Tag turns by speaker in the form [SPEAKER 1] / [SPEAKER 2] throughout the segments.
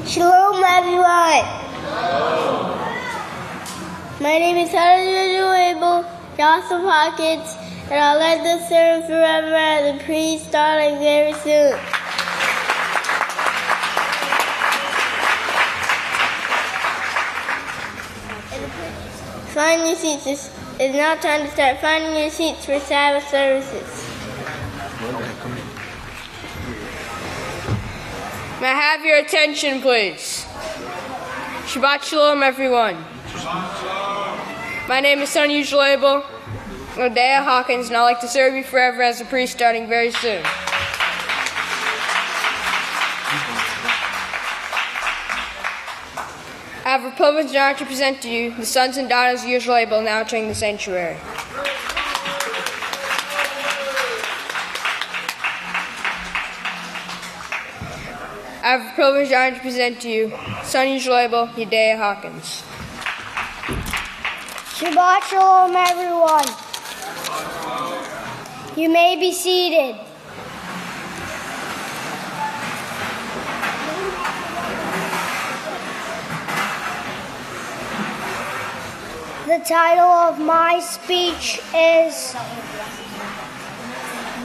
[SPEAKER 1] Shalom, everyone. My name is Abel, Yisrayl Hawkins, and I'll let this serve forever as a priest starting very soon. Find your seats. It's now time to start finding your seats for Sabbath services.
[SPEAKER 2] May I have your attention, please? Shabbat Shalom, everyone. My name is Yisrayl Hawkins, and I'd like to serve you forever as a priest starting very soon. I have a privilege and honor to present to you the sons and daughters of Yisrayl now entering the sanctuary. I have the privilege and honor to present to you son Yisrayl Hawkins.
[SPEAKER 1] Shabbat Shalom, everyone. You may be seated. The title of my speech is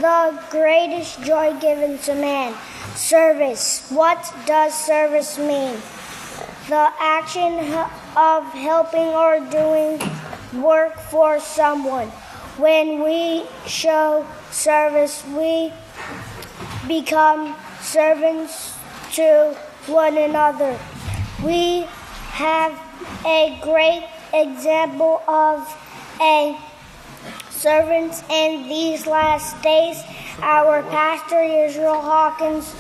[SPEAKER 1] The Greatest Joy Given to Man. Service. What does service mean? The action of helping or doing work for someone. When we show service, we become servants to one another. We have a great example of a servant in these last days. Our pastor, Yisrayl Hawkins,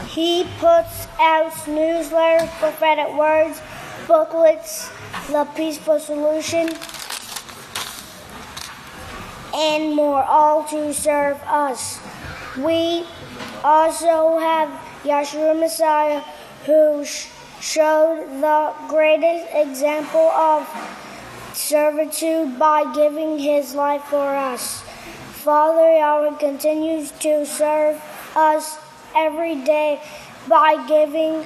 [SPEAKER 1] he puts out newsletters, prophetic words, booklets, the peaceful solution, and more, all to serve us. We also have Yahshua Messiah, who showed the greatest example of servitude by giving his life for us. Father Yahweh continues to serve us every day by giving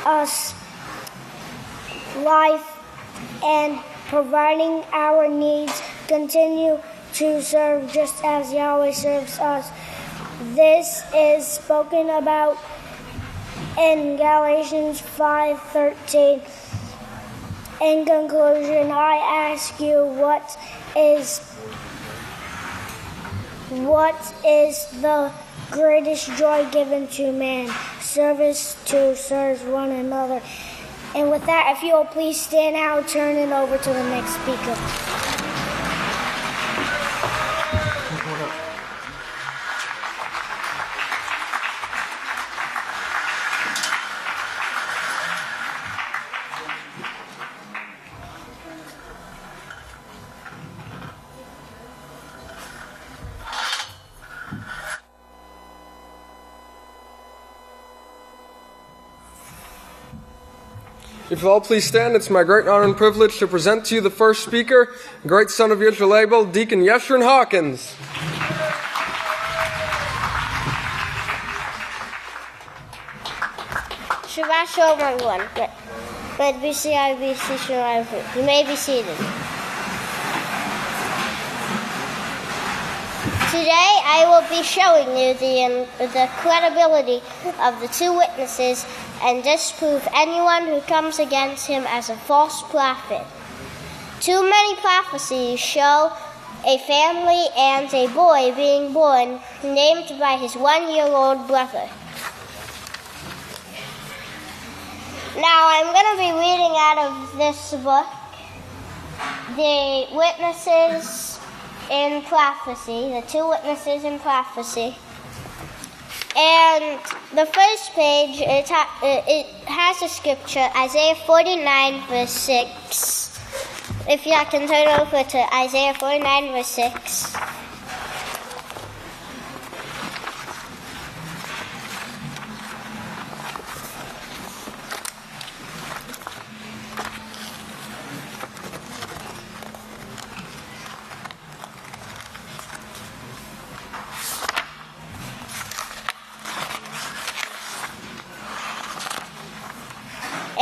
[SPEAKER 1] us life and providing our needs. Continue to serve just as Yahweh serves us. This is spoken about in Galatians 5:13. In conclusion, I ask you, what is the greatest joy given to man? Service to serve one another. And with that, if you will please stand out, turn it over to the next speaker.
[SPEAKER 3] If you all please stand, it's my great honor and privilege to present to you the first speaker, great son of Yisrayl, Deacon Yisrayl Hawkins.
[SPEAKER 1] Shabbat Shalom, everyone. Good BCIBC. You may be seated. Today I will be showing you the credibility of the two witnesses and disprove anyone who comes against him as a false prophet. Too many prophecies show a family and a boy being born named by his 1-year-old brother. Now I'm going to be reading out of this book, The Witnesses in Prophecy, the two witnesses in prophecy. And the first page, it has a scripture, Isaiah 49, verse 6. If you can turn over to Isaiah 49, verse 6.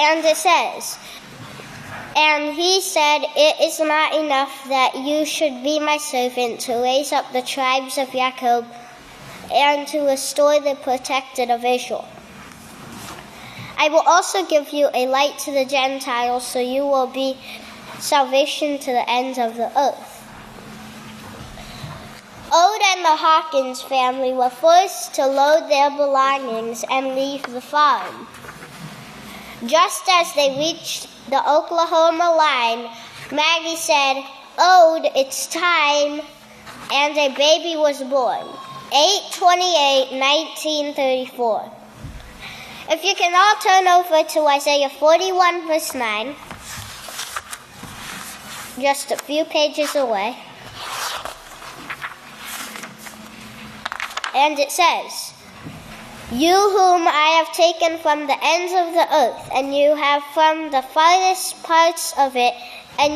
[SPEAKER 1] And it says, "And he said, it is not enough that you should be my servant to raise up the tribes of Jacob and to restore the protected of Israel. I will also give you a light to the Gentiles, so you will be salvation to the ends of the earth." Ode and the Hawkins family were forced to load their belongings and leave the farm. Just as they reached the Oklahoma line, Maggie said, "Ode, it's time," and a baby was born. 8/28/1934. If you can all turn over to Isaiah 41, verse 9, just a few pages away. And it says, "You whom I have taken from the ends of the earth, and you have from the farthest parts of it, and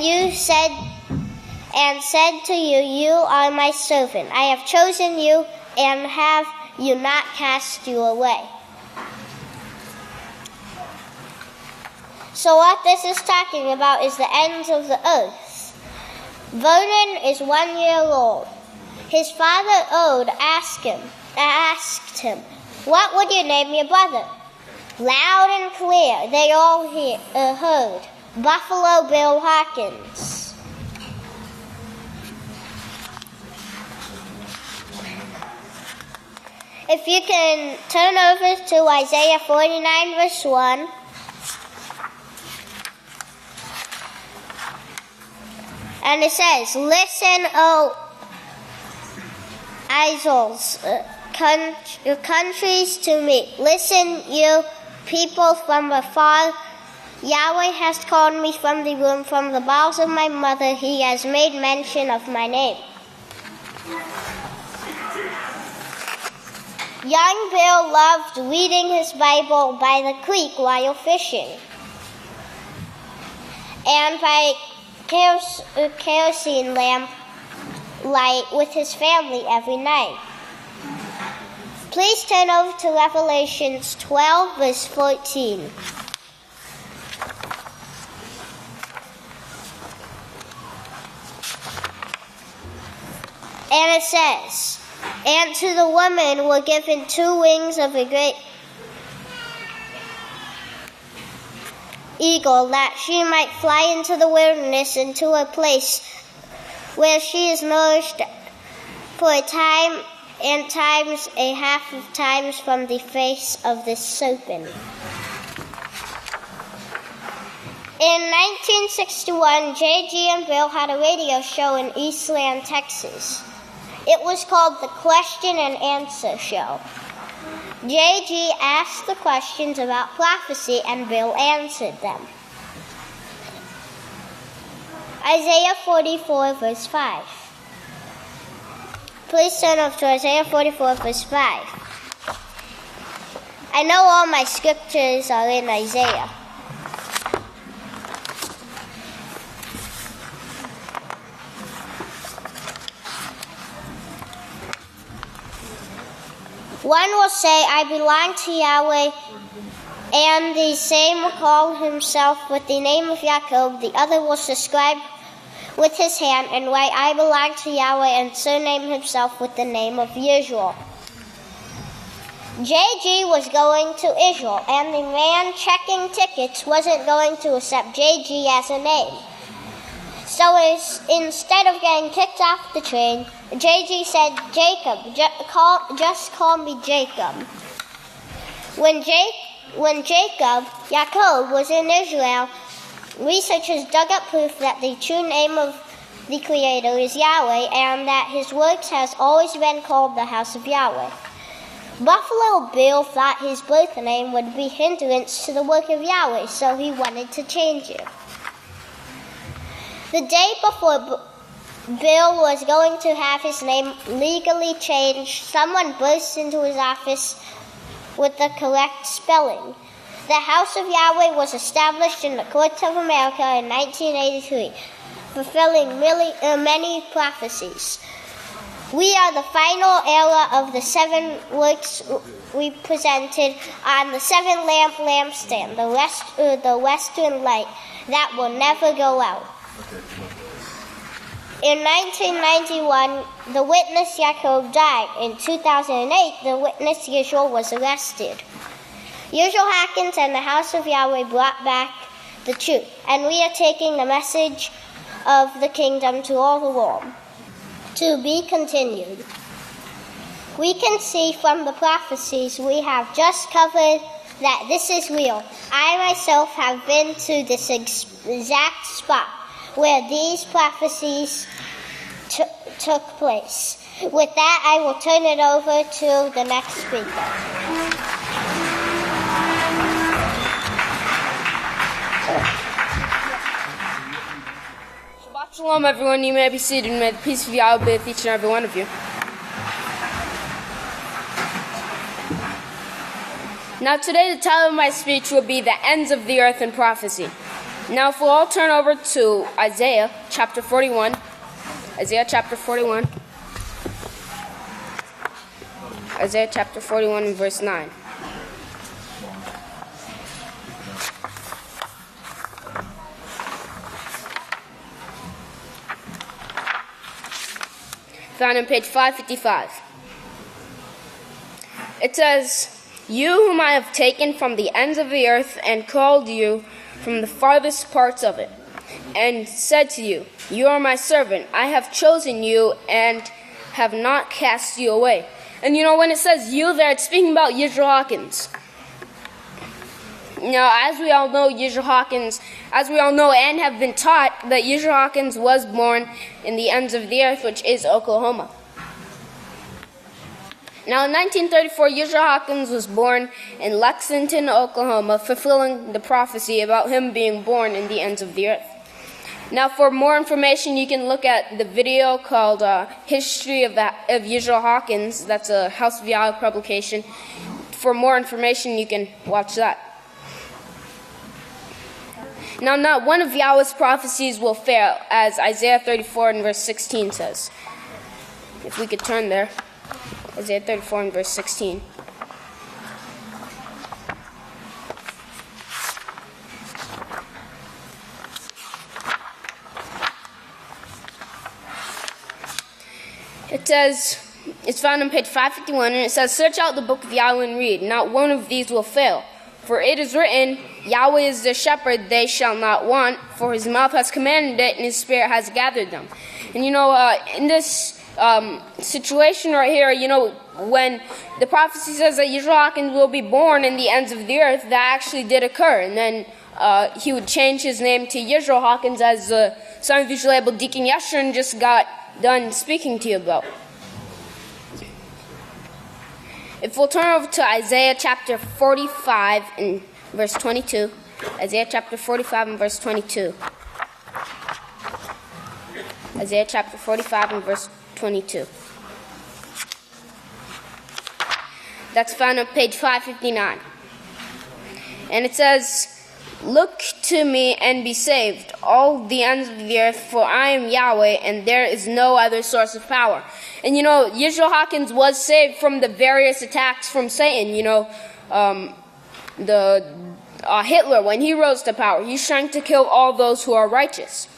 [SPEAKER 1] said to you, you are my servant. I have chosen you and have you not cast you away." So what this is talking about is the ends of the earth. Vernon is 1 year old. His father Ode asked him, "What would you name your brother?" Loud and clear, they all heard, "Buffalo Bill Hawkins." If you can turn over to Isaiah 49, verse 1. And it says, "Listen, O Israel's countries to me. Listen, you people from afar. Yahweh has called me from the womb, from the bowels of my mother. He has made mention of my name." Young Bill loved reading his Bible by the creek while fishing, and by kerosene lamp light with his family every night. Please turn over to Revelations 12, verse 14. And it says, "And to the woman were given 2 wings of a great eagle, that she might fly into the wilderness, into a place where she is nourished for a time and times, a half of times from the face of the serpent." In 1961, J.G. and Bill had a radio show in Eastland, Texas. It was called the Question and Answer Show. J.G. asked the questions about prophecy, and Bill answered them. Isaiah 44, verse 5. Please turn over to Isaiah 44, verse 5. I know all my scriptures are in Isaiah. One will say, "I belong to Yahweh," and the same will call himself with the name of Jacob. The other will subscribe with his hand and write, "I belong to Yahweh," and surname himself with the name of Yisrael. J.G. was going to Israel, and the man checking tickets wasn't going to accept J.G. as a name. So instead of getting kicked off the train, J.G. said, "Jacob, just call me Jacob." When Jacob was in Israel, researchers dug up proof that the true name of the Creator is Yahweh, and that his works has always been called the house of Yahweh. Buffalo Bill thought his birth name would be hindrance to the work of Yahweh, so he wanted to change it. The day before Bill was going to have his name legally changed, someone burst into his office with the correct spelling. The House of Yahweh was established in the courts of America in 1983, fulfilling many prophecies. We are the final era of the 7 works we presented on the 7-lamp lampstand, the western light that will never go out. In 1991, the witness Yaakov died. In 2008, the witness Yisrayl was arrested. Yisrayl Hawkins and the house of Yahweh brought back the truth, and we are taking the message of the kingdom to all the world. To be continued. We can see from the prophecies we have just covered that this is real. I myself have been to this exact spot where these prophecies took place. With that, I will turn it over to the next speaker.
[SPEAKER 2] Shabbat Shalom, everyone. You may be seated, and may the peace of Yahweh be with each and every one of you. Now today the title of my speech will be The Ends of the Earth and Prophecy. Now if we'll all turn over to Isaiah chapter 41. Isaiah chapter 41. Isaiah chapter 41 and verse 9. Found on page 555. It says, "You whom I have taken from the ends of the earth and called you from the farthest parts of it, and said to you, you are my servant. I have chosen you and have not cast you away." And when it says you there, it's speaking about Yisrayl Hawkins. Now, as we all know, and have been taught, that Yisrayl Hawkins was born in the ends of the earth, which is Oklahoma. Now, in 1934, Yisrayl Hawkins was born in Lexington, Oklahoma, fulfilling the prophecy about him being born in the ends of the earth. Now, for more information, you can look at the video called History of Yisrayl Hawkins. That's a House of Yahweh publication. For more information, you can watch that. Now, not one of Yahweh's prophecies will fail, as Isaiah 34 and verse 16 says. If we could turn there. Isaiah 34 and verse 16. It says, it's found on page 551, and it says, "Search out the book of Yahweh and read. Not one of these will fail. For it is written, Yahweh is their shepherd, they shall not want, for his mouth has commanded it, and his spirit has gathered them." And in this situation right here, when the prophecy says that Yisrayl Hawkins will be born in the ends of the earth, that actually did occur. And then he would change his name to Yisrayl Hawkins, as the son of Yisrael, Deacon Yeshurun, just got done speaking to you about. If we'll turn over to Isaiah chapter 45 and verse 22. Isaiah chapter 45 and verse 22. Isaiah chapter 45 and verse 22. That's found on page 559. And it says, "Look to me and be saved, all the ends of the earth, for I am Yahweh, and there is no other source of power." And Yisrayl Hawkins was saved from the various attacks from Satan. Hitler, when he rose to power, he's trying to kill all those who are righteous.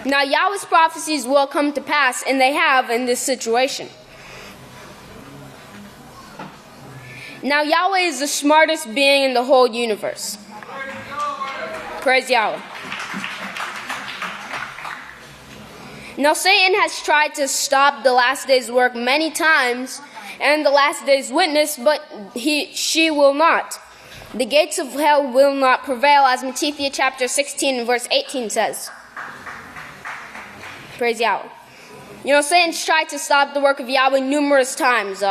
[SPEAKER 2] Now, Yahweh's prophecies will come to pass, and they have in this situation. Now, Yahweh is the smartest being in the whole universe. Praise Yahweh. Now, Satan has tried to stop the last day's work many times, and the last day's witness, but she will not. The gates of hell will not prevail, as Matthew chapter 16 and verse 18 says. Praise Yahweh. Satan's tried to stop the work of Yahweh numerous times.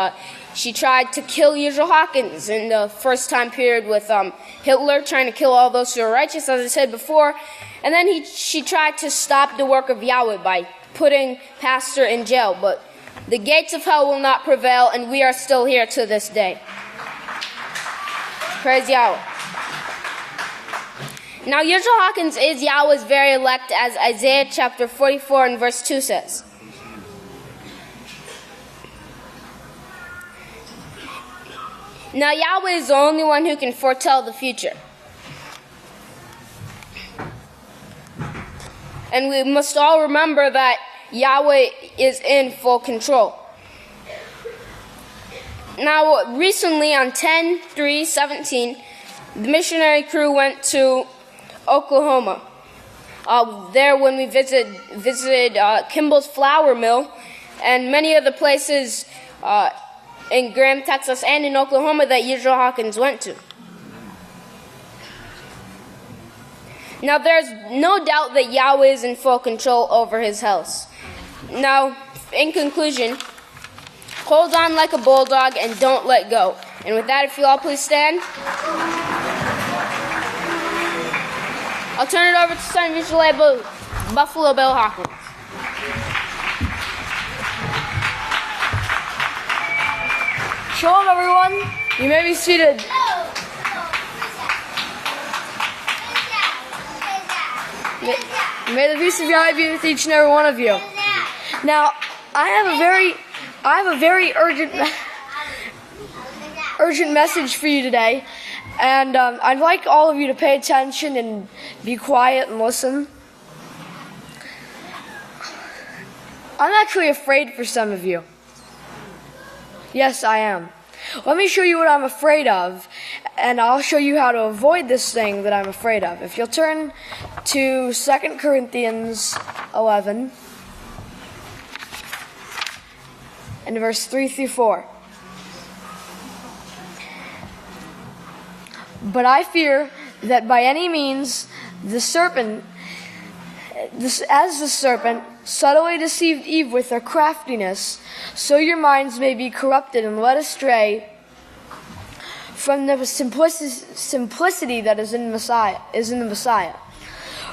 [SPEAKER 2] She tried to kill Yisrayl Hawkins in the first time period with Hitler, trying to kill all those who are righteous, as I said before. And then she tried to stop the work of Yahweh by putting Pastor in jail. But the gates of hell will not prevail, and we are still here to this day. Praise Yahweh. Now, Yisrayl Hawkins is Yahweh's very elect, as Isaiah chapter 44 and verse 2 says. Now, Yahweh is the only one who can foretell the future. And we must all remember that Yahweh is in full control. Now, recently on 10/3/17, the missionary crew went to Oklahoma. There, when we visited Kimball's flour mill and many other places in Graham, Texas, and in Oklahoma that Yisrayl Hawkins went to. Now, there's no doubt that Yahweh is in full control over his house. Now, in conclusion, hold on like a bulldog and don't let go. And with that, if you all please stand. I'll turn it over to Son of Yisrael, Buffalo Bill Hawkins.
[SPEAKER 4] Shalom, everyone. You may be seated. May the peace of Yahweh be with each and every one of you. Now, I have a very urgent message for you today, and I'd like all of you to pay attention and be quiet and listen. I'm actually afraid for some of you. Yes, I am. Let me show you what I'm afraid of, and I'll show you how to avoid this thing that I'm afraid of. If you'll turn to 2 Corinthians 11, and verse 3-4. But I fear that by any means the serpent subtly deceived Eve with her craftiness, so your minds may be corrupted and led astray from the simplicity that is in the Messiah.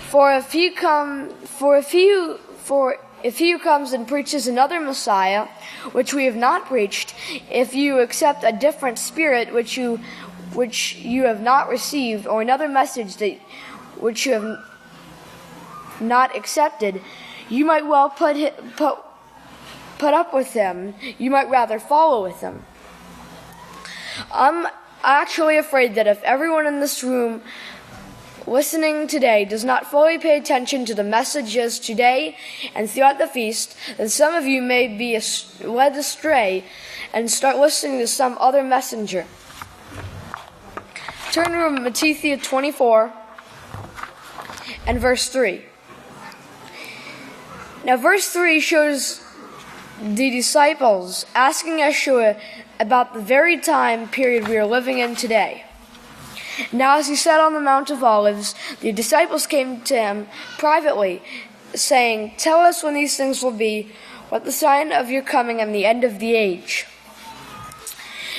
[SPEAKER 4] For if he who comes and preaches another Messiah, which we have not preached, if you accept a different spirit which you have not received, or another message which you have not accepted, you might well put up with him. You might rather follow with him. I'm actually afraid that if everyone in this room listening today does not fully pay attention to the messages today and throughout the feast, then some of you may be led astray and start listening to some other messenger. Turn to Matthew 24 and verse 3. Now, verse 3 shows the disciples asking Yeshua about the very time period we are living in today. Now, as he sat on the Mount of Olives, the disciples came to him privately, saying, "Tell us when these things will be, what the sign of your coming and the end of the age."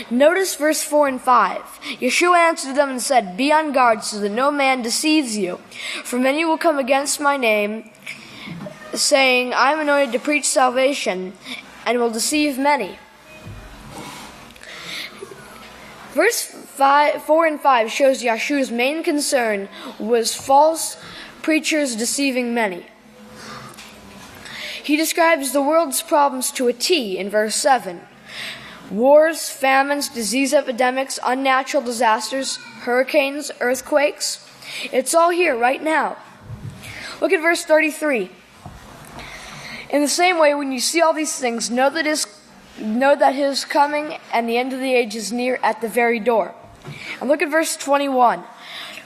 [SPEAKER 4] Notice verse 4 and 5. Yeshua answered them and said, "Be on guard so that no man deceives you. For many will come against my name, saying, I am anointed to preach salvation, and will deceive many." Verse 4 and 5 shows Yeshua's main concern was false preachers deceiving many. He describes the world's problems to a T in verse 7. Wars, famines, disease epidemics, unnatural disasters, hurricanes, earthquakes. It's all here right now. Look at verse 33. In the same way, when you see all these things, know that his coming and the end of the age is near at the very door. And look at verse 21.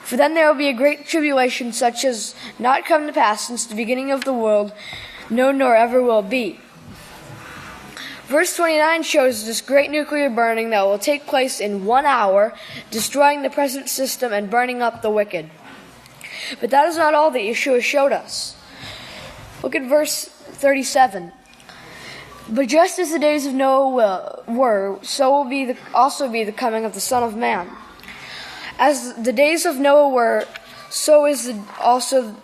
[SPEAKER 4] For then there will be a great tribulation such as not come to pass since the beginning of the world, no, nor ever will be. Verse 29 shows this great nuclear burning that will take place in 1 hour, destroying the present system and burning up the wicked. But that is not all that Yeshua showed us. Look at verse 37. But just as the days of Noah were, so will also be the coming of the Son of Man. As the days of Noah were, so also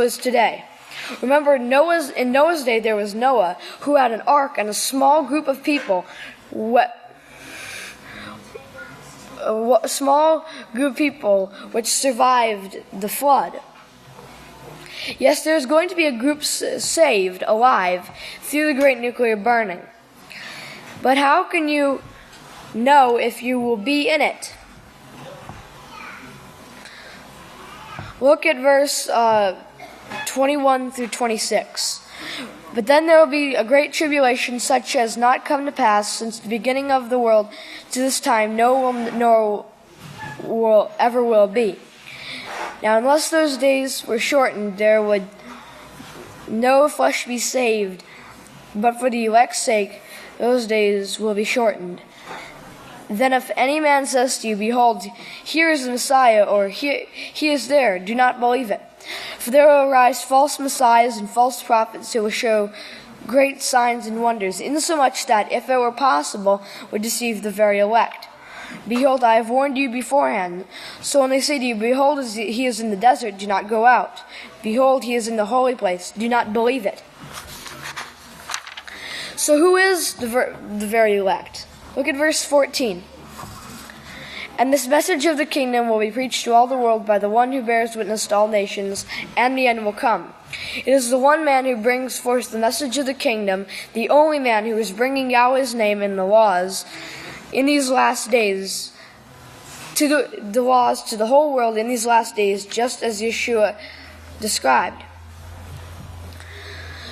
[SPEAKER 4] is today. Remember, in Noah's day there was Noah, who had an ark and a small group of people a small group of people which survived the flood. Yes, there's going to be a group saved alive through the great nuclear burning. But how can you know if you will be in it? Look at verse 21 through 26. But then there will be a great tribulation such as not come to pass since the beginning of the world to this time, nor will ever be. Now, unless those days were shortened, there would no flesh be saved, but for the elect's sake, those days will be shortened. Then if any man says to you, behold, here is the Messiah, or he is there, do not believe it. For there will arise false messiahs and false prophets who will show great signs and wonders, insomuch that, if it were possible, would deceive the very elect. Behold, I have warned you beforehand. So when they say to you, behold, he is in the desert, do not go out. Behold, he is in the holy place, do not believe it. So who is the very elect? Look at verse 14. And this message of the kingdom will be preached to all the world by the one who bears witness to all nations, and the end will come. It is the one man who brings forth the message of the kingdom, the only man who is bringing Yahweh's name in the laws in these last days, to the laws to the whole world in these last days, just as Yeshua described.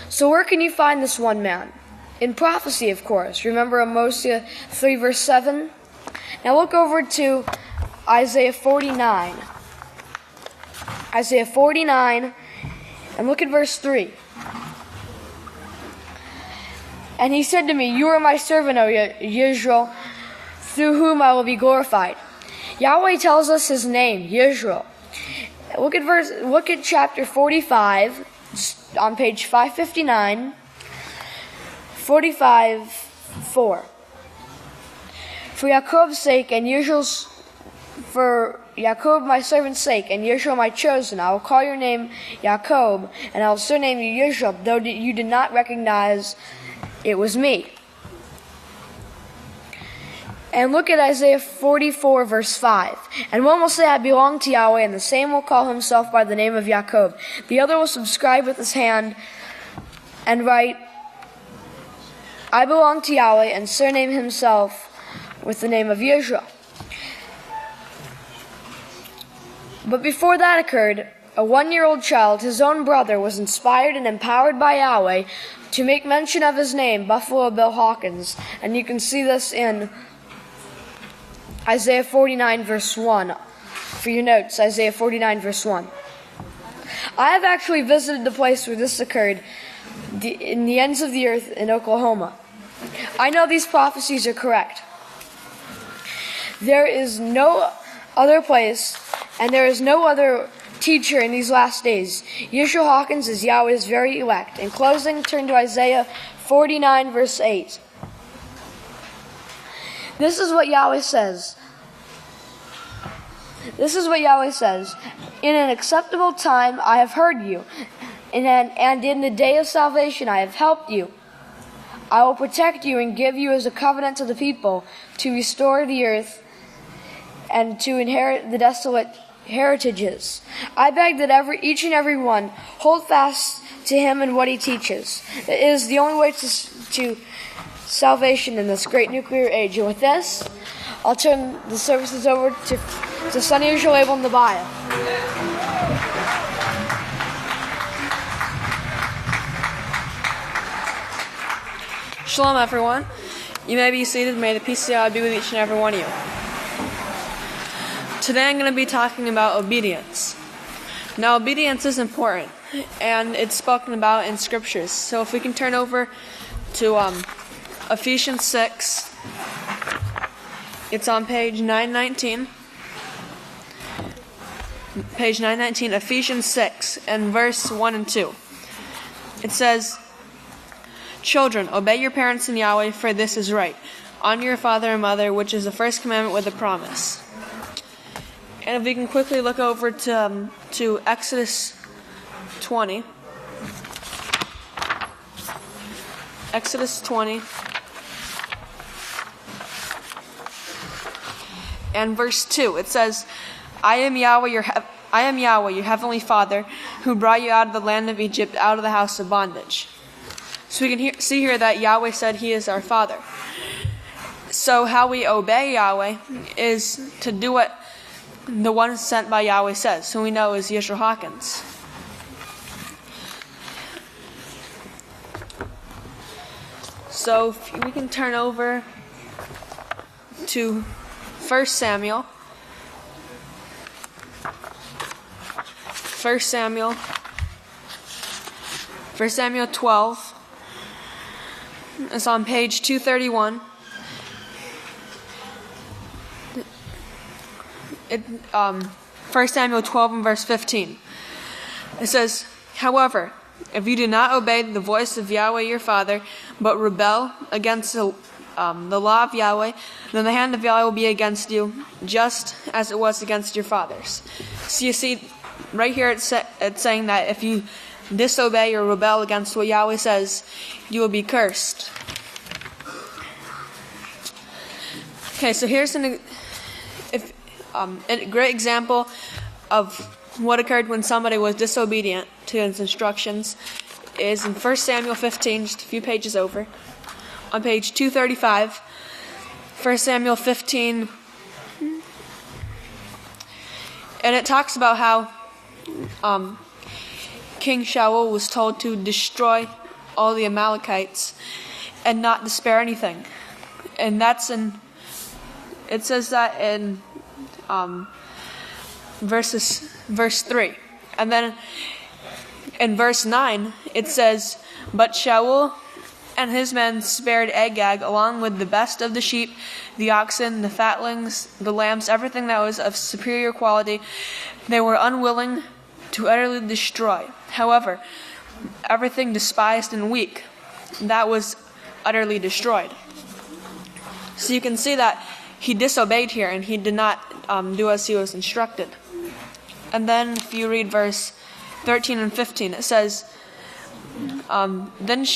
[SPEAKER 4] So where can you find this one man? In prophecy, of course. Remember Amos 3 verse 7? Now look over to Isaiah 49. Isaiah 49, and look at verse 3. And he said to me, you are my servant, O Yisrayl, through whom I will be glorified. Yahweh tells us his name, Yisrayl. Look at chapter 45 on page 559, 45:4. For Jacob's sake and Yisrael's, for Jacob my servant's sake and Yisrael my chosen, I will call your name Jacob, and I will surname you Yisrael, though you did not recognize it was me. And look at Isaiah 44 verse 5. And one will say, I belong to Yahweh, and the same will call himself by the name of Jacob. The other will subscribe with his hand and write, I belong to Yahweh, and surname himself with the name of Yisrael. But before that occurred, a 1-year-old child, his own brother, was inspired and empowered by Yahweh to make mention of his name, Buffalo Bill Hawkins. And you can see this in Isaiah 49 verse 1. For your notes, Isaiah 49 verse 1. I have actually visited the place where this occurred, in the ends of the earth in Oklahoma. I know these prophecies are correct. There is no other place, and there is no other teacher in these last days. Yisrayl Hawkins is Yahweh's very elect. In closing, turn to Isaiah 49 verse 8. This is what Yahweh says. This is what Yahweh says. In an acceptable time I have heard you, and in the day of salvation I have helped you. I will protect you and give you as a covenant to the people, to restore the earth and to inherit the desolate heritages. I beg that each and every one hold fast to him and what he teaches. It is the only way to salvation in this great nuclear age. And with this, I'll turn the services over to Sonny Yisrael Abel in the bio.
[SPEAKER 5] Shalom, everyone. You may be seated. May the peace of God be with each and every one of you. Today I'm going to be talking about obedience. Now, obedience is important, and it's spoken about in scriptures. So if we can turn over to Ephesians 6. It's on page 919. Page 919, Ephesians 6, and verse 1 and 2. It says, Children, obey your parents in Yahweh, for this is right. Honor your father and mother, which is the first commandment with a promise. And if we can quickly look over to Exodus 20. Exodus 20. and verse 2. It says, I am Yahweh, your heavenly Father, who brought you out of the land of Egypt, out of the house of bondage. So we can see here that Yahweh said he is our Father. So how we obey Yahweh is to do what the one sent by Yahweh says, who we know is Yisrayl Hawkins. So if we can turn over to 1 Samuel. 1 Samuel 12. It's on page 231. 1 Samuel 12 and verse 15. It says, however, if you do not obey the voice of Yahweh your Father, but rebel against the law of Yahweh, then the hand of Yahweh will be against you, just as it was against your fathers. So you see, right here it's saying that if you disobey or rebel against what Yahweh says, you will be cursed. Okay, so here's a great example of what occurred when somebody was disobedient to his instructions is in 1 Samuel 15, just a few pages over. On page 235, 1 Samuel 15, and it talks about how King Shaul was told to destroy all the Amalekites and not to spare anything. And it says that in verse 3. And then in verse 9, it says, but Shaul and his men spared Agag along with the best of the sheep, the oxen, the fatlings, the lambs, everything that was of superior quality. They were unwilling to utterly destroy. However, everything despised and weak, that was utterly destroyed. So you can see that he disobeyed here and he did not do as he was instructed. And then if you read verse 13 and 15, it says, Then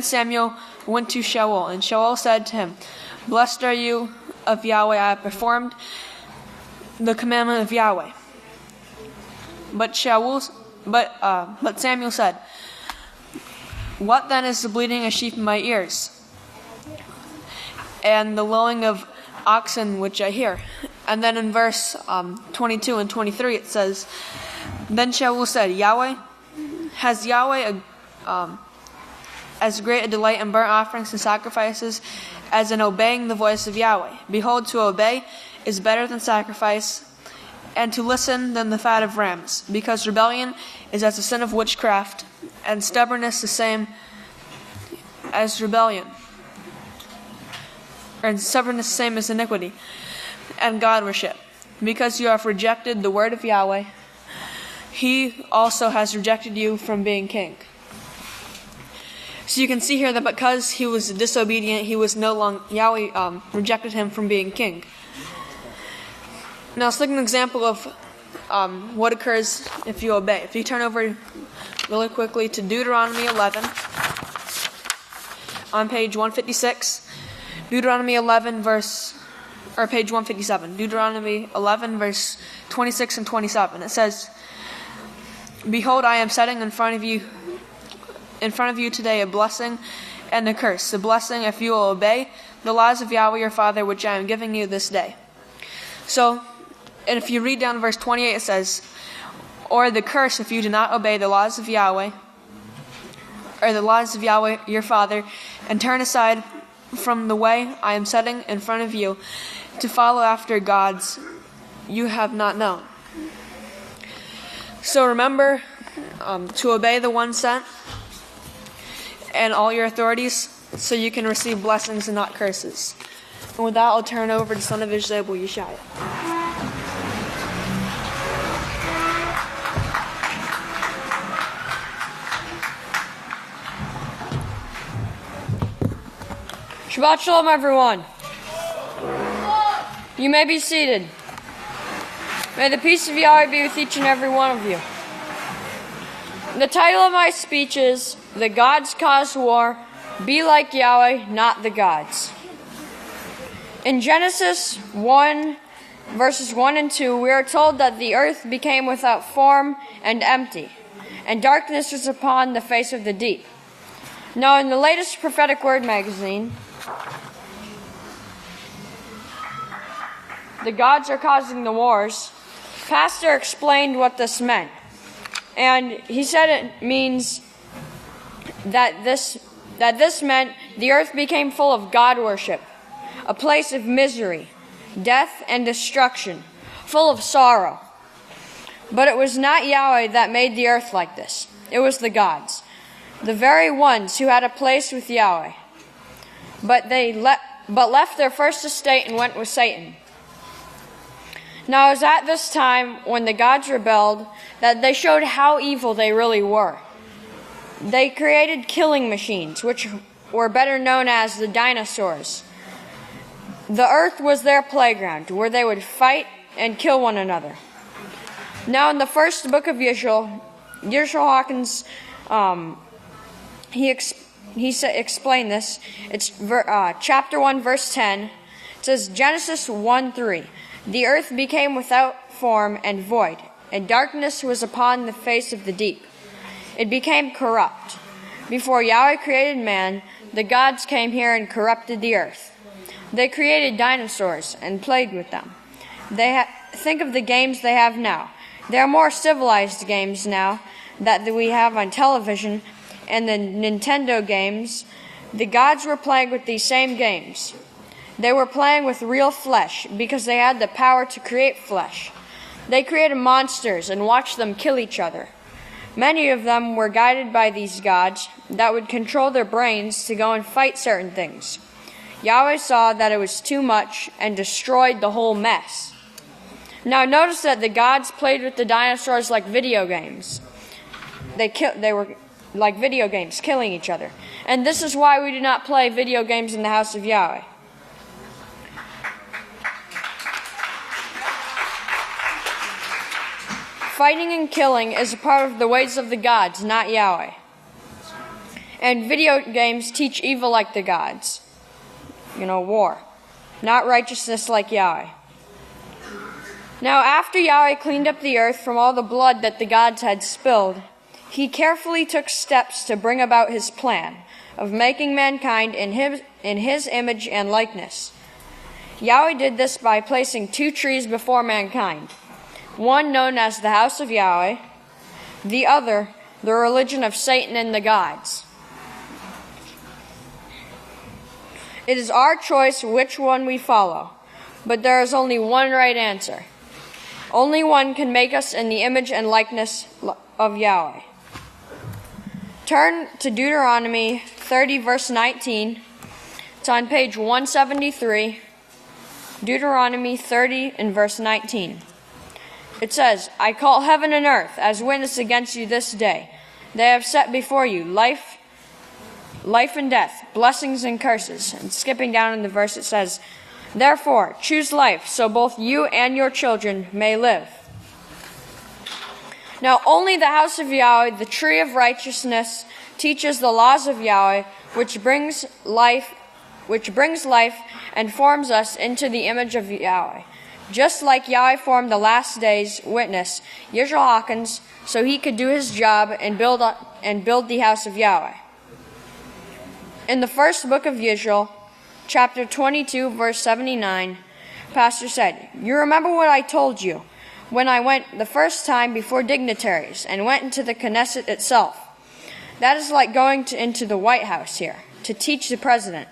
[SPEAKER 5] Samuel went to Shaul, and Shaul said to him, blessed are you of Yahweh, I have performed the commandment of Yahweh. But Samuel said, what then is the bleating of sheep in my ears, and the lowing of oxen which I hear? And then in verse 22 and 23 it says, then Shaul said, has Yahweh as great a delight in burnt offerings and sacrifices as in obeying the voice of Yahweh? Behold, to obey is better than sacrifice, and to listen than the fat of rams, because rebellion is as the sin of witchcraft, and stubbornness the same as rebellion, and stubbornness the same as iniquity, and God worship. Because you have rejected the word of Yahweh, he also has rejected you from being king. So you can see here that because he was disobedient, he was no longer, Yahweh rejected him from being king. Now let's look at an example of what occurs if you obey. If you turn over really quickly to Deuteronomy 11 on page 156, Deuteronomy 11 page 157, Deuteronomy 11 verse 26 and 27. It says, behold, I am setting in front of you today a blessing and a curse. The blessing if you will obey the laws of Yahweh your Father, which I am giving you this day. So, and if you read down verse 28, it says, or the curse if you do not obey the laws of Yahweh, or the laws of Yahweh your Father, and turn aside from the way I am setting in front of you to follow after gods you have not known. So remember to obey the one sent and all your authorities, so you can receive blessings and not curses. And with that, I'll turn over to son of Yisrayl Yeshaya.
[SPEAKER 2] Shabbat Shalom, everyone. You may be seated. May the peace of Yahweh be with each and every one of you. The title of my speech is, The Gods Cause War, Be Like Yahweh, Not the Gods. In Genesis 1, verses 1 and 2, we are told that the earth became without form and empty, and darkness was upon the face of the deep. Now, in the latest Prophetic Word magazine, The Gods Are Causing the Wars, Pastor explained what this meant. And he said it means that this meant the earth became full of God worship, a place of misery, death, and destruction, full of sorrow. But it was not Yahweh that made the earth like this. It was the gods, the very ones who had a place with Yahweh. But left their first estate and went with Satan. Now it was at this time, when the gods rebelled, that they showed how evil they really were. They created killing machines, which were better known as the dinosaurs. The earth was their playground, where they would fight and kill one another. Now in the first book of Yisrayl Hawkins, he explained this. It's chapter 1, verse 10. It says, Genesis 1:3. The earth became without form and void, and darkness was upon the face of the deep. It became corrupt. Before Yahweh created man, the gods came here and corrupted the earth. They created dinosaurs and played with them. Think of the games they have now. There are more civilized games now that we have on television, and the Nintendo games. The gods were playing with these same games. They were playing with real flesh because they had the power to create flesh. They created monsters and watched them kill each other. Many of them were guided by these gods that would control their brains to go and fight certain things. Yahweh saw that it was too much and destroyed the whole mess. Now notice that the gods played with the dinosaurs like video games. They were like video games, killing each other. And this is why we do not play video games in the house of Yahweh. Fighting and killing is a part of the ways of the gods, not Yahweh. And video games teach evil like the gods. War. Not righteousness like Yahweh. Now, after Yahweh cleaned up the earth from all the blood that the gods had spilled, he carefully took steps to bring about his plan of making mankind in his image and likeness. Yahweh did this by placing two trees before mankind. One known as the house of Yahweh, the other, the religion of Satan and the gods. It is our choice which one we follow, but there is only one right answer. Only one can make us in the image and likeness of Yahweh. Turn to Deuteronomy 30, verse 19. It's on page 173. Deuteronomy 30 and verse 19. It says, I call heaven and earth as witness against you this day. They have set before you life and death, blessings and curses. And skipping down in the verse, it says, therefore, choose life, so both you and your children may live. Now, only the house of Yahweh, the tree of righteousness, teaches the laws of Yahweh, which brings life and forms us into the image of Yahweh. Just like Yahweh formed the last day's witness, Yisrayl Hawkins, so he could do his job and build the house of Yahweh. In the first book of Yisrayl, chapter 22, verse 79, Pastor said, you remember what I told you when I went the first time before dignitaries and went into the Knesset itself. That is like going into the White House here to teach the president.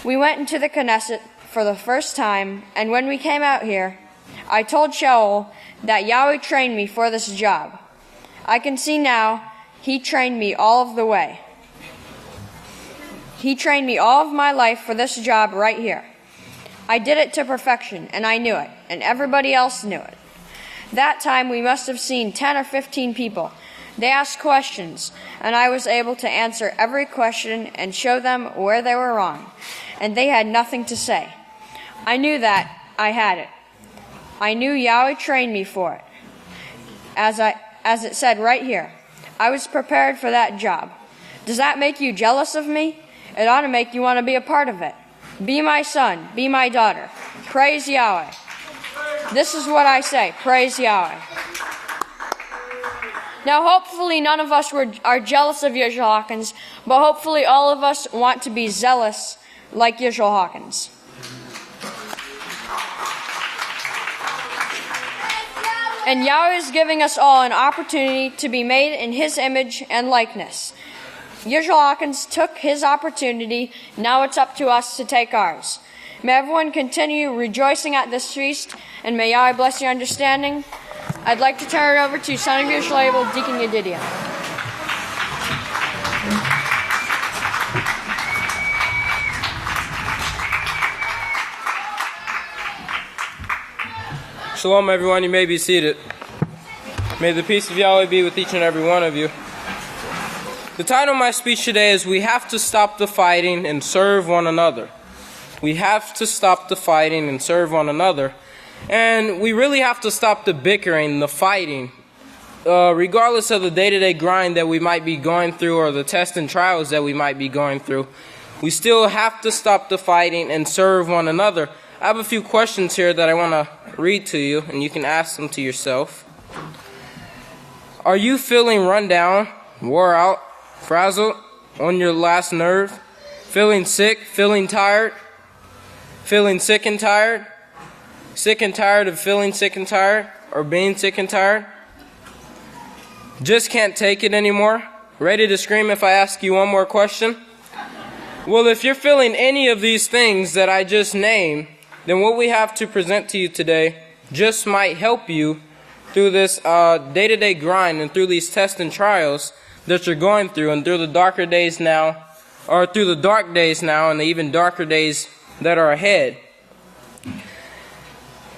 [SPEAKER 2] We went into the Knesset for the first time, and when we came out here, I told Shaul that Yahweh trained me for this job. I can see now he trained me all of the way. He trained me all of my life for this job right here. I did it to perfection, and I knew it, and everybody else knew it. That time we must have seen 10 or 15 people. They asked questions, and I was able to answer every question and show them where they were wrong, and they had nothing to say. I knew that I had it. I knew Yahweh trained me for it. As it said right here, I was prepared for that job. Does that make you jealous of me? It ought to make you want to be a part of it. Be my son, be my daughter. Praise Yahweh. This is what I say. Praise Yahweh. Now, hopefully none of us are jealous of Yisrayl Hawkins, but hopefully all of us want to be zealous like Yisrayl Hawkins. And Yahweh is giving us all an opportunity to be made in His image and likeness. Yisrayl Hawkins took his opportunity. Now it's up to us to take ours. May everyone continue rejoicing at this feast, and may Yahweh bless your understanding. I'd like to turn it over to son of Yisrael, Deacon Yedidiah.
[SPEAKER 6] Shalom, everyone. You may be seated. May the peace of Yahweh be with each and every one of you. The title of my speech today is We Have to Stop the Fighting and Serve One Another. We have to stop the fighting and serve one another. And we really have to stop the bickering, the fighting, regardless of the day-to-day grind that we might be going through or the tests and trials that we might be going through. We still have to stop the fighting and serve one another. I have a few questions here that I want to read to you, and you can ask them to yourself. Are you feeling run down, wore out, frazzled, on your last nerve, feeling sick, feeling tired, feeling sick and tired of feeling sick and tired, or being sick and tired? Just can't take it anymore? Ready to scream if I ask you one more question? Well, if you're feeling any of these things that I just named, then what we have to present to you today just might help you through this day-to-day grind and through these tests and trials that you're going through, and through the darker days now, or through the dark days now and the even darker days that are ahead.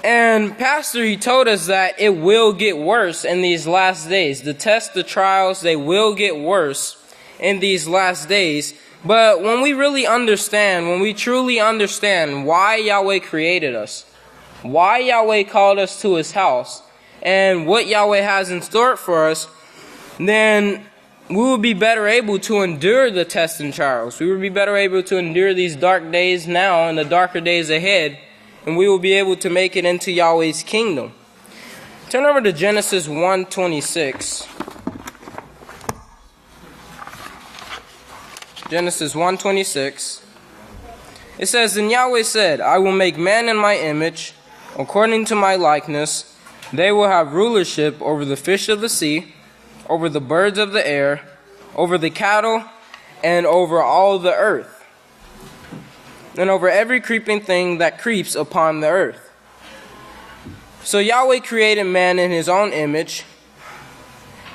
[SPEAKER 6] And Pastor, he told us that it will get worse in these last days. The tests, the trials, they will get worse in these last days. But when we really understand, when we truly understand why Yahweh created us, why Yahweh called us to His house, and what Yahweh has in store for us, then we will be better able to endure the tests and trials. We will be better able to endure these dark days now and the darker days ahead, and we will be able to make it into Yahweh's kingdom. Turn over to Genesis 1:26. Genesis 1:26. It says, And Yahweh said, I will make man in my image, according to my likeness. They will have rulership over the fish of the sea, over the birds of the air, over the cattle, and over all the earth, and over every creeping thing that creeps upon the earth. So Yahweh created man in His own image,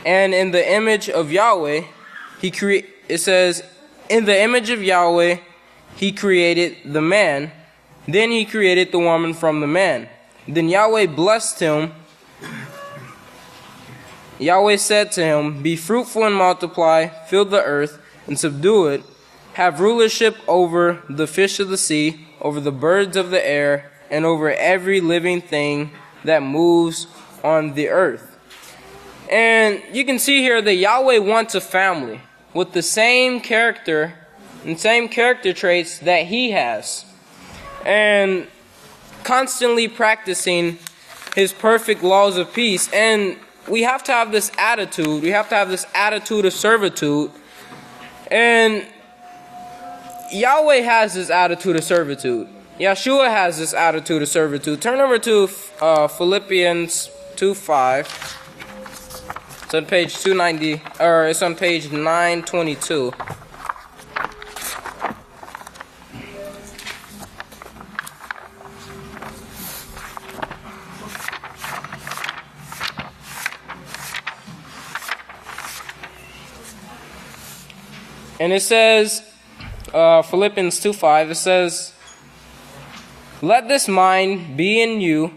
[SPEAKER 6] and in the image of Yahweh, it says, in the image of Yahweh, He created the man. Then He created the woman from the man. Then Yahweh blessed him. Yahweh said to him, Be fruitful and multiply, fill the earth and subdue it. Have rulership over the fish of the sea, over the birds of the air, and over every living thing that moves on the earth. And you can see here that Yahweh wants a family with the same character and same character traits that He has, and constantly practicing His perfect laws of peace. And we have to have this attitude. We have to have this attitude of servitude. And Yahweh has this attitude of servitude. Yeshua has this attitude of servitude. Turn over to Philippians 2:5. It's on page 290, or it's on page 922. And it says, Philippians 2:5, it says, Let this mind be in you,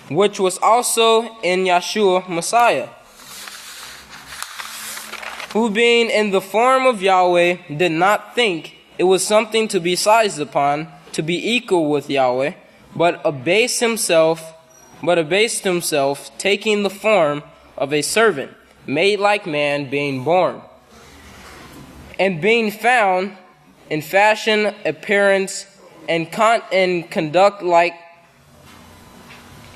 [SPEAKER 6] which was also in Yeshua Messiah, who being in the form of Yahweh did not think it was something to be seized upon, to be equal with Yahweh, but abased himself, taking the form of a servant, made like man, being born. And being found in fashion, appearance, and conduct like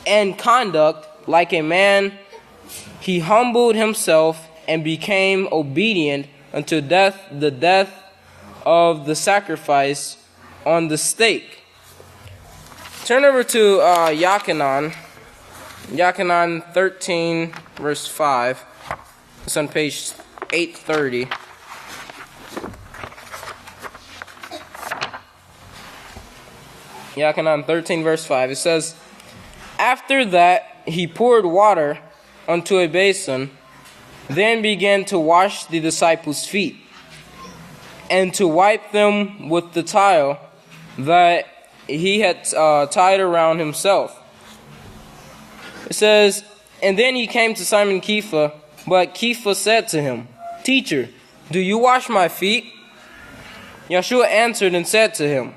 [SPEAKER 6] and conduct like a man, he humbled himself and became obedient unto death, the death of the sacrifice on the stake. Turn over to Yachanan 13, verse 5. It's on page 830. Yachanan 13, verse 5. It says, "After that he poured water unto a basin, then began to wash the disciples' feet, and to wipe them with the towel that he had tied around himself." It says, "And then he came to Simon Kepha, but Kepha said to him, Teacher, do you wash my feet? Yeshua answered and said to him,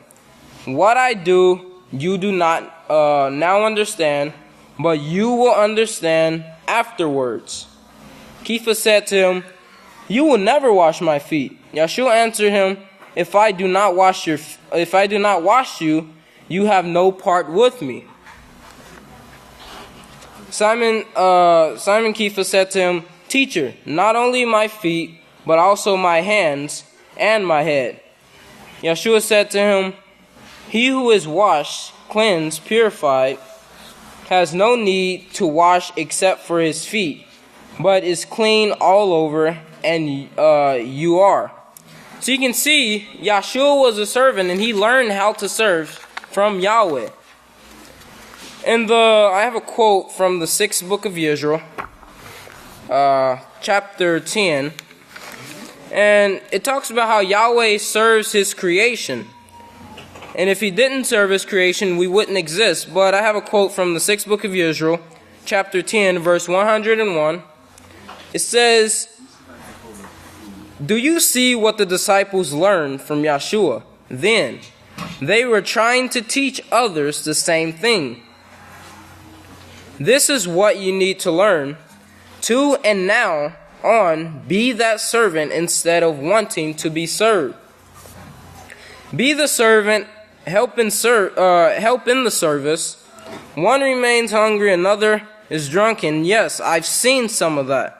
[SPEAKER 6] What I do, you do not now understand, but you will understand afterwards. Kepha said to him, You will never wash my feet. Yeshua answered him, If I do not wash you, you have no part with me. Simon Kepha said to him, Teacher, not only my feet, but also my hands and my head. Yeshua said to him, He who is washed, cleansed, purified, has no need to wash except for his feet, but is clean all over, and you are. So you can see, Yeshua was a servant, and he learned how to serve from Yahweh. I have a quote from the 6th book of Yisrayl, chapter 10, and it talks about how Yahweh serves his creation. And if he didn't serve his creation, we wouldn't exist. But I have a quote from the 6th book of Yisrayl, chapter 10, verse 101. It says, Do you see what the disciples learned from Yeshua? Then they were trying to teach others the same thing. This is what you need to learn. To and now on, be that servant instead of wanting to be served. Be the servant, help in the service. One remains hungry, another is drunken. Yes, I've seen some of that.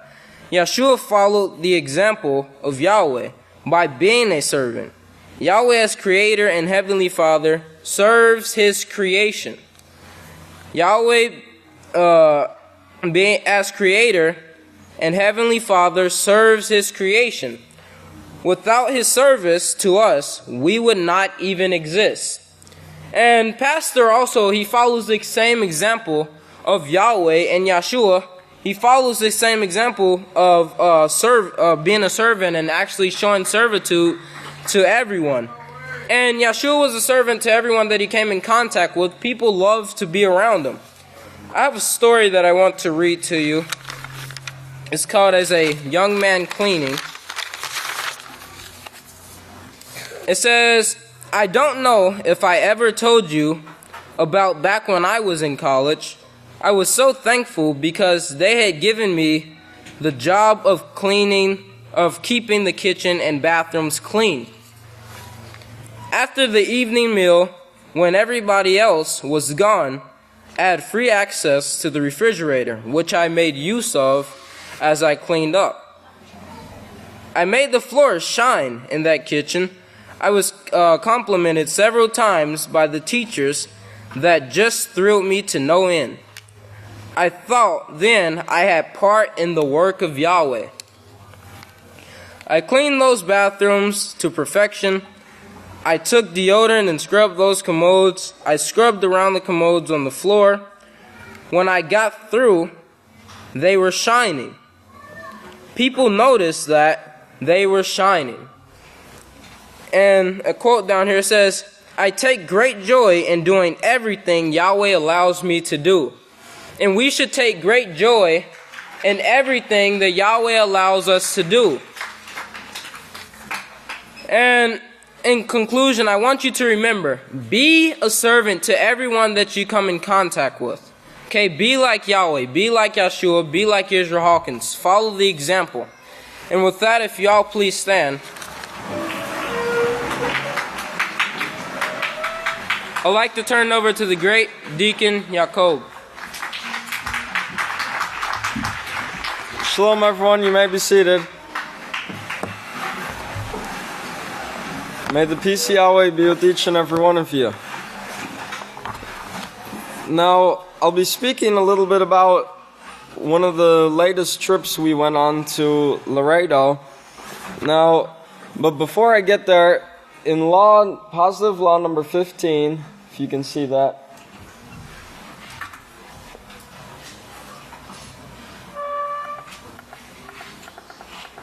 [SPEAKER 6] Yeshua followed the example of Yahweh by being a servant. Yahweh as Creator and Heavenly Father serves His creation. Yahweh being as Creator and Heavenly Father serves His creation. Without His service to us, we would not even exist. And Pastor also, he follows the same example of Yahweh and Yeshua. He follows the same example of being a servant and actually showing servitude to everyone. And Yeshua was a servant to everyone that he came in contact with. People loved to be around him. I have a story that I want to read to you. It's called As a Young Man Cleaning. It says, I don't know if I ever told you about back when I was in college. I was so thankful because they had given me the job of keeping the kitchen and bathrooms clean. After the evening meal, when everybody else was gone, I had free access to the refrigerator, which I made use of as I cleaned up. I made the floors shine in that kitchen. I was complimented several times by the teachers that just thrilled me to no end. I thought then I had part in the work of Yahweh. I cleaned those bathrooms to perfection. I took deodorant and scrubbed those commodes. I scrubbed around the commodes on the floor. When I got through, they were shining. People noticed that they were shining. And a quote down here says, I take great joy in doing everything Yahweh allows me to do. And we should take great joy in everything that Yahweh allows us to do. And in conclusion, I want you to remember, be a servant to everyone that you come in contact with. Okay, be like Yahweh, be like Yeshua, be like Yisrayl Hawkins. Follow the example. And with that, if y'all please stand. I'd like to turn over to the great Deacon Jacob.
[SPEAKER 7] Shalom, everyone. You may be seated. May the peace of Yahweh be with each and every one of you. Now, I'll be speaking a little bit about one of the latest trips we went on to Laredo. Now, but before I get there, in positive law number 15, if you can see that,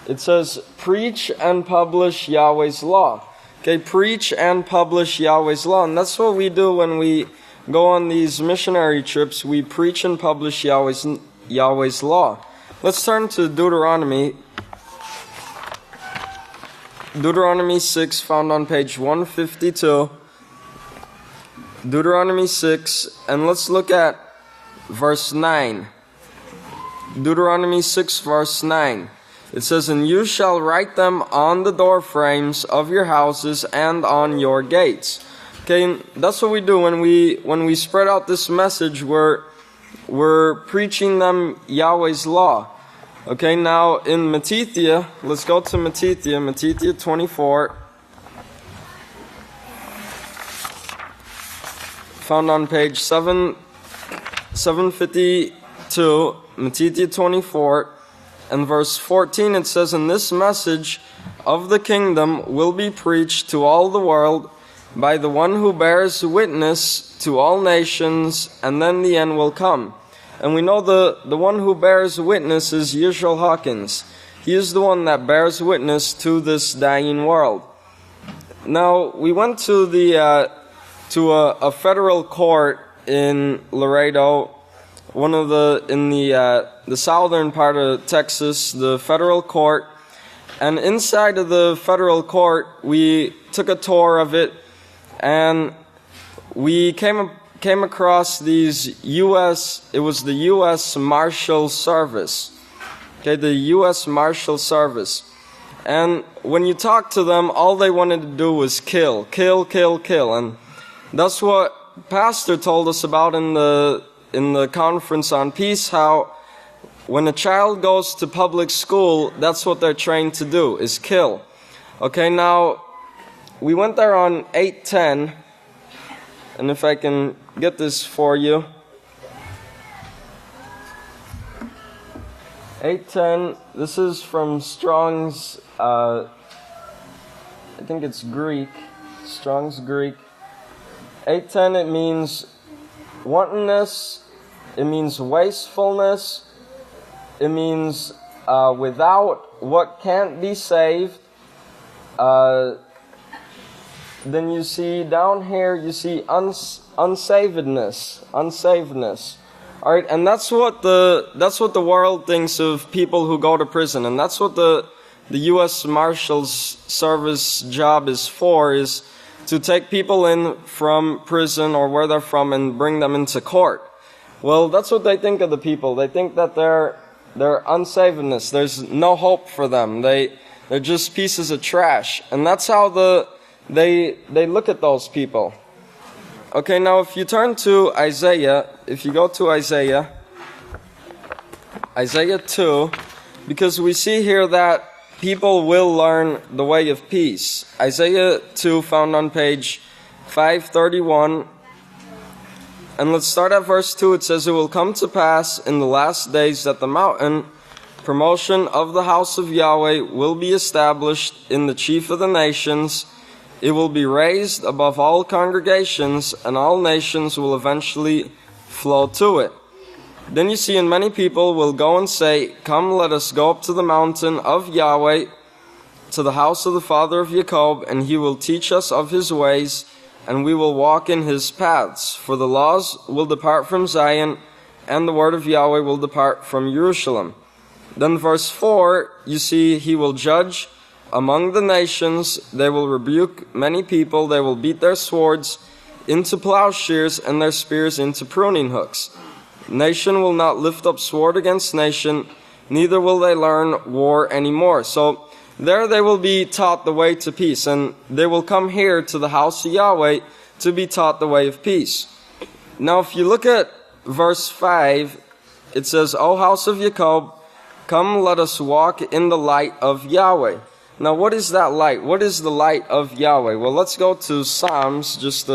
[SPEAKER 7] it says, preach and publish Yahweh's law. Okay, preach and publish Yahweh's law. And that's what we do when we go on these missionary trips. We preach and publish Yahweh's law. Let's turn to Deuteronomy. Deuteronomy 6, found on page 152. Deuteronomy 6, and let's look at verse 9. Deuteronomy 6, verse 9. It says, and you shall write them on the door frames of your houses and on your gates. Okay, that's what we do when we spread out this message. We're preaching them Yahweh's law. Okay, now in Matithia, let's go to Matithia 24. Found on page 752, Matithia 24. And verse 14, it says, and this message of the kingdom will be preached to all the world by the one who bears witness to all nations, and then the end will come. And we know the one who bears witness is Yisrayl Hawkins. He is the one that bears witness to this dying world. Now, we went to a federal court in Laredo, in the southern part of Texas, the federal court. And inside of the federal court, we took a tour of it, and we came across these it was the U.S. Marshal Service. Okay, the U.S. Marshal Service. And when you talk to them, all they wanted to do was kill. And that's what Pastor told us about in the conference on peace, how when a child goes to public school, that's what they're trained to do, is kill. Okay, now, we went there on 8/10, and if I can get this for you. 8:10, this is from Strong's, I think it's Greek, Strong's Greek. 8:10, it means wantonness, it means wastefulness, it means without what can't be saved. Then you see down here, you see unsavedness. All right, and that's what the world thinks of people who go to prison, and that's what the U.S. Marshals Service job is for, is to take people in from prison or where they're from and bring them into court. Well, that's what they think of the people. They think that they're unsavedness. There's no hope for them. They're just pieces of trash, and that's how they look at those people. Okay, now if you turn to Isaiah, if you go to Isaiah 2, because we see here that people will learn the way of peace. Isaiah 2, found on page 531. And let's start at verse 2. It says, it will come to pass in the last days that the mountain promotion of the house of Yahweh will be established in the chief of the nations. It will be raised above all congregations, and all nations will eventually flow to it. Then you see, and many people will go and say, come, let us go up to the mountain of Yahweh, to the house of the father of Jacob, and he will teach us of his ways, and we will walk in his paths. For the laws will depart from Zion, and the word of Yahweh will depart from Jerusalem. Then verse 4, you see, he will judge among the nations. They will rebuke many people. They will beat their swords into plowshares and their spears into pruning hooks. Nation will not lift up sword against nation, neither will they learn war anymore. So there they will be taught the way to peace, and they will come here to the house of Yahweh to be taught the way of peace. Now if you look at verse 5, it says, O house of Jacob, Come, let us walk in the light of Yahweh. Now, what is that light? What is the light of Yahweh? Well, let's go to Psalms, just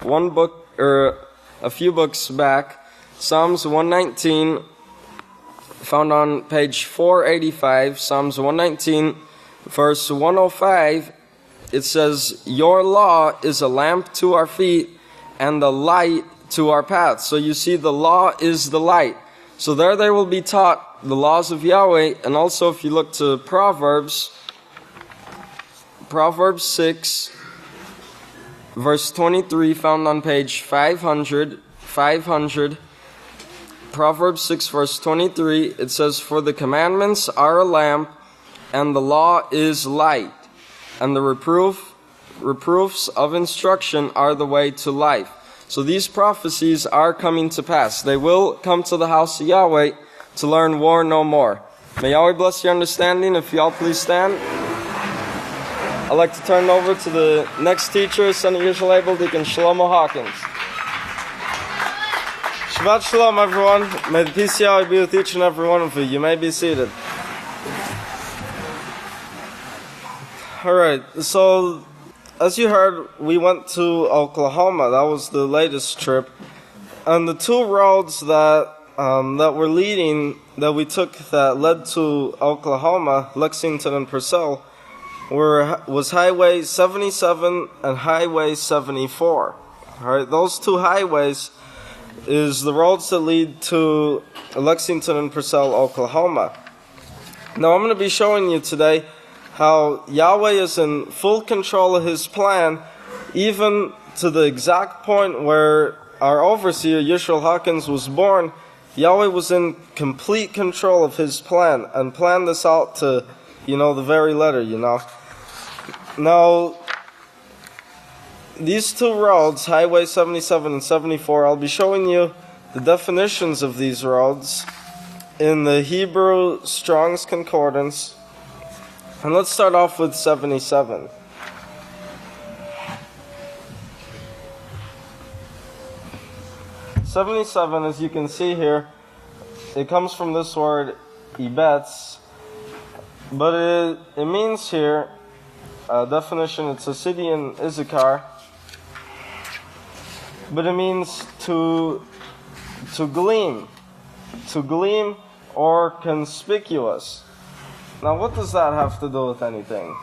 [SPEAKER 7] one book, or a few books back. Psalms 119, found on page 485. Psalms 119, verse 105. It says, "Your law is a lamp to our feet and the light to our path." So you see, the law is the light. So there they will be taught the laws of Yahweh. And also, if you look to Proverbs 6, verse 23, found on page 500. Proverbs 6, verse 23, it says, "For the commandments are a lamp, and the law is light, and the reproofs of instruction are the way to life." So these prophecies are coming to pass. They will come to the house of Yahweh to learn war no more. May Yahweh bless your understanding. If y'all please stand. I'd like to turn over to the next teacher, son of Yisrayl, Deacon Yisrayl Hawkins. Shabbat Shalom, everyone. May the peace of Yahweh be with each and every one of you. You may be seated. Alright, so as you heard, we went to Oklahoma. That was the latest trip. And the two roads that were leading, that we took, that led to Oklahoma, Lexington and Purcell, was Highway 77 and Highway 74. Alright, those two highways is the roads that lead to Lexington and Purcell, Oklahoma. Now I'm going to be showing you today how Yahweh is in full control of His plan, even to the exact point where our overseer, Yisrayl Hawkins, was born. Yahweh was in complete control of His plan and planned this out to, the very letter, Now, these two roads, Highway 77 and 74, I'll be showing you the definitions of these roads in the Hebrew Strong's Concordance. And let's start off with 77. "77, as you can see here, it comes from this word, ibetz, but it means here, definition, it's a city in Issachar, but it means to gleam or conspicuous. Now, what does that have to do with anything?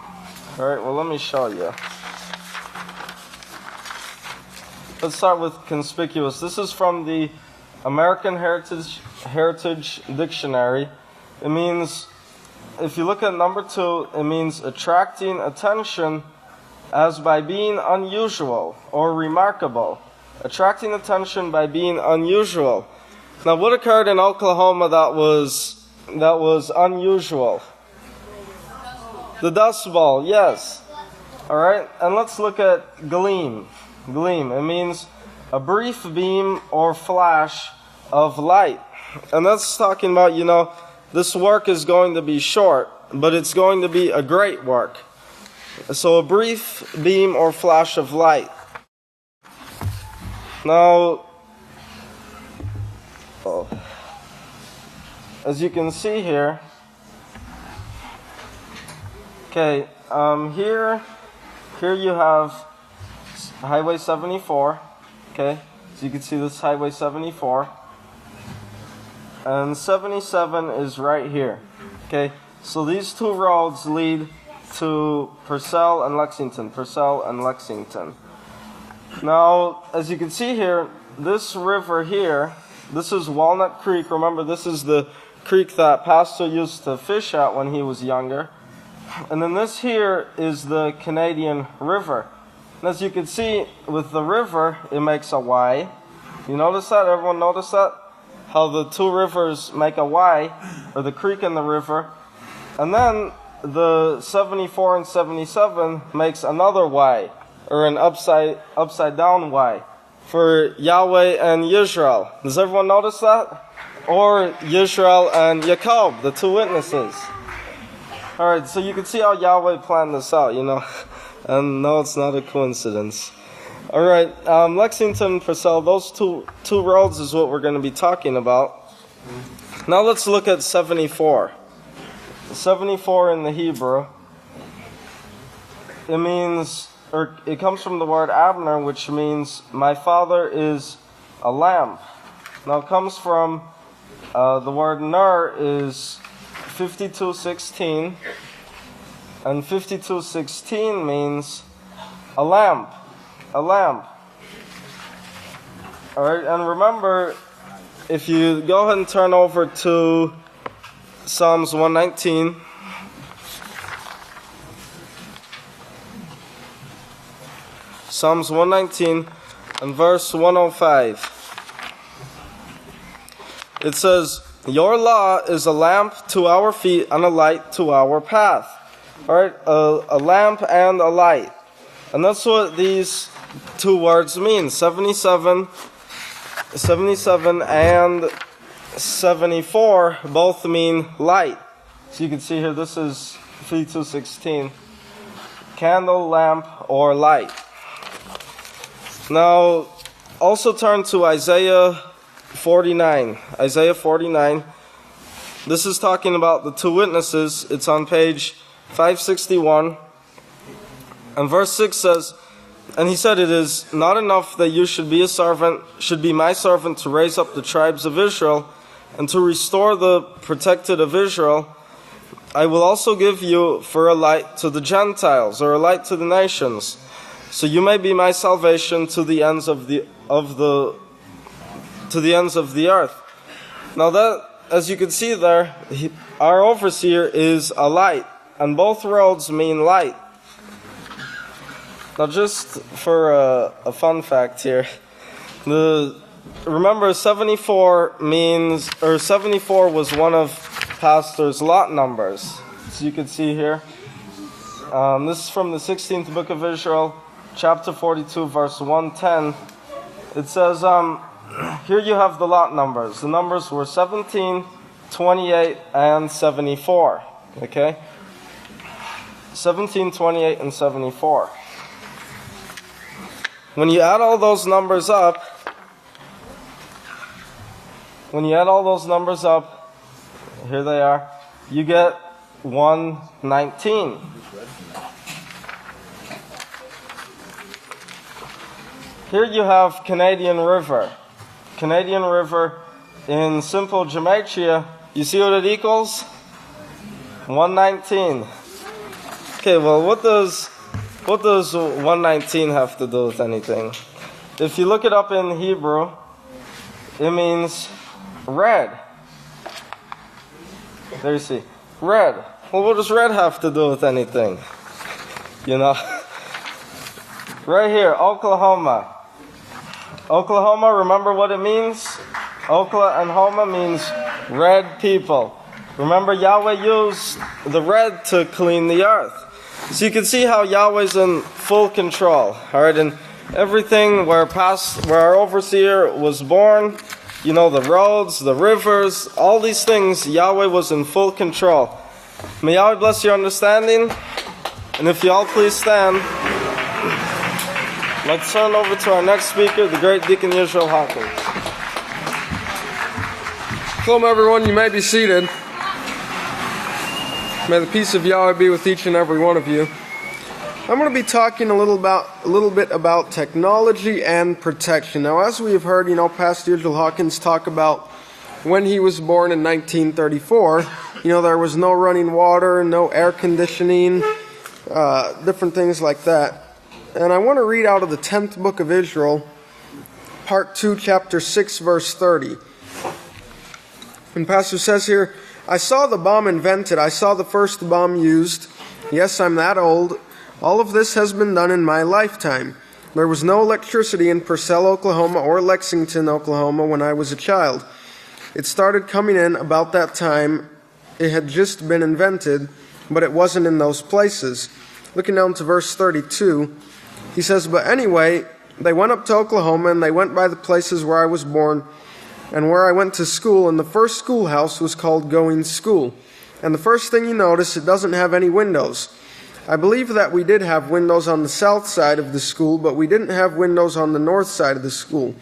[SPEAKER 7] Alright, well, let me show you. Let's start with conspicuous. This is from the American Heritage Dictionary. It means, if you look at number 2, it means attracting attention as by being unusual or remarkable. Attracting attention by being unusual. Now, what occurred in Oklahoma that was unusual? The Dust Bowl, yes. Alright, and let's look at gleam. Gleam, it means a brief beam or flash of light. And that's talking about, this work is going to be short, but it's going to be a great work. So a brief beam or flash of light. Now, as you can see here, okay, here you have Highway 74, okay, so you can see this Highway 74, and 77 is right here, okay, so these two roads lead to Purcell and Lexington. Now, as you can see here, this river here, this is Walnut Creek. Remember, this is the creek that Pastor used to fish at when he was younger. And then this here is the Canadian River. And as you can see, with the river, it makes a Y. You notice that? Everyone notice that? How the two rivers make a Y, or the creek and the river. And then the 74 and 77 makes another Y, or an upside down Y, for Yahweh and Yisrael. Does everyone notice that? Or Yisrael and Jacob, the two witnesses. Alright, so you can see how Yahweh planned this out, And no, it's not a coincidence. Alright, Lexington and Purcell, those two roads is what we're going to be talking about. Now let's look at 74. 74 in the Hebrew, it means, or it comes from the word Abner, which means my father is a lamb. Now it comes from the word ner is 52:16, and 52:16 means a lamb. A lamb. Alright, and remember, if you go ahead and turn over to Psalms 119. Psalms 119 and verse 105. It says, your law is a lamp to our feet and a light to our path. Alright, a lamp and a light. And that's what these two words mean. 77 and 74 both mean light. So you can see here, this is 52:16. Candle, lamp, or light. Now, also turn to Isaiah 49. Isaiah 49. This is talking about the two witnesses. It's on page 561. And verse 6 says, and he said, it is not enough that you should be my servant to raise up the tribes of Israel and to restore the protected of Israel. I will also give you for a light to the Gentiles, or a light to the nations, so you may be my salvation to the ends of the earth. Now that, as you can see there, our overseer is a light, and both roads mean light. Now, just for a fun fact here, remember 74 was one of Pastor's lot numbers. So you can see here. This is from the 16th book of Israel, chapter 42, verse 110. It says, here you have the lot numbers. The numbers were 17, 28, and 74. Okay? 17, 28, and 74. When you add all those numbers up, here they are, you get 119. Here you have Canadian River. Canadian River in simple gematria, you see what it equals? 119. Okay, well, what does 119 have to do with anything? If you look it up in Hebrew, it means red. There you see. Red. Well, what does red have to do with anything? You know? Right here, Oklahoma. Oklahoma, remember what it means? Okla and Homa means red people. Remember, Yahweh used the red to clean the earth. So you can see how Yahweh's in full control. Alright, and everything where our overseer was born, you know, the roads, the rivers, all these things, Yahweh was in full control. May Yahweh bless your understanding. And if you all please stand, let's turn over to our next speaker, the great Deacon Yisrayl Hawkins.
[SPEAKER 3] Shalom, everyone. You may be seated. May the peace of Yahweh be with each and every one of you. I'm going to be talking a little bit about technology and protection. Now, as we have heard, Pastor Yisrayl Hawkins talk about when he was born in 1934. There was no running water, no air conditioning, different things like that. And I want to read out of the 10th book of Israel, part 2, chapter 6, verse 30. And Pastor says here, I saw the bomb invented. I saw the first bomb used. Yes, I'm that old. All of this has been done in my lifetime. There was no electricity in Purcell, Oklahoma, or Lexington, Oklahoma when I was a child. It started coming in about that time. It had just been invented, but it wasn't in those places. Looking down to verse 32, he says, but anyway, they went up to Oklahoma, and they went by the places where I was born and where I went to school, and the first schoolhouse was called Going School. And the first thing you notice, it doesn't have any windows. I believe that we did have windows on the south side of the school, but we didn't have windows on the north side of the school.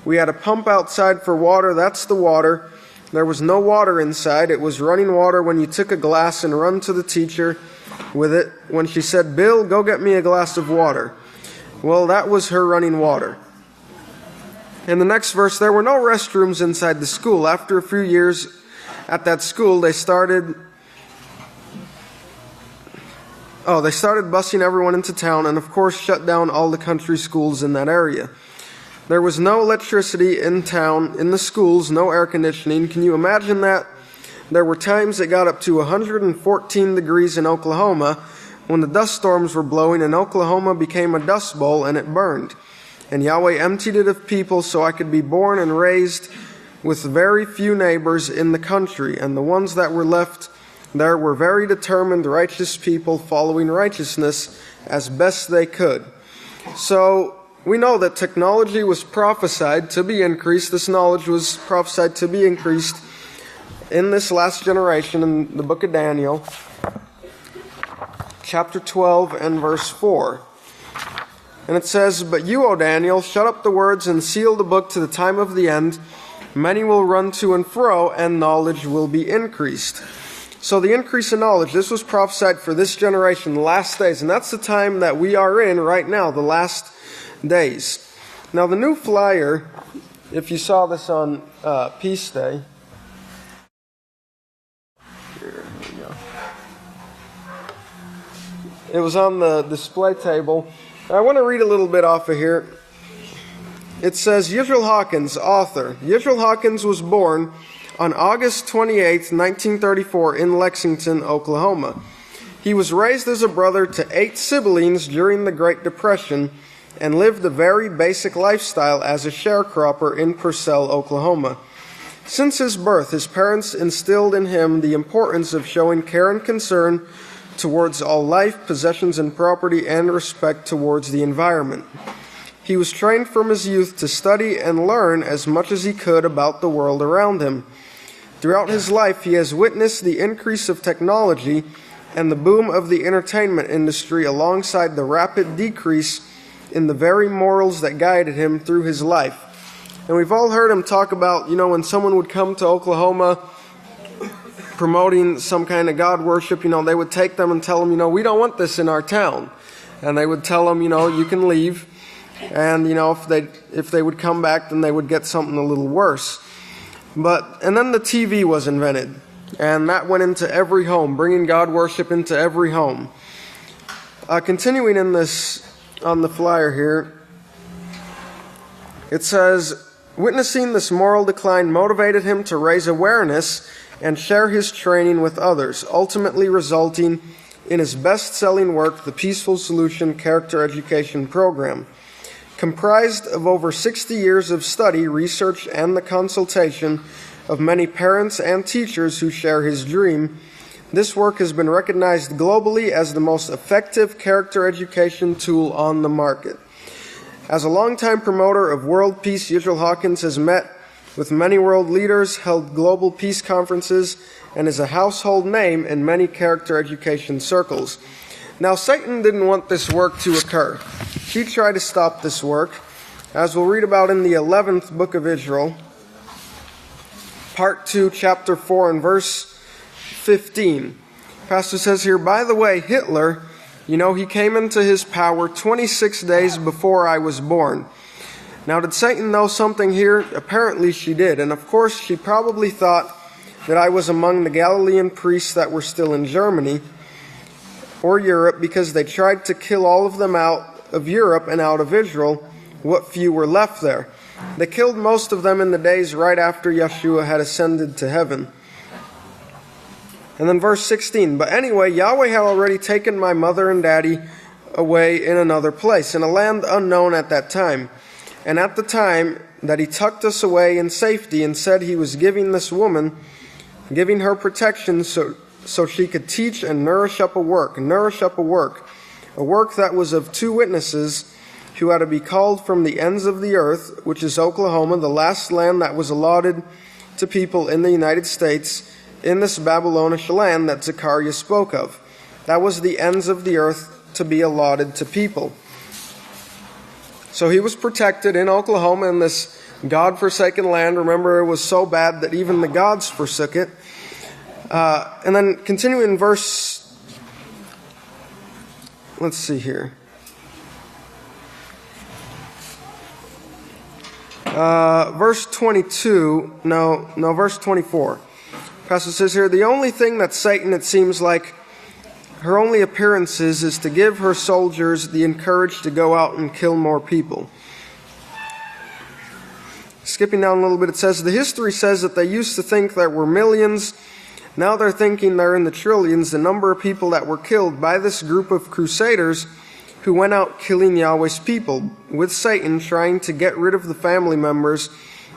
[SPEAKER 3] We had a pump outside for water, that's the water. There was no water inside. It was running water when you took a glass and run to the teacher with it when she said, "Bill, go get me a glass of water." Well, that was her running water. In the next verse, there were no restrooms inside the school. After a few years at that school, they started busing everyone into town and, of course, shut down all the country schools in that area. There was no electricity in town, in the schools, no air conditioning. Can you imagine that? There were times it got up to 114 degrees in Oklahoma when the dust storms were blowing and Oklahoma became a dust bowl and it burned. And Yahweh emptied it of people so I could be born and raised with very few neighbors in the country. And the ones that were left there were very determined, righteous people following righteousness as best they could. So we know that technology was prophesied to be increased. This knowledge was prophesied to be increased in this last generation in the book of Daniel, chapter 12 and verse 4. And it says, "But you, O Daniel, shut up the words and seal the book to the time of the end. Many will run to and fro, and knowledge will be increased." So the increase in knowledge, this was prophesied for this generation, the last days. And that's the time that we are in right now, the last days. Now the new flyer, if you saw this on Peace Day. Here we go. It was on the display table. I want to read a little bit off of here. It says, Yisrayl Hawkins, author. Yisrayl Hawkins was born on August 28, 1934 in Lexington, Oklahoma. He was raised as a brother to 8 siblings during the Great Depression and lived a very basic lifestyle as a sharecropper in Purcell, Oklahoma. Since his birth, his parents instilled in him the importance of showing care and concern towards all life, possessions, and property, and respect towards the environment. He was trained from his youth to study and learn as much as he could about the world around him. Throughout his life, he has witnessed the increase of technology and the boom of the entertainment industry alongside the rapid decrease in the very morals that guided him through his life. And we've all heard him talk about, when someone would come to Oklahoma promoting some kind of God worship, they would take them and tell them, we don't want this in our town. And they would tell them, you can leave. And, if they would come back, then they would get something a little worse. And then the TV was invented. And that went into every home, bringing God worship into every home. Continuing in this, on the flyer here, it says, witnessing this moral decline motivated him to raise awareness and share his training with others, ultimately resulting in his best-selling work, The Peaceful Solution Character Education Program. Comprised of over 60 years of study, research, and the consultation of many parents and teachers who share his dream, this work has been recognized globally as the most effective character education tool on the market. As a longtime promoter of world peace, Yisrayl Hawkins has met with many world leaders, held global peace conferences, and is a household name in many character education circles. Now, Satan didn't want this work to occur. He tried to stop this work, as we'll read about in the 11th book of Israel, part 2, chapter 4, and verse 15. Pastor says here, by the way, Hitler, he came into his power 26 days before I was born. Now, did Satan know something here? Apparently she did. And of course, she probably thought that I was among the Galilean priests that were still in Germany or Europe, because they tried to kill all of them out of Europe and out of Israel, what few were left there. They killed most of them in the days right after Yeshua had ascended to heaven. And then verse 16, but anyway, Yahweh had already taken my mother and daddy away in another place, in a land unknown at that time. And at the time that he tucked us away in safety and said he was giving this woman, giving her protection so she could teach and nourish up a work that was of 2 witnesses who had to be called from the ends of the earth, which is Oklahoma, the last land that was allotted to people in the United States, in this Babylonish land that Zechariah spoke of. That was the ends of the earth to be allotted to people. So he was protected in Oklahoma in this God-forsaken land. Remember, it was so bad that even the gods forsook it. And then continuing in verse, let's see here. Verse 22, verse 24. Pastor says here, the only thing that Satan, it seems like, her only appearances is to give her soldiers the encourage to go out and kill more people. Skipping down a little bit, it says, the history says that they used to think there were millions. Now they're thinking they're in the trillions, the number of people that were killed by this group of crusaders who went out killing Yahweh's people, with Satan trying to get rid of the family members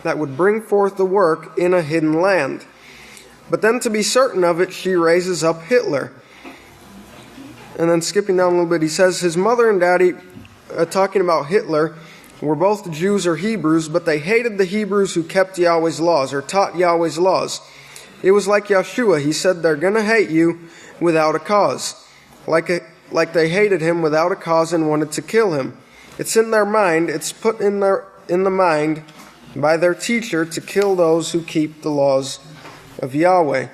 [SPEAKER 3] that would bring forth the work in a hidden land. But then to be certain of it, she raises up Hitler. And then skipping down a little bit, he says his mother and daddy, talking about Hitler, were both Jews or Hebrews, but they hated the Hebrews who kept Yahweh's laws, or taught Yahweh's laws. It was like Yeshua. He said they're going to hate you without a cause. Like they hated him without a cause and wanted to kill him. It's in their mind, it's put in the mind by their teacher to kill those who keep the laws of Yahweh.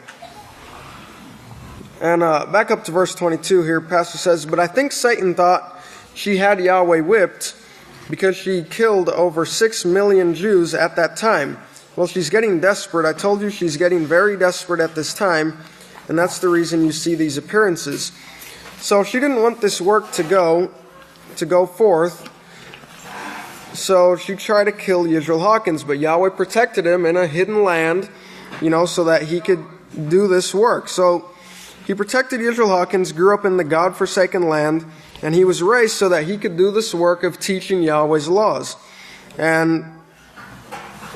[SPEAKER 3] And back up to verse 22 here, Pastor says, but I think Satan thought she had Yahweh whipped because she killed over 6 million Jews at that time. Well, she's getting desperate. I told you she's getting very desperate at this time, and that's the reason you see these appearances. So she didn't want this work to go forth, so she tried to kill Yisrayl Hawkins, but Yahweh protected him in a hidden land, so that he could do this work. So he protected Yisrayl Hawkins, grew up in the God-forsaken land, and he was raised so that he could do this work of teaching Yahweh's laws. And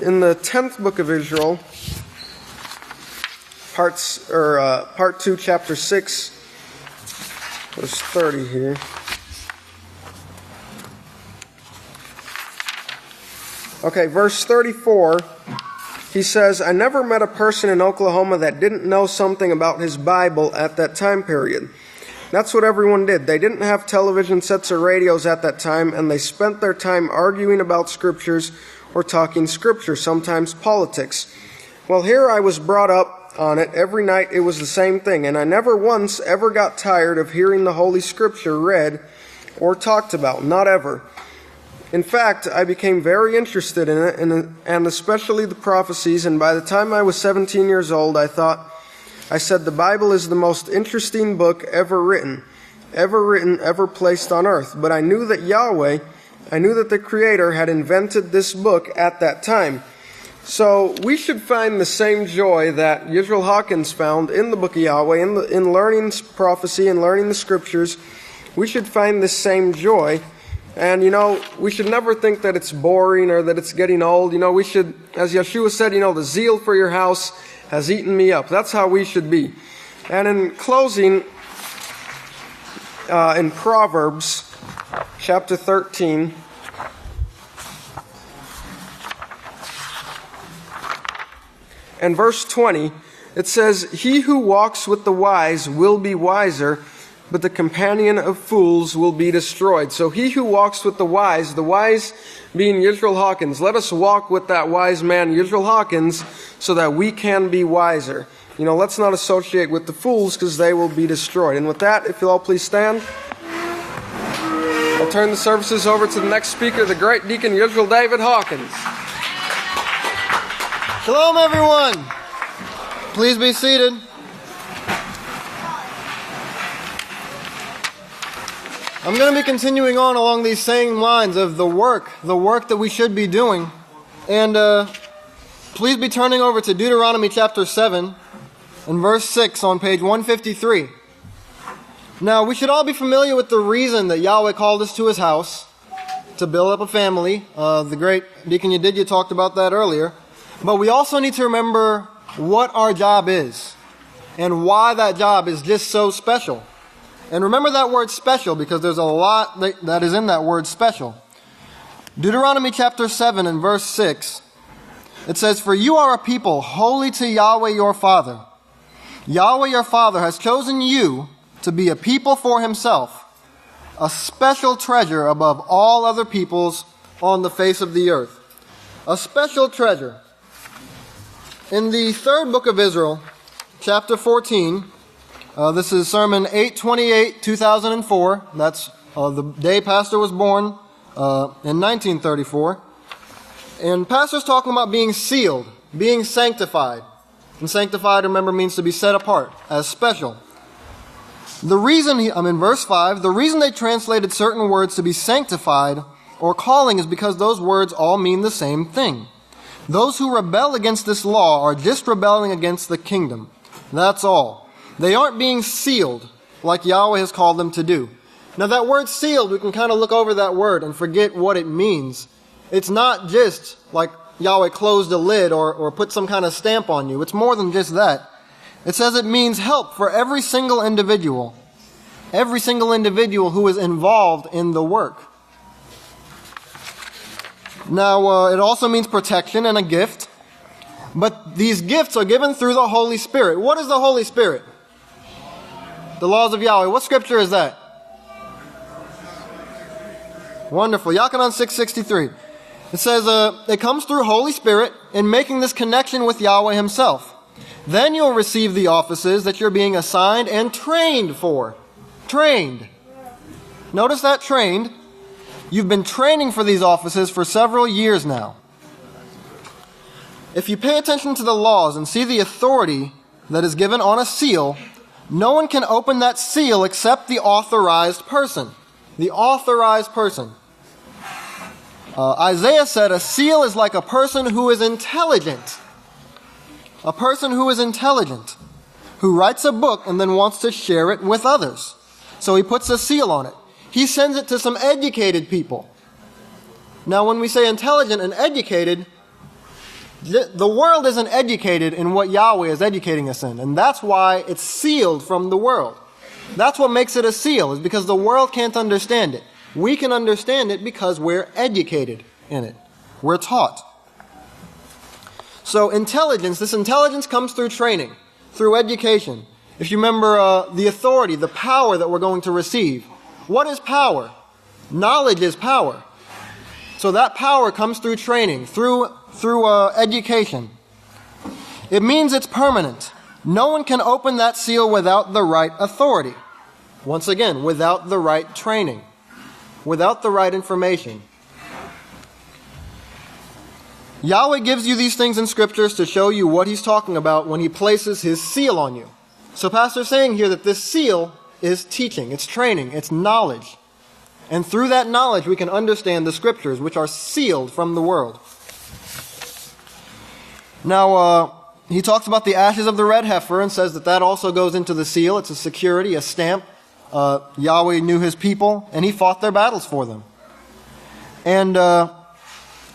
[SPEAKER 3] in the 10th book of Israel, part 2, chapter 6, verse 30 here. Okay, verse 34, he says, I never met a person in Oklahoma that didn't know something about his Bible at that time period. That's what everyone did. They didn't have television sets or radios at that time, and they spent their time arguing about scriptures or talking scripture, sometimes politics. Well, here I was brought up on it. Every night it was the same thing, and I never once ever got tired of hearing the Holy Scripture read or talked about. Not ever. In fact, I became very interested in it, and especially the prophecies, and by the time I was 17 years old, I said the Bible is the most interesting book ever written, ever placed on earth. But I knew that the Creator had invented this book at that time. So we should find the same joy that Yisrayl Hawkins found in the book of Yahweh, in learning prophecy and learning the scriptures. We should find this same joy. And, we should never think that it's boring or that it's getting old. We should, as Yeshua said, the zeal for your house has eaten me up. That's how we should be. And in closing, in Proverbs chapter 13, and verse 20, it says, he who walks with the wise will be wiser, but the companion of fools will be destroyed. So he who walks with the wise being Yisrayl Hawkins, let us walk with that wise man, Yisrayl Hawkins, so that we can be wiser. Let's not associate with the fools, because they will be destroyed. And with that, if you'll all please stand, I'll turn the services over to the next speaker, the great Deacon Yisrayl David Hawkins.
[SPEAKER 8] Shalom, everyone. Please be seated. I'm going to be continuing on along these same lines of the work that we should be doing. And please be turning over to Deuteronomy chapter 7 and verse 6 on page 153. Now, we should all be familiar with the reason that Yahweh called us to his house, to build up a family. The great Deacon Yedidia talked about that earlier. But we also need to remember what our job is and why that job is just so special. And remember that word special, because there's a lot that is in that word special. Deuteronomy chapter 7 and verse 6, it says, for you are a people holy to Yahweh your Father. Yahweh your Father has chosen you to be a people for himself, a special treasure above all other peoples on the face of the earth. A special treasure. In the third book of Israel, chapter 14, this is Sermon 828, 2004. That's the day Pastor was born in 1934. And Pastor's talking about being sealed, being sanctified. And sanctified, remember, means to be set apart as special. The reason, I'm in verse 5, the reason they translated certain words to be sanctified or calling is because those words all mean the same thing. Those who rebel against this law are just rebelling against the kingdom. That's all. They aren't being sealed like Yahweh has called them to do. Now that word sealed, we can kind of look over that word and forget what it means. It's not just like Yahweh closed a lid or put some kind of stamp on you. It's more than just that. It says it means help for every single individual who is involved in the work. Now, it also means protection and a gift. But these gifts are given through the Holy Spirit. What is the Holy Spirit? The laws of Yahweh. What scripture is that? Wonderful. Yachanan 6:63. It says, it comes through Holy Spirit in making this connection with Yahweh himself. Then you'll receive the offices that you're being assigned and trained for. Trained. Notice that trained. You've been training for these offices for several years now. If you pay attention to the laws and see the authority that is given on a seal, no one can open that seal except the authorized person. The authorized person. Isaiah said a seal is like a person who is intelligent. A person who is intelligent, who writes a book and then wants to share it with others. So he puts a seal on it. He sends it to some educated people. Now when we say intelligent and educated, the world isn't educated in what Yahweh is educating us in. And that's why it's sealed from the world. That's what makes it a seal, is because the world can't understand it. We can understand it because we're educated in it. We're taught. So this intelligence comes through training, through education. If you remember the authority, the power that we're going to receive. What is power? Knowledge is power. So that power comes through training, through education. It means it's permanent. No one can open that seal without the right authority. Once again, without the right training, without the right information. Yahweh gives you these things in scriptures to show you what he's talking about when he places his seal on you. So Pastor's saying here that this seal is teaching, it's training, it's knowledge. And through that knowledge we can understand the scriptures, which are sealed from the world. Now, he talks about the ashes of the red heifer and says that also goes into the seal. It's a security, a stamp. Yahweh knew his people, and he fought their battles for them. And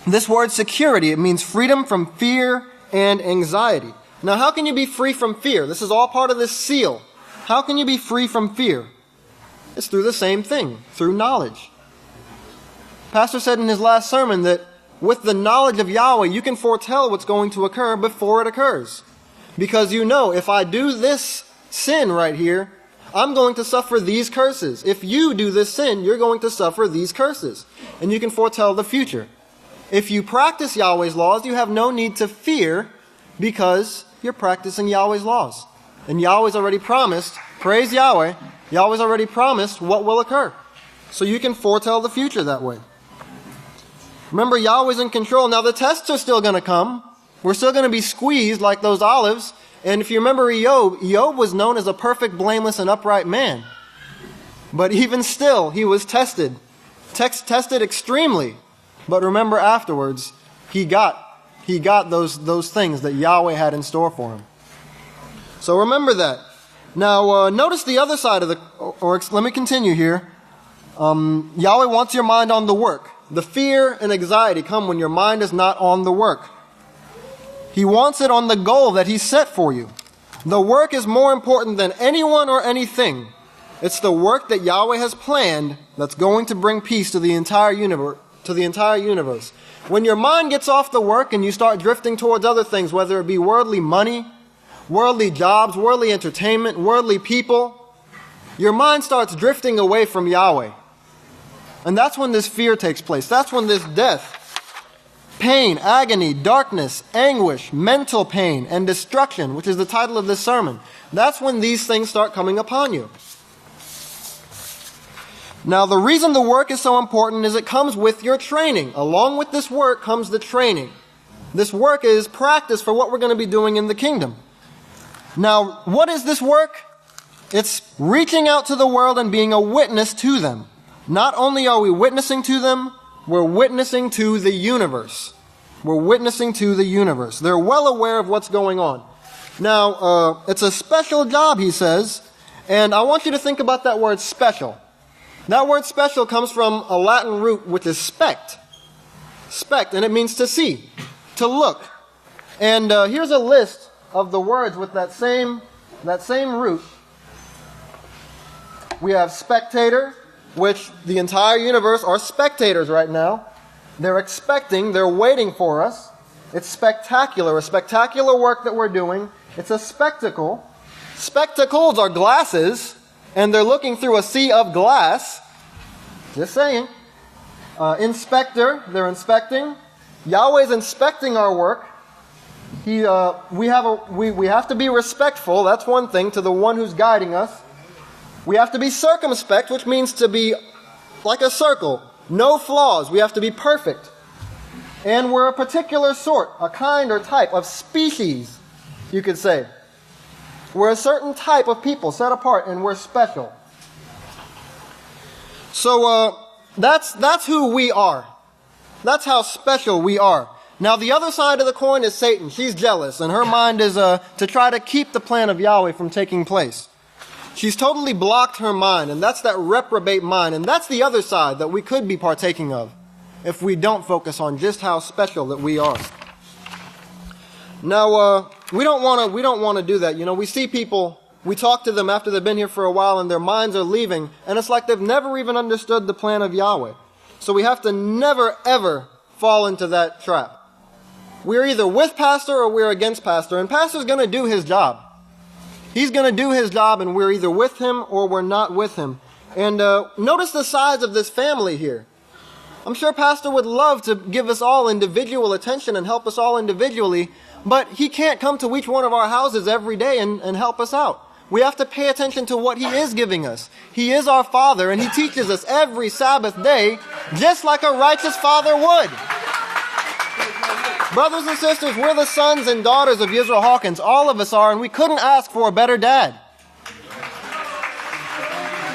[SPEAKER 8] this word security, it means freedom from fear and anxiety. Now, how can you be free from fear? This is all part of this seal. How can you be free from fear? It's through the same thing, through knowledge. Pastor said in his last sermon that with the knowledge of Yahweh, you can foretell what's going to occur before it occurs. Because you know, if I do this sin right here, I'm going to suffer these curses. If you do this sin, you're going to suffer these curses. And you can foretell the future. If you practice Yahweh's laws, you have no need to fear because you're practicing Yahweh's laws. And Yahweh's already promised, praise Yahweh, Yahweh's already promised what will occur. So you can foretell the future that way. Remember, Yahweh's in control. Now the tests are still going to come. We're still going to be squeezed like those olives. And if you remember Job was known as a perfect, blameless, and upright man. But even still, he was tested extremely. But remember afterwards, he got those things that Yahweh had in store for him. So remember that. Now, notice the other side of let me continue here. Yahweh wants your mind on the work. The fear and anxiety come when your mind is not on the work. He wants it on the goal that he set for you. The work is more important than anyone or anything. It's the work that Yahweh has planned that's going to bring peace to the entire universe. When your mind gets off the work and you start drifting towards other things, whether it be worldly money, worldly jobs, worldly entertainment, worldly people, your mind starts drifting away from Yahweh. And that's when this fear takes place. That's when this death pain, agony, darkness, anguish, mental pain, and destruction, which is the title of this sermon. That's when these things start coming upon you. Now, the reason the work is so important is it comes with your training. Along with this work comes the training. This work is practice for what we're going to be doing in the kingdom. Now, what is this work? It's reaching out to the world and being a witness to them. Not only are we witnessing to them, we're witnessing to the universe. We're witnessing to the universe. They're well aware of what's going on. Now, it's a special job, he says, and I want you to think about that word special. That word special comes from a Latin root which is spect. Spect, and it means to see, to look. And here's a list of the words with that same root. We have spectator, which the entire universe are spectators right now. They're expecting, they're waiting for us. It's spectacular, a spectacular work that we're doing. It's a spectacle. Spectacles are glasses, and they're looking through a sea of glass. Just saying. Inspector, they're inspecting. Yahweh's inspecting our work. We have to be respectful, that's one thing, to the one who's guiding us. We have to be circumspect, which means to be like a circle. No flaws. We have to be perfect. And we're a particular sort, a kind or type of species, you could say. We're a certain type of people set apart, and we're special. So that's who we are. That's how special we are. Now the other side of the coin is Satan. She's jealous, and her mind is to try to keep the plan of Yahweh from taking place. She's totally blocked her mind, and that's that reprobate mind, and that's the other side that we could be partaking of if we don't focus on just how special that we are. Now, we don't want to do that. You know, we see people, we talk to them after they've been here for a while, and their minds are leaving, and it's like they've never even understood the plan of Yahweh. So we have to never, ever fall into that trap. We're either with pastor or we're against pastor, and pastor's going to do his job. He's going to do his job, and we're either with him or we're not with him. And notice the size of this family here. I'm sure pastor would love to give us all individual attention and help us all individually, but he can't come to each one of our houses every day and help us out. We have to pay attention to what he is giving us. He is our Father, and he teaches us every Sabbath day, just like a righteous father would. Brothers and sisters, we're the sons and daughters of Yisrayl Hawkins. All of us are, and we couldn't ask for a better dad.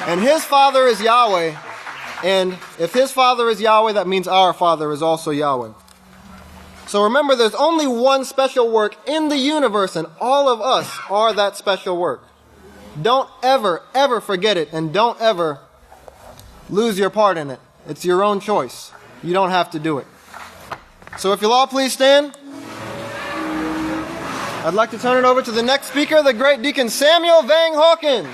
[SPEAKER 8] And his father is Yahweh. And if his father is Yahweh, that means our father is also Yahweh. So remember, there's only one special work in the universe, and all of us are that special work. Don't ever, ever forget it, and don't ever lose your part in it. It's your own choice. You don't have to do it. So if you'll all please stand, I'd like to turn it over to the next speaker, the great Deacon Samuel Vang Hawkins.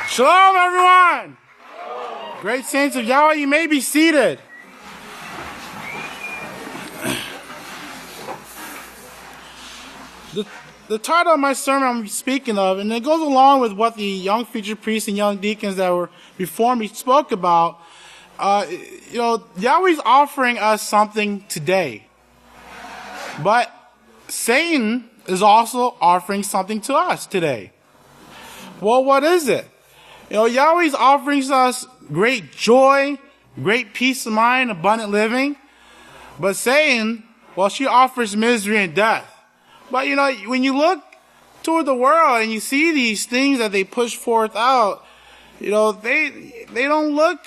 [SPEAKER 9] Shalom, everyone! Great saints of Yahweh, you may be seated. The title of my sermon I'm speaking of, and it goes along with what the young future priests and young deacons that were before me spoke about. Yahweh's offering us something today. But Satan is also offering something to us today. Well, what is it? Yahweh's offering us great joy, great peace of mind, abundant living. But Satan, she offers misery and death. But, when you look toward the world and you see these things that they push forth out, they don't look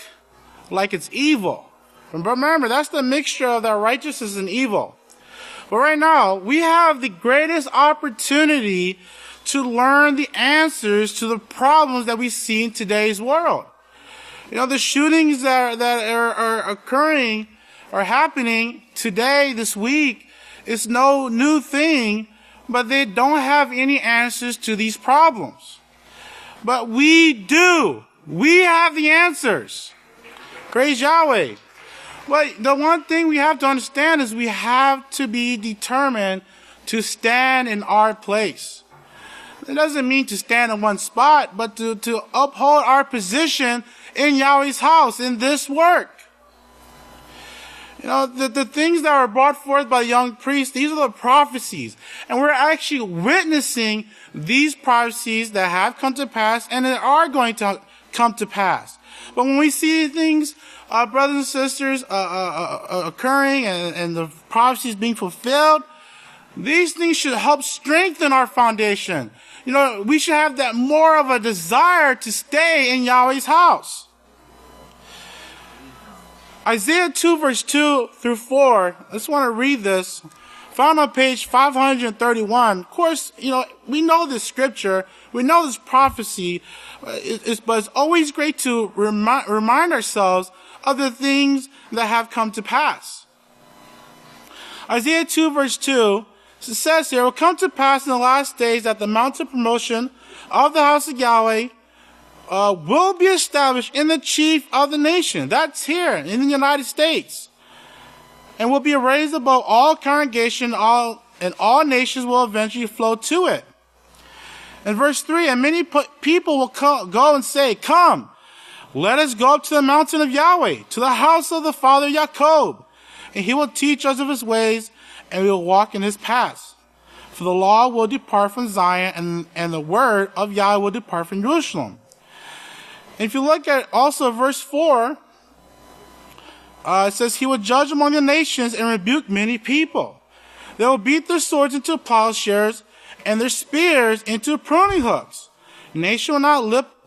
[SPEAKER 9] like it's evil. Remember, that's the mixture of that righteousness and evil. But right now, we have the greatest opportunity to learn the answers to the problems that we see in today's world. The shootings that are occurring or happening today, this week, it's no new thing, but they don't have any answers to these problems. But we do. We have the answers. Praise Yahweh. But the one thing we have to understand is we have to be determined to stand in our place. It doesn't mean to stand in one spot, but to uphold our position in Yahweh's house, in this work. You know, the things that were brought forth by the young priest, these are the prophecies. And we're actually witnessing these prophecies that have come to pass and that are going to come to pass. But when we see things, brothers and sisters, occurring and the prophecies being fulfilled, these things should help strengthen our foundation. You know, we should have that more of a desire to stay in Yahweh's house. Isaiah 2 verse 2 through 4, I just want to read this. Found on page 531. Of course, you know, we know this scripture, we know this prophecy, but it's always great to remind ourselves of the things that have come to pass. Isaiah 2 verse 2, it says here, it will come to pass in the last days that the mountain promotion of the house of Yahweh will be established in the chief of the nation. That's here in the United States. And will be raised above all congregation, and all nations will eventually flow to it. In verse 3, and many people will go and say, come, let us go up to the mountain of Yahweh, to the house of the father Jacob, and he will teach us of his ways, and we will walk in his paths. For the law will depart from Zion, and the word of Yahweh will depart from Jerusalem. And if you look at also verse 4, it says, he will judge among the nations and rebuke many people. They will beat their swords into plowshares and their spears into pruning hooks. Nation will not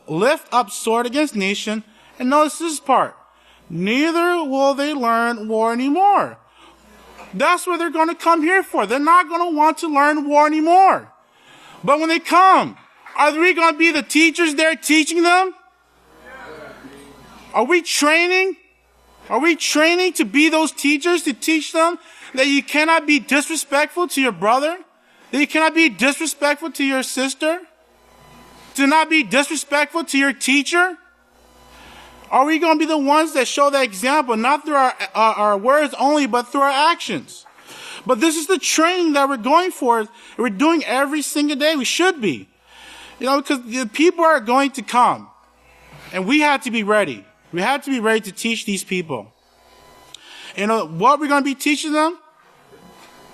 [SPEAKER 9] lift up sword against nation. And notice this part. Neither will they learn war anymore. That's what they're going to come here for. They're not going to want to learn war anymore. But when they come, are we going to be the teachers there teaching them? Are we training? Are we training to be those teachers to teach them that you cannot be disrespectful to your brother? That you cannot be disrespectful to your sister? To not be disrespectful to your teacher? Are we going to be the ones that show that example, not through our words only, but through our actions? But this is the training that we're going for. We're doing every single day. We should be. You know, because the people are going to come. And we have to be ready. We have to be ready to teach these people. You know, what we're going to be teaching them?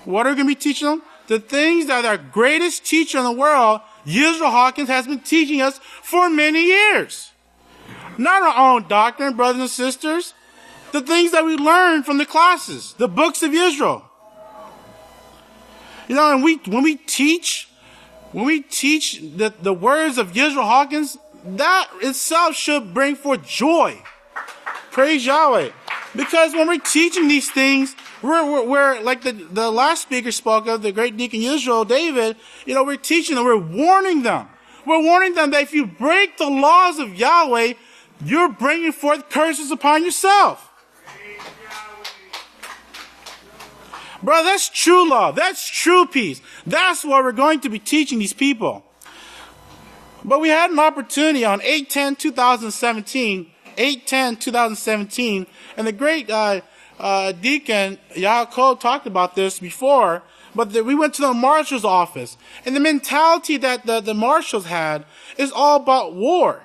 [SPEAKER 9] What are we going to be teaching them? The things that our greatest teacher in the world, Yisrayl Hawkins, has been teaching us for many years. Not our own doctrine, brothers and sisters. The things that we learned from the classes, the books of Israel. You know, and when we teach the words of Yisrayl Hawkins, that itself should bring forth joy. Praise Yahweh. Because when we're teaching these things, we're like the last speaker spoke of, the great deacon Israel, David, you know, we're teaching them, we're warning them. We're warning them that if you break the laws of Yahweh, you're bringing forth curses upon yourself. Bro, that's true love. That's true peace. That's what we're going to be teaching these people. But we had an opportunity on 8/10/2017, and the great deacon Yaakov talked about this before, but we went to the marshal's office, and the mentality that the marshals had is all about war.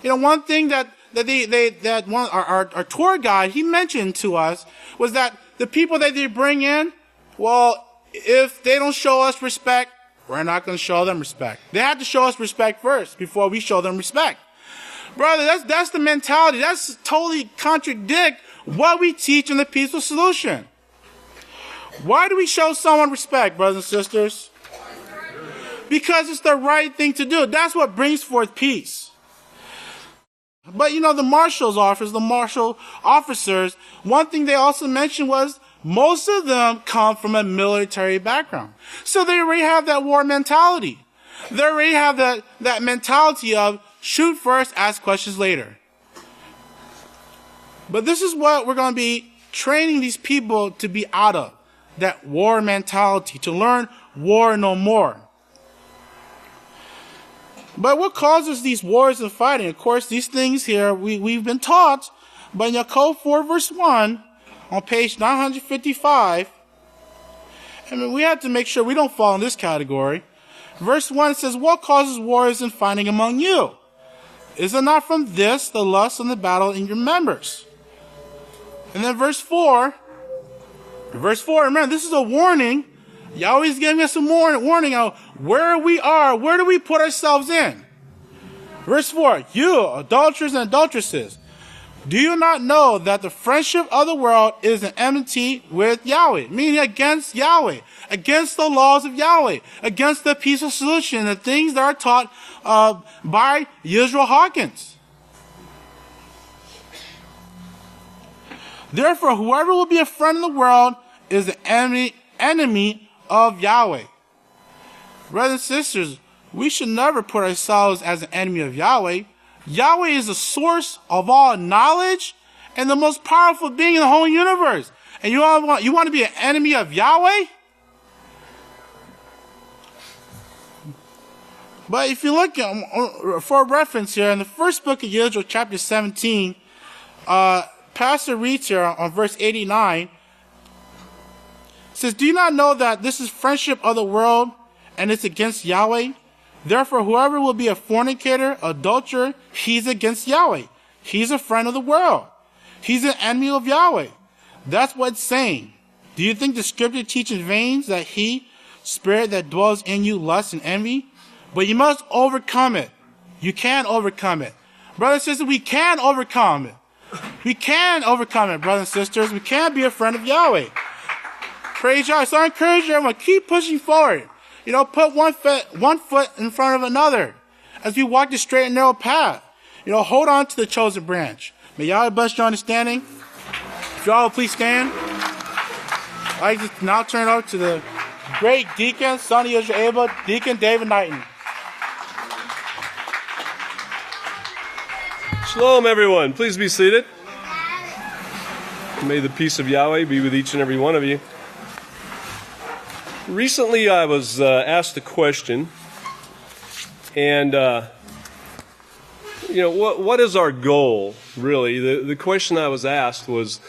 [SPEAKER 9] You know, one thing that our tour guide, he mentioned to us was that the people that they bring in, well, if they don't show us respect, we're not going to show them respect. They have to show us respect first before we show them respect. Brother, that's the mentality. That's totally contradict what we teach in the peaceful solution. Why do we show someone respect, brothers and sisters? Because it's the right thing to do. That's what brings forth peace. But you know, the marshal officers, one thing they also mentioned was most of them come from a military background. So they already have that war mentality. They already have that mentality of shoot first, ask questions later. But this is what we're going to be training these people to be out of. That war mentality, to learn war no more. But what causes these wars and fighting? Of course, these things here, we've been taught by Yaakov 4 verse 1 on page 955. And we have to make sure we don't fall in this category. Verse 1 says, what causes wars and fighting among you? Is it not from this, the lust and the battle in your members? And then verse 4, Verse 4, remember, this is a warning. Yahweh's giving us a warning on where we are. Where do we put ourselves in? Verse 4, you, adulterers and adulteresses, do you not know that the friendship of the world is an enmity with Yahweh? Meaning against Yahweh, against the laws of Yahweh, against the peaceful solution, the things that are taught by Yisrayl Hawkins. Therefore, whoever will be a friend of the world is the enemy of Yahweh. Brothers and sisters, we should never put ourselves as an enemy of Yahweh. Yahweh is the source of all knowledge and the most powerful being in the whole universe. And you want to be an enemy of Yahweh? But if you look for reference here, in the first book of Yisrayl, chapter 17, Pastor reads here on verse 89, says, do you not know that this is friendship of the world and it's against Yahweh? Therefore, whoever will be a fornicator, adulterer, he's against Yahweh. He's a friend of the world. He's an enemy of Yahweh. That's what it's saying. Do you think the scripture teaches in vain that he, spirit that dwells in you, lusts and envy? But you must overcome it. You can overcome it. Brothers and sisters, we can overcome it. We can overcome it, brothers and sisters. We can be a friend of Yahweh. Praise Yahweh. So I encourage you, everyone, keep pushing forward. Put one foot in front of another as we walk the straight and narrow path. Hold on to the chosen branch. May Yahweh bless your understanding. If y'all will please stand. I'd like to now turn it over to the great deacon, son of Yisrayl Abel, Deacon David Knighton.
[SPEAKER 10] Shalom, everyone. Please be seated. May the peace of Yahweh be with each and every one of you. Recently, I was asked a question, and what is our goal, really? The question I was asked was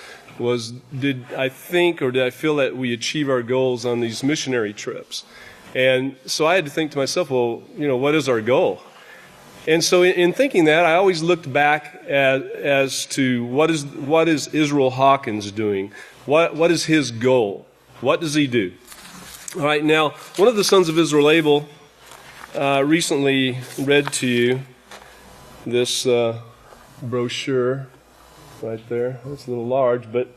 [SPEAKER 10] did I think or did I feel that we achieve our goals on these missionary trips? And so I had to think to myself, well, what is our goal? And so in thinking that, I always looked back as to what is Yisrayl Hawkins doing? What is his goal? What does he do? All right, now, one of the sons of Yisrayl, Abel, recently read to you this brochure right there. It's a little large, but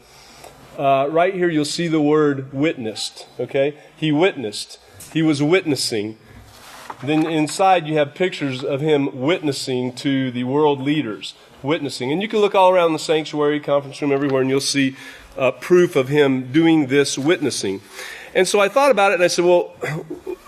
[SPEAKER 10] right here you'll see the word witnessed, okay? He witnessed. He was witnessing. Then inside you have pictures of him witnessing to the world leaders, witnessing. And you can look all around the sanctuary, conference room, everywhere, and you'll see proof of him doing this witnessing. And so I thought about it, and I said, well,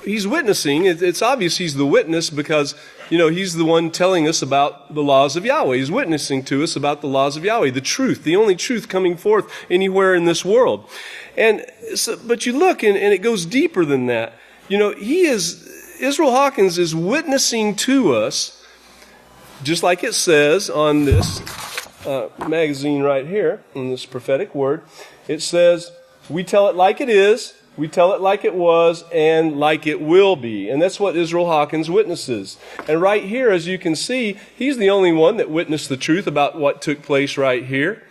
[SPEAKER 10] he's witnessing. It's obvious he's the witness because, he's the one telling us about the laws of Yahweh. He's witnessing to us about the laws of Yahweh, the truth, the only truth coming forth anywhere in this world. But you look, and it goes deeper than that. Yisrayl Hawkins is witnessing to us, just like it says on this magazine right here, in this prophetic word. It says, we tell it like it is, we tell it like it was, and like it will be. And that's what Yisrayl Hawkins witnesses. And right here, as you can see, he's the only one that witnessed the truth about what took place right here.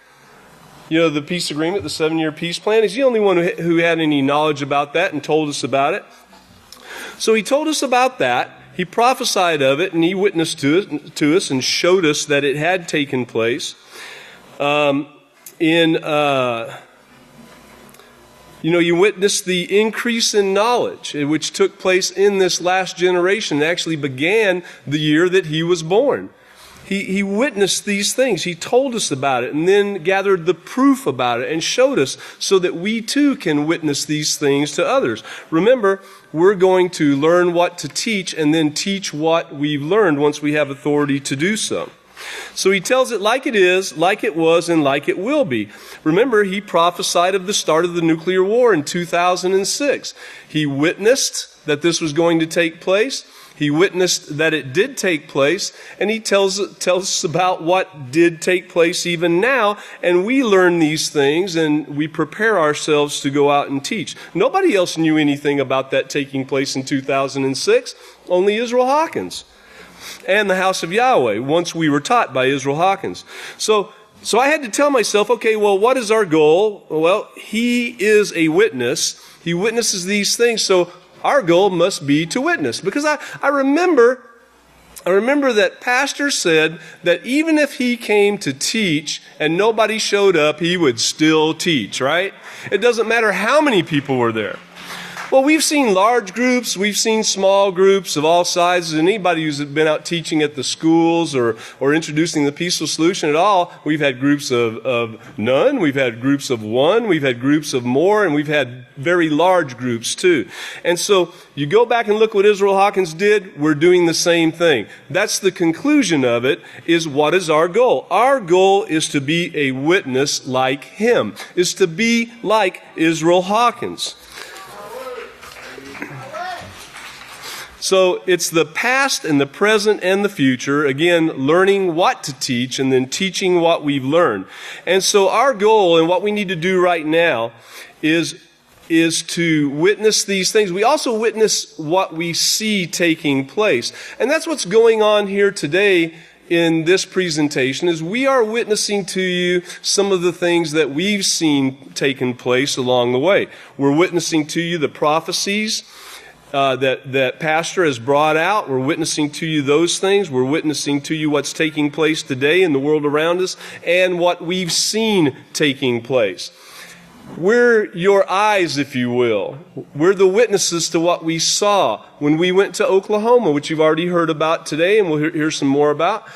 [SPEAKER 10] The peace agreement, the 7-year peace plan. He's the only one who had any knowledge about that and told us about it. So he told us about that. He prophesied of it, and he witnessed to us and showed us that it had taken place. You witnessed the increase in knowledge, which took place in this last generation. It actually began the year that he was born. He witnessed these things. He told us about it and then gathered the proof about it and showed us so that we too can witness these things to others. Remember, we're going to learn what to teach and then teach what we've learned once we have authority to do so. So he tells it like it is, like it was, and like it will be. Remember, he prophesied of the start of the nuclear war in 2006. He witnessed that this was going to take place. He witnessed that it did take place, and he tells us about what did take place even now, and we learn these things, and we prepare ourselves to go out and teach. Nobody else knew anything about that taking place in 2006, only Yisrayl Hawkins and the house of Yahweh, once we were taught by Yisrayl Hawkins. So So I had to tell myself, okay, well, what is our goal? Well, he is a witness. He witnesses these things, so our goal must be to witness. Because I remember that pastor said that even if he came to teach and nobody showed up, he would still teach, right? It doesn't matter how many people were there. Well, we've seen large groups, we've seen small groups of all sizes. Anybody who's been out teaching at the schools or introducing the peaceful solution at all, we've had groups of none, we've had groups of one, we've had groups of more, and we've had very large groups too. And so you go back and look what Yisrayl Hawkins did, we're doing the same thing. That's the conclusion of it, is what is our goal? Our goal is to be a witness like him, is to be like Yisrayl Hawkins. So it's the past and the present and the future, again, learning what to teach and then teaching what we've learned. And so our goal and what we need to do right now is to witness these things. We also witness what we see taking place. And that's what's going on here today in this presentation, is we are witnessing to you some of the things that we've seen taking place along the way. We're witnessing to you the prophecies that Pastor has brought out. We're witnessing to you those things. We're witnessing to you what's taking place today in the world around us and what we've seen taking place. We're your eyes, if you will. We're the witnesses to what we saw when we went to Oklahoma, which you've already heard about today, and we'll hear some more about.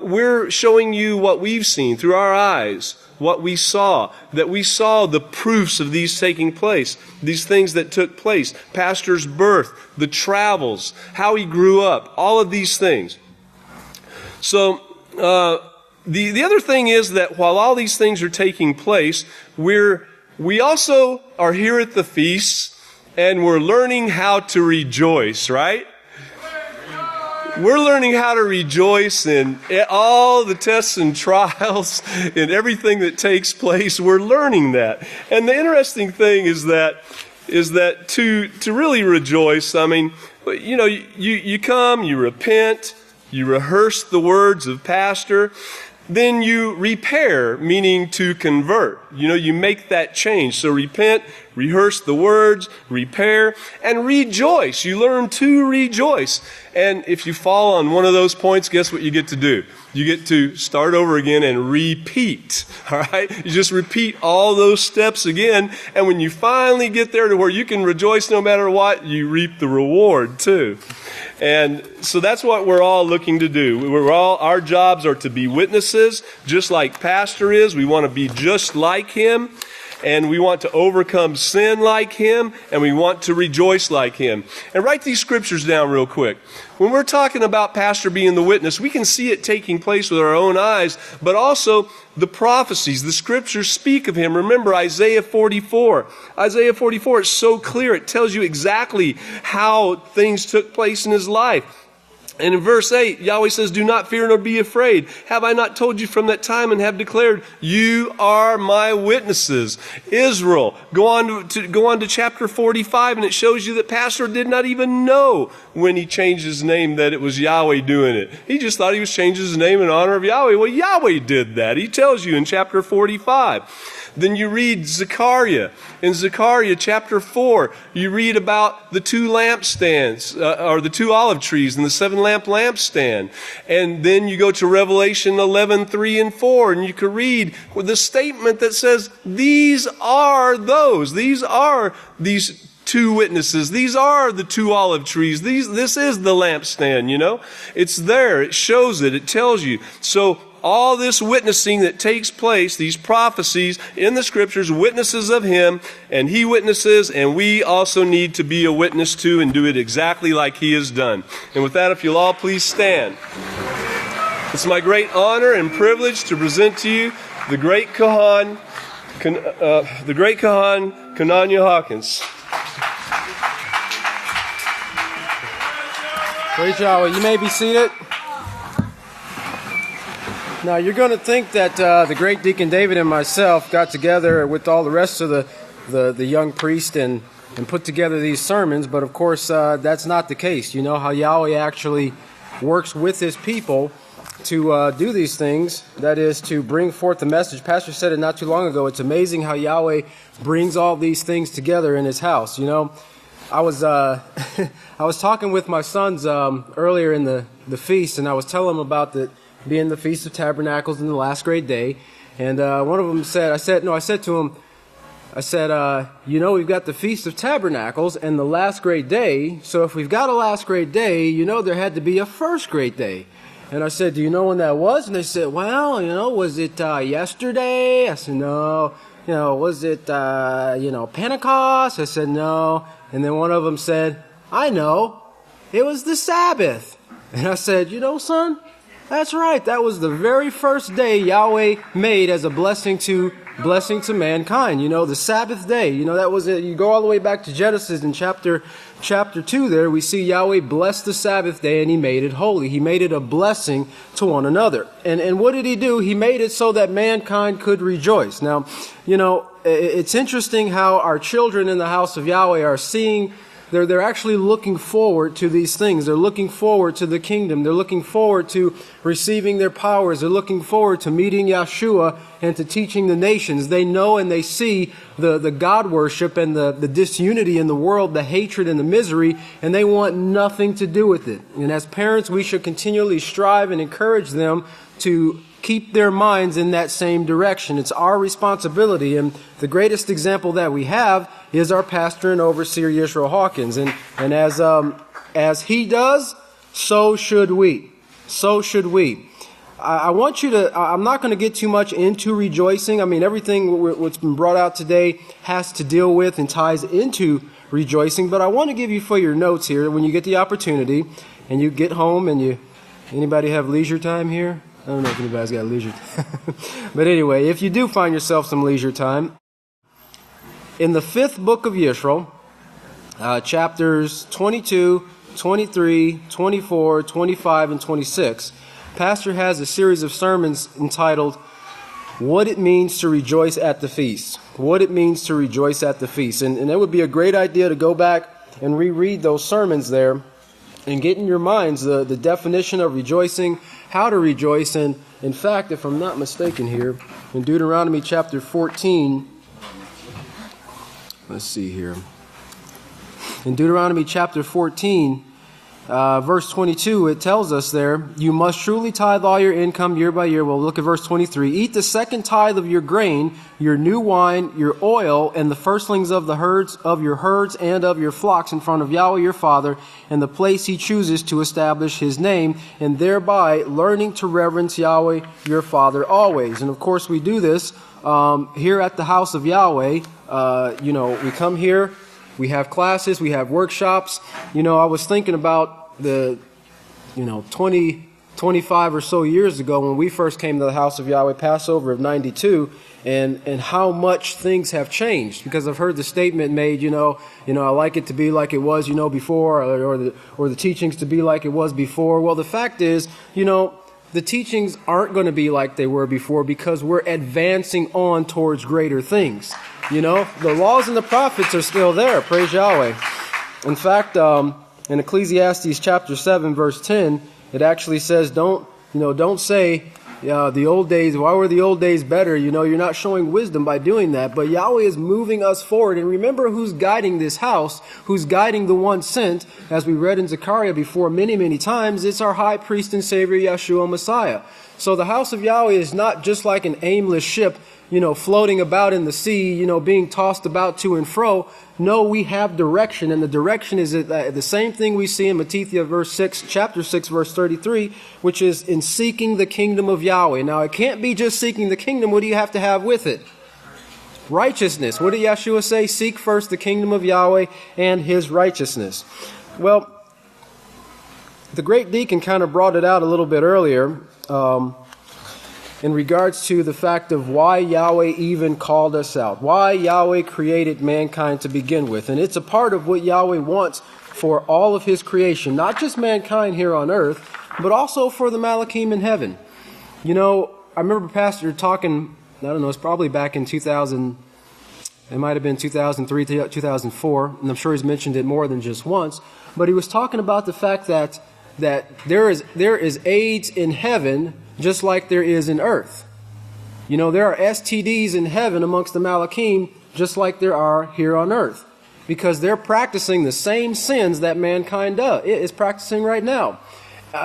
[SPEAKER 10] We're showing you what we've seen through our eyes, what we saw, that we saw the proofs of these taking place, these things that took place, Pastor's birth, the travels, how he grew up, all of these things. So the other thing is that while all these things are taking place, we also are here at the feasts and we're learning how to rejoice, right? We're learning how to rejoice in all the tests and trials and everything that takes place. We're learning that. And the interesting thing is that to really rejoice, I mean, you know, you come, you repent, you rehearse the words of Pastor, then you repair, meaning to convert. You know, you make that change. So repent, rehearse the words, repair, and rejoice. You learn to rejoice. And if you fall on one of those points, guess what you get to do? You get to start over again and repeat. All right? You just repeat all those steps again. And when you finally get there to where you can rejoice no matter what, you reap the reward too. And so that's what we're all looking to do. Our jobs are to be witnesses, just like Pastor is. We want to be just like him. And we want to overcome sin like him, and we want to rejoice like him. And write these scriptures down real quick. When we're talking about Pastor being the witness, we can see it taking place with our own eyes, but also the prophecies, the scriptures speak of him. Remember Isaiah 44. Isaiah 44 is so clear. It tells you exactly how things took place in his life. And in verse 8, Yahweh says, "Do not fear nor be afraid. Have I not told you from that time and have declared, you are my witnesses?" Israel. Go on to chapter 45, and it shows you that Pastor did not even know when he changed his name that it was Yahweh doing it. He just thought he was changing his name in honor of Yahweh. Well, Yahweh did that. He tells you in chapter 45. Then you read Zechariah. In Zechariah chapter 4, you read about the two lampstands, or the two olive trees and the 7-lamp lampstand. And then you go to Revelation 11, 3 and 4, and you can read the statement that says, these are these two witnesses. These are the two olive trees. This is the lampstand, you know. It's there. It shows it. It tells you. So all this witnessing that takes place, these prophecies in the scriptures, witnesses of him, and he witnesses, and we also need to be a witness to and do it exactly like he has done. And with that, if you'll all please stand. It's my great honor and privilege to present to you the great Kohan, Konanya Hawkins.
[SPEAKER 3] Praise Yahweh. You may be seated. Now, you're going to think that the great Deacon David and myself got together with all the rest of the young priest and put together these sermons, but of course that's not the case. You know how Yahweh actually works with his people, do these things, that is to bring forth the message. Pastor said it not too long ago. It's amazing how Yahweh brings all these things together in his house. You know, I was I was talking with my sons earlier in the feast, and I was telling them about being the Feast of Tabernacles in the last great day. And one of them said, I said to him, you know, we've got the Feast of Tabernacles and the last great day. So if we've got a last great day, you know, there had to be a first great day. And I said, do you know when that was? And they said, well, you know, was it yesterday? I said, no. You know, was it, Pentecost? I said, no. And then one of them said, I know. It was the Sabbath. And I said, you know, son, that's right. That was the very first day Yahweh made as a blessing to mankind. You know, the Sabbath day. You know, that was it. You go all the way back to Genesis in chapter 2 there, we see Yahweh bless the Sabbath day and he made it holy. He made it a blessing to one another. And what did he do? He made it so that mankind could rejoice. Now, you know, it's interesting how our children in the house of Yahweh are seeing. They're actually looking forward to these things. They're looking forward to the kingdom. They're looking forward to receiving their powers. They're looking forward to meeting Yeshua and to teaching the nations. They know and they see the God worship and the disunity in the world, the hatred and the misery, and they want nothing to do with it. And as parents, we should continually strive and encourage them to keep their minds in that same direction. It's our responsibility. And the greatest example that we have is our pastor and overseer, Yisrayl Hawkins. And as he does, so should we. So should we. I want you to, I'm not going to get too much into rejoicing. I mean, everything what's been brought out today has to deal with and ties into rejoicing. But I want to give you for your notes here, when you get the opportunity and you get home and anybody have leisure time here? I don't know if anybody's got leisure time. But anyway, if you do find yourself some leisure time, in the 5th book of Yisrael, chapters 22, 23, 24, 25, and 26, Pastor has a series of sermons entitled, What It Means to Rejoice at the Feast. What it means to rejoice at the feast. And it would be a great idea to go back and reread those sermons there and get in your minds the definition of rejoicing, how to rejoice. And in fact, if I'm not mistaken here, in Deuteronomy chapter 14, let's see here. In Deuteronomy chapter 14, verse 22, it tells us there, you must truly tithe all your income year by year. We'll look at verse 23. Eat the second tithe of your grain, your new wine, your oil, and the firstlings of the herds, of your herds and of your flocks in front of Yahweh your Father, and the place he chooses to establish his name, and thereby learning to reverence Yahweh your Father always. And of course we do this here at the house of Yahweh. We come here. We have classes, we have workshops. You know, I was thinking about 25 or so years ago when we first came to the house of Yahweh, Passover of 92, and how much things have changed. Because I've heard the statement made, I like it to be like it was, before, or the teachings to be like it was before. Well, the fact is, the teachings aren't going to be like they were before because we're advancing on towards greater things. The laws and the prophets are still there. Praise Yahweh. In fact, in Ecclesiastes chapter 7, verse 10, it actually says, don't say, the old days, why were the old days better? You're not showing wisdom by doing that. But Yahweh is moving us forward. And remember who's guiding this house, who's guiding the one sent, as we read in Zechariah before many, many times. It's our high priest and Savior, Yeshua Messiah. So the house of Yahweh is not just like an aimless ship, floating about in the sea, being tossed about to and fro. No, we have direction, and the direction is the same thing we see in Matthew chapter 6, verse 33, which is in seeking the kingdom of Yahweh. Now, it can't be just seeking the kingdom. What do you have to have with it? Righteousness. What did Yeshua say? Seek first the kingdom of Yahweh and his righteousness. Well, the great deacon kind of brought it out a little bit earlier, in regards to the fact of why Yahweh even called us out, why Yahweh created mankind to begin with. And it's a part of what Yahweh wants for all of his creation, not just mankind here on earth, but also for the Malachim in heaven. I remember Pastor talking, I don't know, it's probably back in 2000, it might have been 2003, 2004, and I'm sure he's mentioned it more than just once, but he was talking about the fact that that there is AIDS in heaven just like there is in earth. You know, there are STDs in heaven amongst the Malachim just like there are here on earth, because they're practicing the same sins that mankind is practicing right now.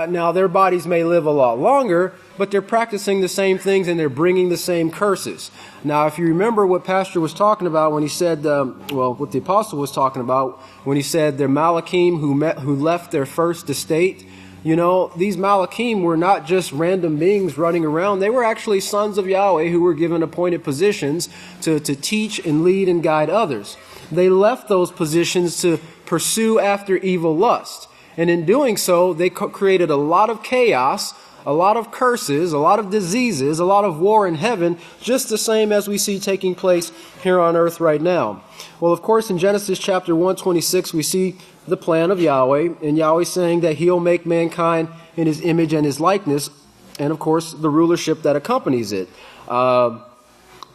[SPEAKER 3] Now, their bodies may live a lot longer, but they're practicing the same things and they're bringing the same curses. Now, if you remember what Pastor was talking about when he said, what the apostle was talking about when he said they're Malachim who left their first estate. You know, these Malachim were not just random beings running around. They were actually sons of Yahweh who were given appointed positions to teach and lead and guide others. They left those positions to pursue after evil lust. And in doing so, they created a lot of chaos, a lot of curses, a lot of diseases, a lot of war in heaven, just the same as we see taking place here on earth right now. Well, of course, in Genesis chapter 1:26, we see the plan of Yahweh, and Yahweh saying that he'll make mankind in his image and his likeness, and of course, the rulership that accompanies it.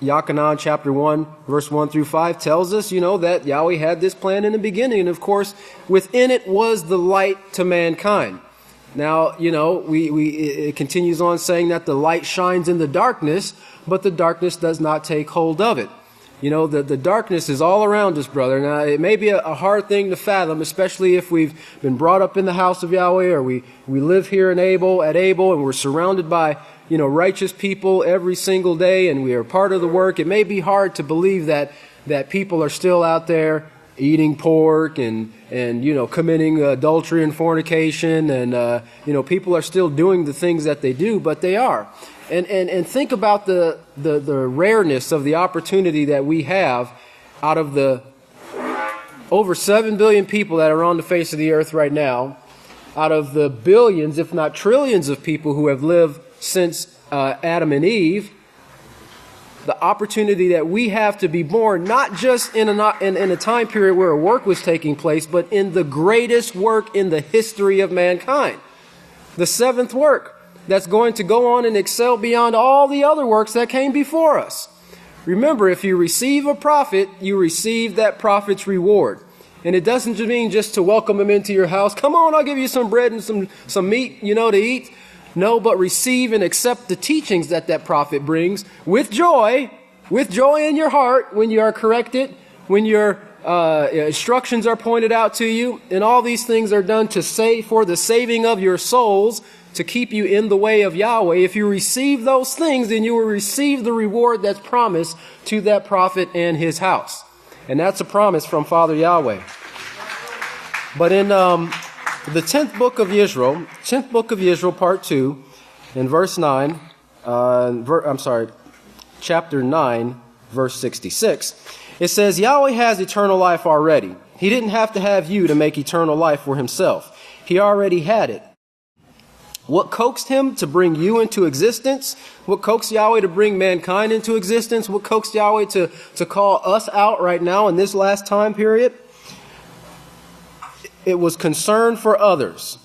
[SPEAKER 3] Yachanan chapter 1, verse 1 through 5 tells us, that Yahweh had this plan in the beginning. And of course, within it was the light to mankind. Now, it continues on saying that the light shines in the darkness, but the darkness does not take hold of it. The darkness is all around us, brother. Now, it may be a hard thing to fathom, especially if we've been brought up in the house of Yahweh, or we live here at Abel, and we're surrounded by righteous people every single day, and we are part of the work. It may be hard to believe that people are still out there eating pork and committing adultery and fornication, and people are still doing the things that they do, but they are. And think about the rareness of the opportunity that we have out of the over 7 billion people that are on the face of the earth right now, out of the billions, if not trillions of people who have lived since Adam and Eve, the opportunity that we have to be born, not just in a time period where a work was taking place, but in the greatest work in the history of mankind. The seventh work that's going to go on and excel beyond all the other works that came before us. Remember, if you receive a prophet, you receive that prophet's reward. And it doesn't mean just to welcome him into your house. Come on, I'll give you some bread and some meat, to eat. No, but receive and accept the teachings that prophet brings with joy in your heart when you are corrected, when your instructions are pointed out to you, and all these things are done for the saving of your souls, to keep you in the way of Yahweh. If you receive those things, then you will receive the reward that's promised to that prophet and his house. And that's a promise from Father Yahweh. But in the 10th book of Yisrael, part 2, in verse 9, chapter 9, verse 66, it says, Yahweh has eternal life already. He didn't have to have you to make eternal life for himself. He already had it. What coaxed him to bring you into existence? What coaxed Yahweh to bring mankind into existence? What coaxed Yahweh to call us out right now in this last time period? It was concern for others.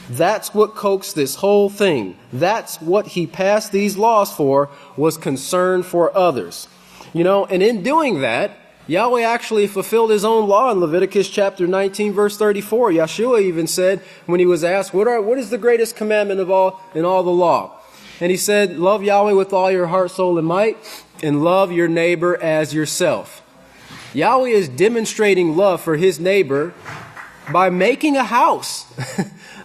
[SPEAKER 3] That's what coaxed this whole thing. That's what he passed these laws for, was concern for others. And in doing that, Yahweh actually fulfilled his own law in Leviticus chapter 19, verse 34. Yeshua even said, when he was asked, what is the greatest commandment in all the law? And he said, love Yahweh with all your heart, soul, and might, and love your neighbor as yourself. Yahweh is demonstrating love for his neighbor by making a house,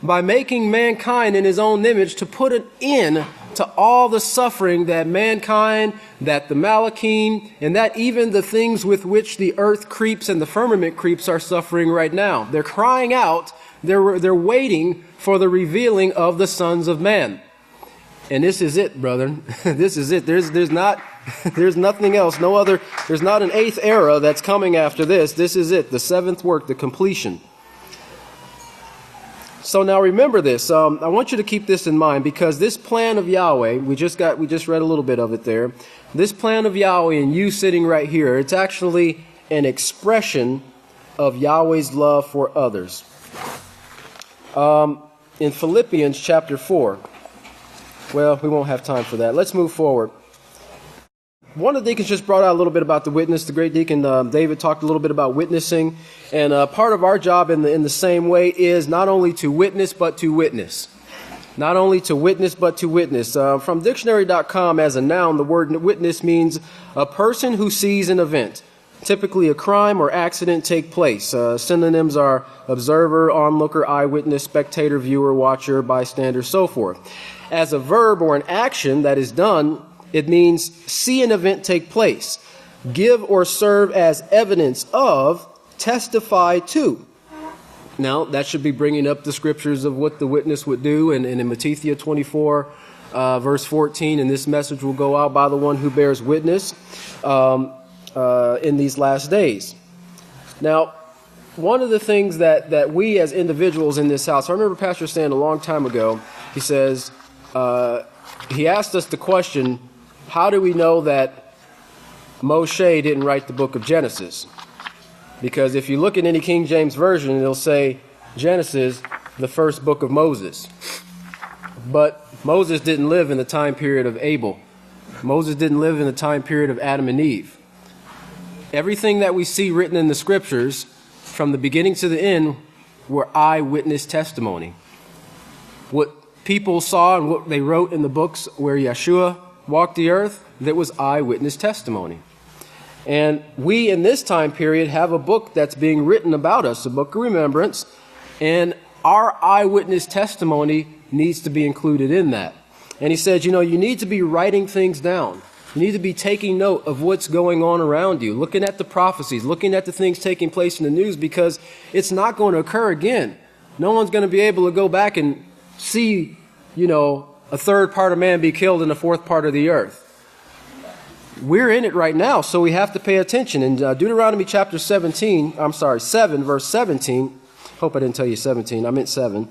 [SPEAKER 3] by making mankind in his own image, to put an end to all the suffering that mankind, that the Malachim, and that even the things with which the earth creeps and the firmament creeps are suffering right now. They're crying out. They're waiting for the revealing of the sons of man. And this is it, brother. This is it. There's nothing else. No other. There's not an eighth era that's coming after this. This is it. The seventh work, the completion. So now remember this. I want you to keep this in mind, because this plan of Yahweh, we just read a little bit of it there. This plan of Yahweh and you sitting right here, it's actually an expression of Yahweh's love for others. In Philippians chapter 4. Well, we won't have time for that. Let's move forward. one of the deacons just brought out a little bit about the witness. The great deacon David talked a little bit about witnessing. And part of our job in the same way is not only to witness, but to witness. Not only to witness, but to witness. From dictionary.com, as a noun, the word witness means a person who sees an event, typically a crime or accident, take place. Synonyms are observer, onlooker, eyewitness, spectator, viewer, watcher, bystander, so forth. As a verb or an action that is done, it means see an event take place, give or serve as evidence of, testify to. Now, that should be bringing up the scriptures of what the witness would do. And in Matthew 24, verse 14, and this message will go out by the one who bears witness in these last days. Now, one of the things that we as individuals in this house, I remember Pastor saying a long time ago, he says, he asked us the question, how do we know that Moshe didn't write the book of Genesis? Because if you look at any King James Version, it'll say Genesis, the first book of Moses. But Moses didn't live in the time period of Abel. Moses didn't live in the time period of Adam and Eve. Everything that we see written in the scriptures, from the beginning to the end, were eyewitness testimony. What people saw and what they wrote in the books where Yeshua walked the earth, that was eyewitness testimony. And we in this time period have a book that's being written about us, a book of remembrance, and our eyewitness testimony needs to be included in that. And he said, you need to be writing things down. You need to be taking note of what's going on around you, looking at the prophecies, looking at the things taking place in the news, because it's not going to occur again. No one's going to be able to go back and see, a third part of man be killed in a fourth part of the earth. We're in it right now, so we have to pay attention. In Deuteronomy chapter 7, verse 17, hope I didn't tell you 17, I meant 7.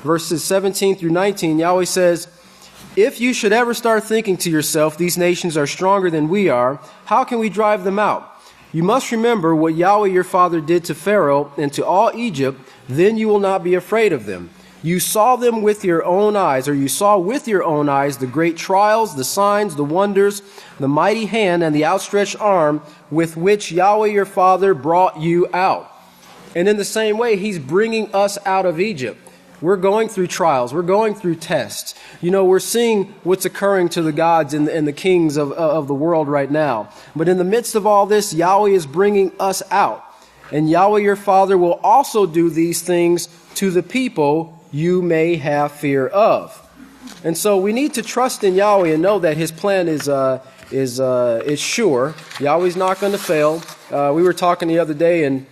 [SPEAKER 3] Verses 17 through 19, Yahweh says, if you should ever start thinking to yourself, these nations are stronger than we are, how can we drive them out? You must remember what Yahweh your father did to Pharaoh and to all Egypt, then you will not be afraid of them. You saw them with your own eyes, or you saw with your own eyes the great trials, the signs, the wonders, the mighty hand, and the outstretched arm with which Yahweh your father brought you out. And in the same way, he's bringing us out of Egypt. We're going through trials. We're going through tests. We're seeing what's occurring to the gods and the kings of the world right now. But in the midst of all this, Yahweh is bringing us out. And Yahweh your father will also do these things to the people you may have fear of. And so we need to trust in Yahweh and know that his plan is sure. Yahweh's not going to fail. We were talking the other day and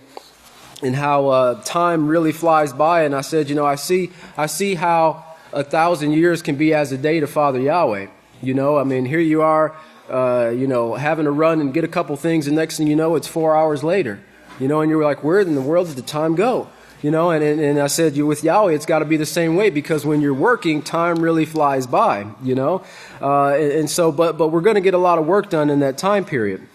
[SPEAKER 3] how time really flies by, and I said, I see how 1,000 years can be as a day to Father Yahweh. Here you are, having to run and get a couple things, and next thing you know, it's 4 hours later. And you're like, where in the world did the time go? And I said, with Yahweh, it's got to be the same way, because when you're working, time really flies by, but we're going to get a lot of work done in that time period.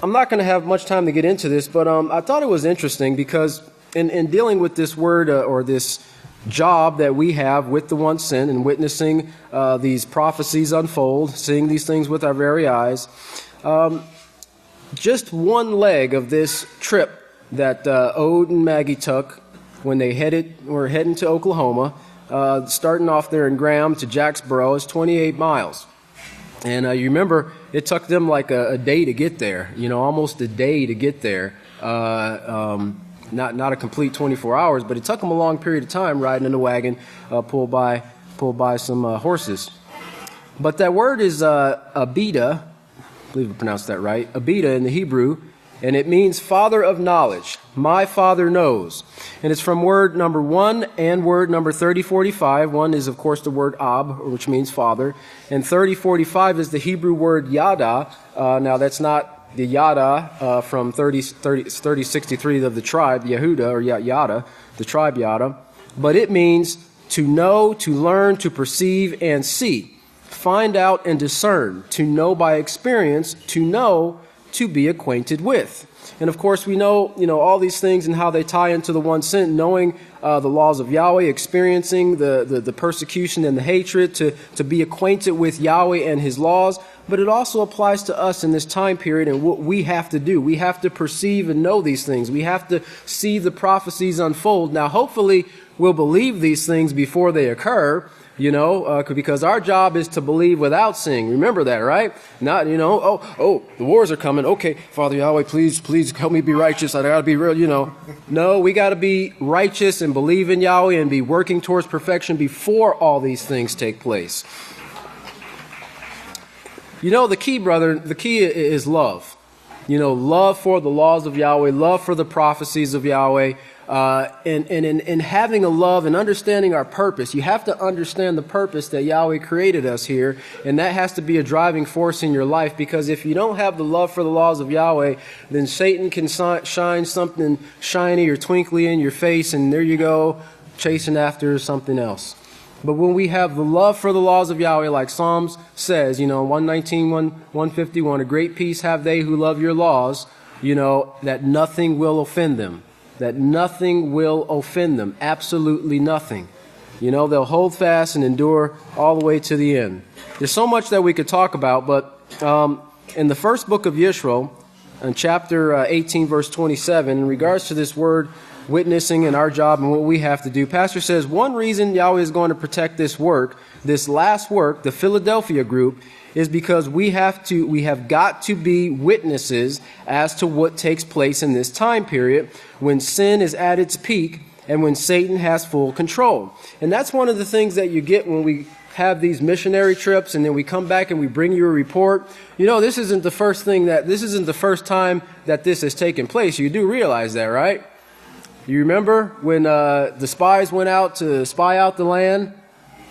[SPEAKER 3] I'm not going to have much time to get into this, but I thought it was interesting because in dealing with this word or this job that we have with the one sin and witnessing these prophecies unfold, seeing these things with our very eyes, just one leg of this trip that Ode and Maggie took when they were heading to Oklahoma, starting off there in Graham to Jacksboro, is 28 miles. And you remember, it took them like a day to get there, almost a day to get there. Not a complete 24 hours, but it took them a long period of time riding in a wagon, pulled by some horses. But that word is Abida, I believe I pronounced that right, Abida in the Hebrew, and it means father of knowledge. My father knows. And it's from word number 1 and word number 3045. 1 is, of course, the word Ab, which means father. And 3045 is the Hebrew word Yada. Now, that's not the Yada from 3063 of the tribe, Yehuda, or Yada, the tribe Yada. But it means to know, to learn, to perceive, and see. Find out and discern. To know by experience. To know, to be acquainted with. And of course, we know, all these things and how they tie into the one sin, knowing the laws of Yahweh, experiencing the persecution and the hatred, to be acquainted with Yahweh and his laws. but it also applies to us in this time period and what we have to do. We have to perceive and know these things. We have to see the prophecies unfold. Now, hopefully, we'll believe these things before they occur, because our job is to believe without seeing. Remember that, right? Not, the wars are coming. Okay, Father Yahweh, please help me be righteous. I got to be real, No, we got to be righteous and believe in Yahweh and be working towards perfection before all these things take place. The key, brother, is love. Love for the laws of Yahweh, love for the prophecies of Yahweh, and in having a love and understanding our purpose. You have to understand the purpose that Yahweh created us here, and that has to be a driving force in your life, because if you don't have the love for the laws of Yahweh, then Satan can shine something shiny or twinkly in your face, and there you go, chasing after something else. But when we have the love for the laws of Yahweh, like Psalms says, 119, 151, a great peace have they who love your laws, that nothing will offend them. That nothing will offend them. Absolutely nothing. They'll hold fast and endure all the way to the end. There's so much that we could talk about, but in the first book of Yisrayl, in chapter 18, verse 27, in regards to this word witnessing and our job and what we have to do, Pastor says one reason Yahweh is going to protect this work, this last work, the Philadelphia group, is because we have got to be witnesses as to what takes place in this time period when sin is at its peak and when Satan has full control. And that's one of the things that you get when we have these missionary trips and then we come back and we bring you a report. This isn't the first time that this has taken place. You do realize that, right? You remember when the spies went out to spy out the land?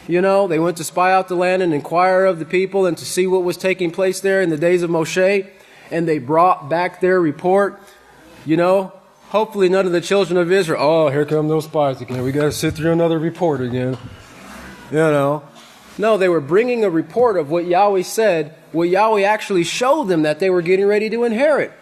[SPEAKER 3] They went to spy out the land and inquire of the people and to see what was taking place there in the days of Moshe. And they brought back their report. Hopefully none of the children of Israel, oh, here come those spies again. We got to sit through another report again. No, they were bringing a report of what Yahweh said, what Yahweh actually showed them that they were getting ready to inherit.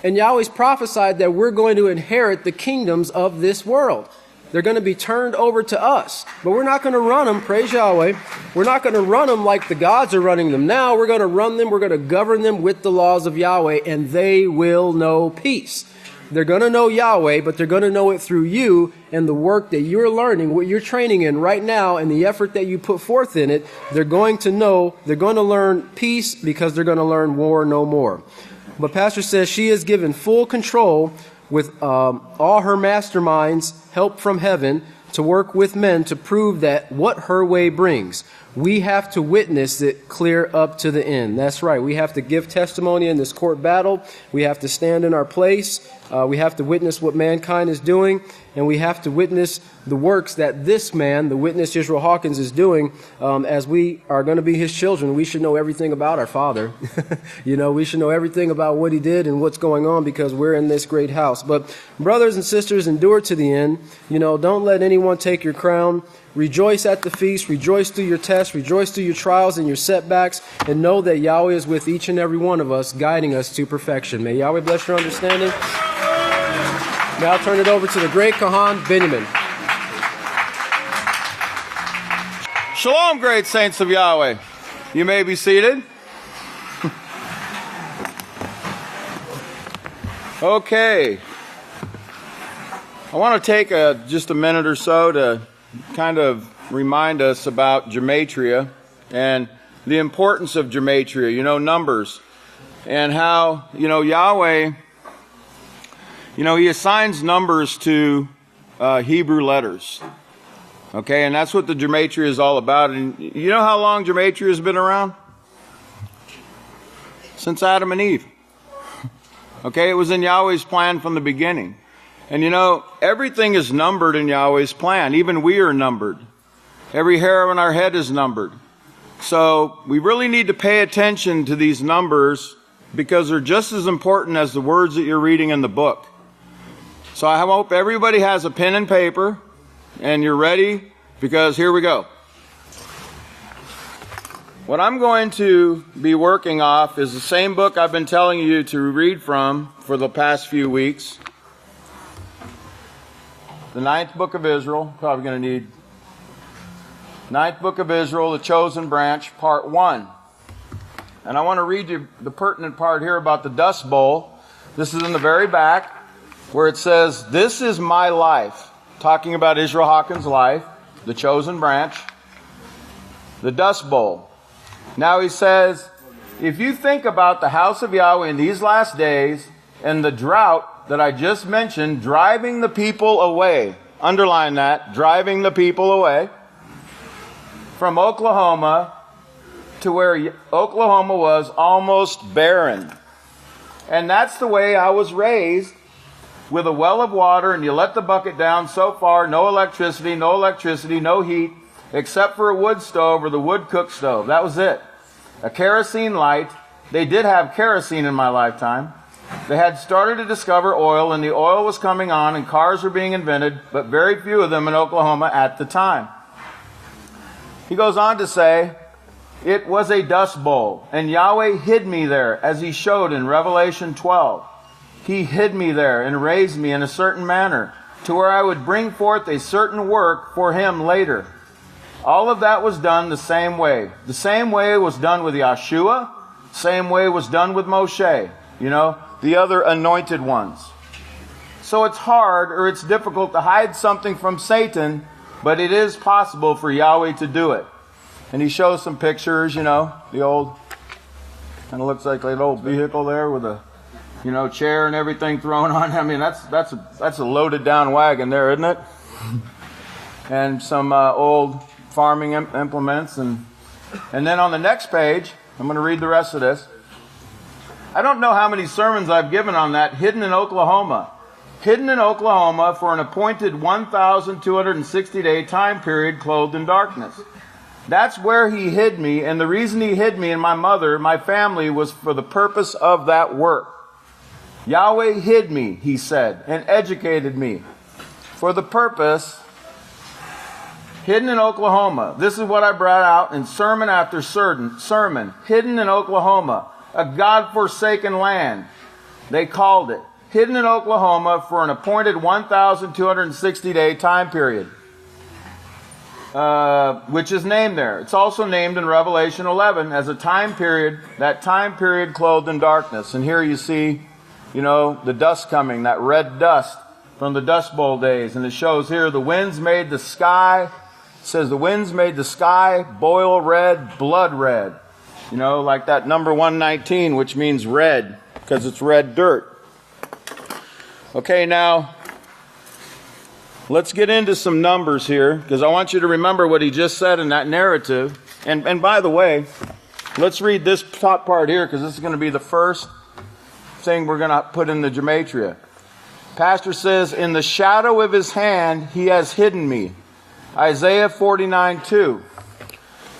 [SPEAKER 3] And Yahweh's prophesied that we're going to inherit the kingdoms of this world. They're going to be turned over to us. But we're not going to run them, praise Yahweh. We're not going to run them like the gods are running them now. We're going to run them, we're going to govern them with the laws of Yahweh, and they will know peace. They're going to know Yahweh, but they're going to know it through you and the work that you're learning, what you're training in right now, and the effort that you put forth in it. They're going to learn peace because they're going to learn war no more. But Pastor says she is given full control with all her masterminds, help from heaven, to work with men to prove that what her way brings. We have to witness it clear up to the end. That's right. We have to give testimony in this court battle. We have to stand in our place. We have to witness what mankind is doing. And we have to witness the works that this man, the witness Yisrayl Hawkins, is doing. As we are going to be his children, we should know everything about our Father. We should know everything about what he did and what's going on because we're in this great house. But brothers and sisters, endure to the end. Don't let anyone take your crown. Rejoice at the feast, rejoice through your tests, rejoice through your trials and your setbacks, and know that Yahweh is with each and every one of us, guiding us to perfection. May Yahweh bless your understanding. Now I'll turn it over to the great Kohan Benjamin.
[SPEAKER 11] Shalom, great saints of Yahweh. You may be seated. Okay. I want to take just a minute or so to kind of remind us about gematria and the importance of gematria, numbers, and how, Yahweh, he assigns numbers to Hebrew letters. Okay, and that's what the gematria is all about. And you know how long gematria has been around? Since Adam and Eve. Okay, it was in Yahweh's plan from the beginning. And everything is numbered in Yahweh's plan. Even we are numbered. Every hair on our head is numbered. So we really need to pay attention to these numbers because they're just as important as the words that you're reading in the book. So I hope everybody has a pen and paper and you're ready because here we go. What I'm going to be working off is the same book I've been telling you to read from for the past few weeks. The 9th book of Israel, probably going to need 9th book of Israel, the chosen branch, part 1. And I want to read you the pertinent part here about the dust bowl. This is in the very back where it says, "This is my life." Talking about Yisrayl Hawkins' life, the chosen branch, the dust bowl. Now he says, if you think about the house of Yahweh in these last days and the drought that I just mentioned, driving the people away, underline that, driving the people away from Oklahoma to where Oklahoma was almost barren. And that's the way I was raised, with a well of water, and you let the bucket down so far, no electricity, no heat, except for a wood stove or the wood cook stove. That was it. A kerosene light. They did have kerosene in my lifetime. They had started to discover oil, and the oil was coming on, and cars were being invented, but very few of them in Oklahoma at the time. He goes on to say, it was a dust bowl, and Yahweh hid me there, as he showed in Revelation 12. He hid me there and raised me in a certain manner, to where I would bring forth a certain work for him later. All of that was done the same way. The same way it was done with Yeshua, same way it was done with Moshe, the other anointed ones. So it's hard, or it's difficult to hide something from Satan, but it is possible for Yahweh to do it. And he shows some pictures, the old, kind of looks like an old vehicle there with a, chair and everything thrown on. I mean, that's a loaded down wagon there, isn't it? And some old farming implements. And then on the next page, I'm going to read the rest of this. I don't know how many sermons I've given on that, hidden in Oklahoma. Hidden in Oklahoma for an appointed 1,260-day time period, clothed in darkness. That's where he hid me, and the reason he hid me and my family, was for the purpose of that work. Yahweh hid me, he said, and educated me for the purpose, hidden in Oklahoma. This is what I brought out in sermon after sermon. Hidden in Oklahoma, a God-forsaken land, they called it. Hidden in Oklahoma for an appointed 1,260-day time period, which is named there. It's also named in Revelation 11 as a time period, that time period clothed in darkness. And here you see, the dust coming, that red dust from the Dust Bowl days. And it shows here the winds made the sky, it says the winds made the sky boil red, blood red. Like that number 119, which means red, because it's red dirt. Okay, now, let's get into some numbers here, because I want you to remember what he just said in that narrative. And by the way, let's read this top part here, because this is going to be the first thing we're going to put in the gematria. Pastor says, in the shadow of his hand, he has hidden me. Isaiah 49:2.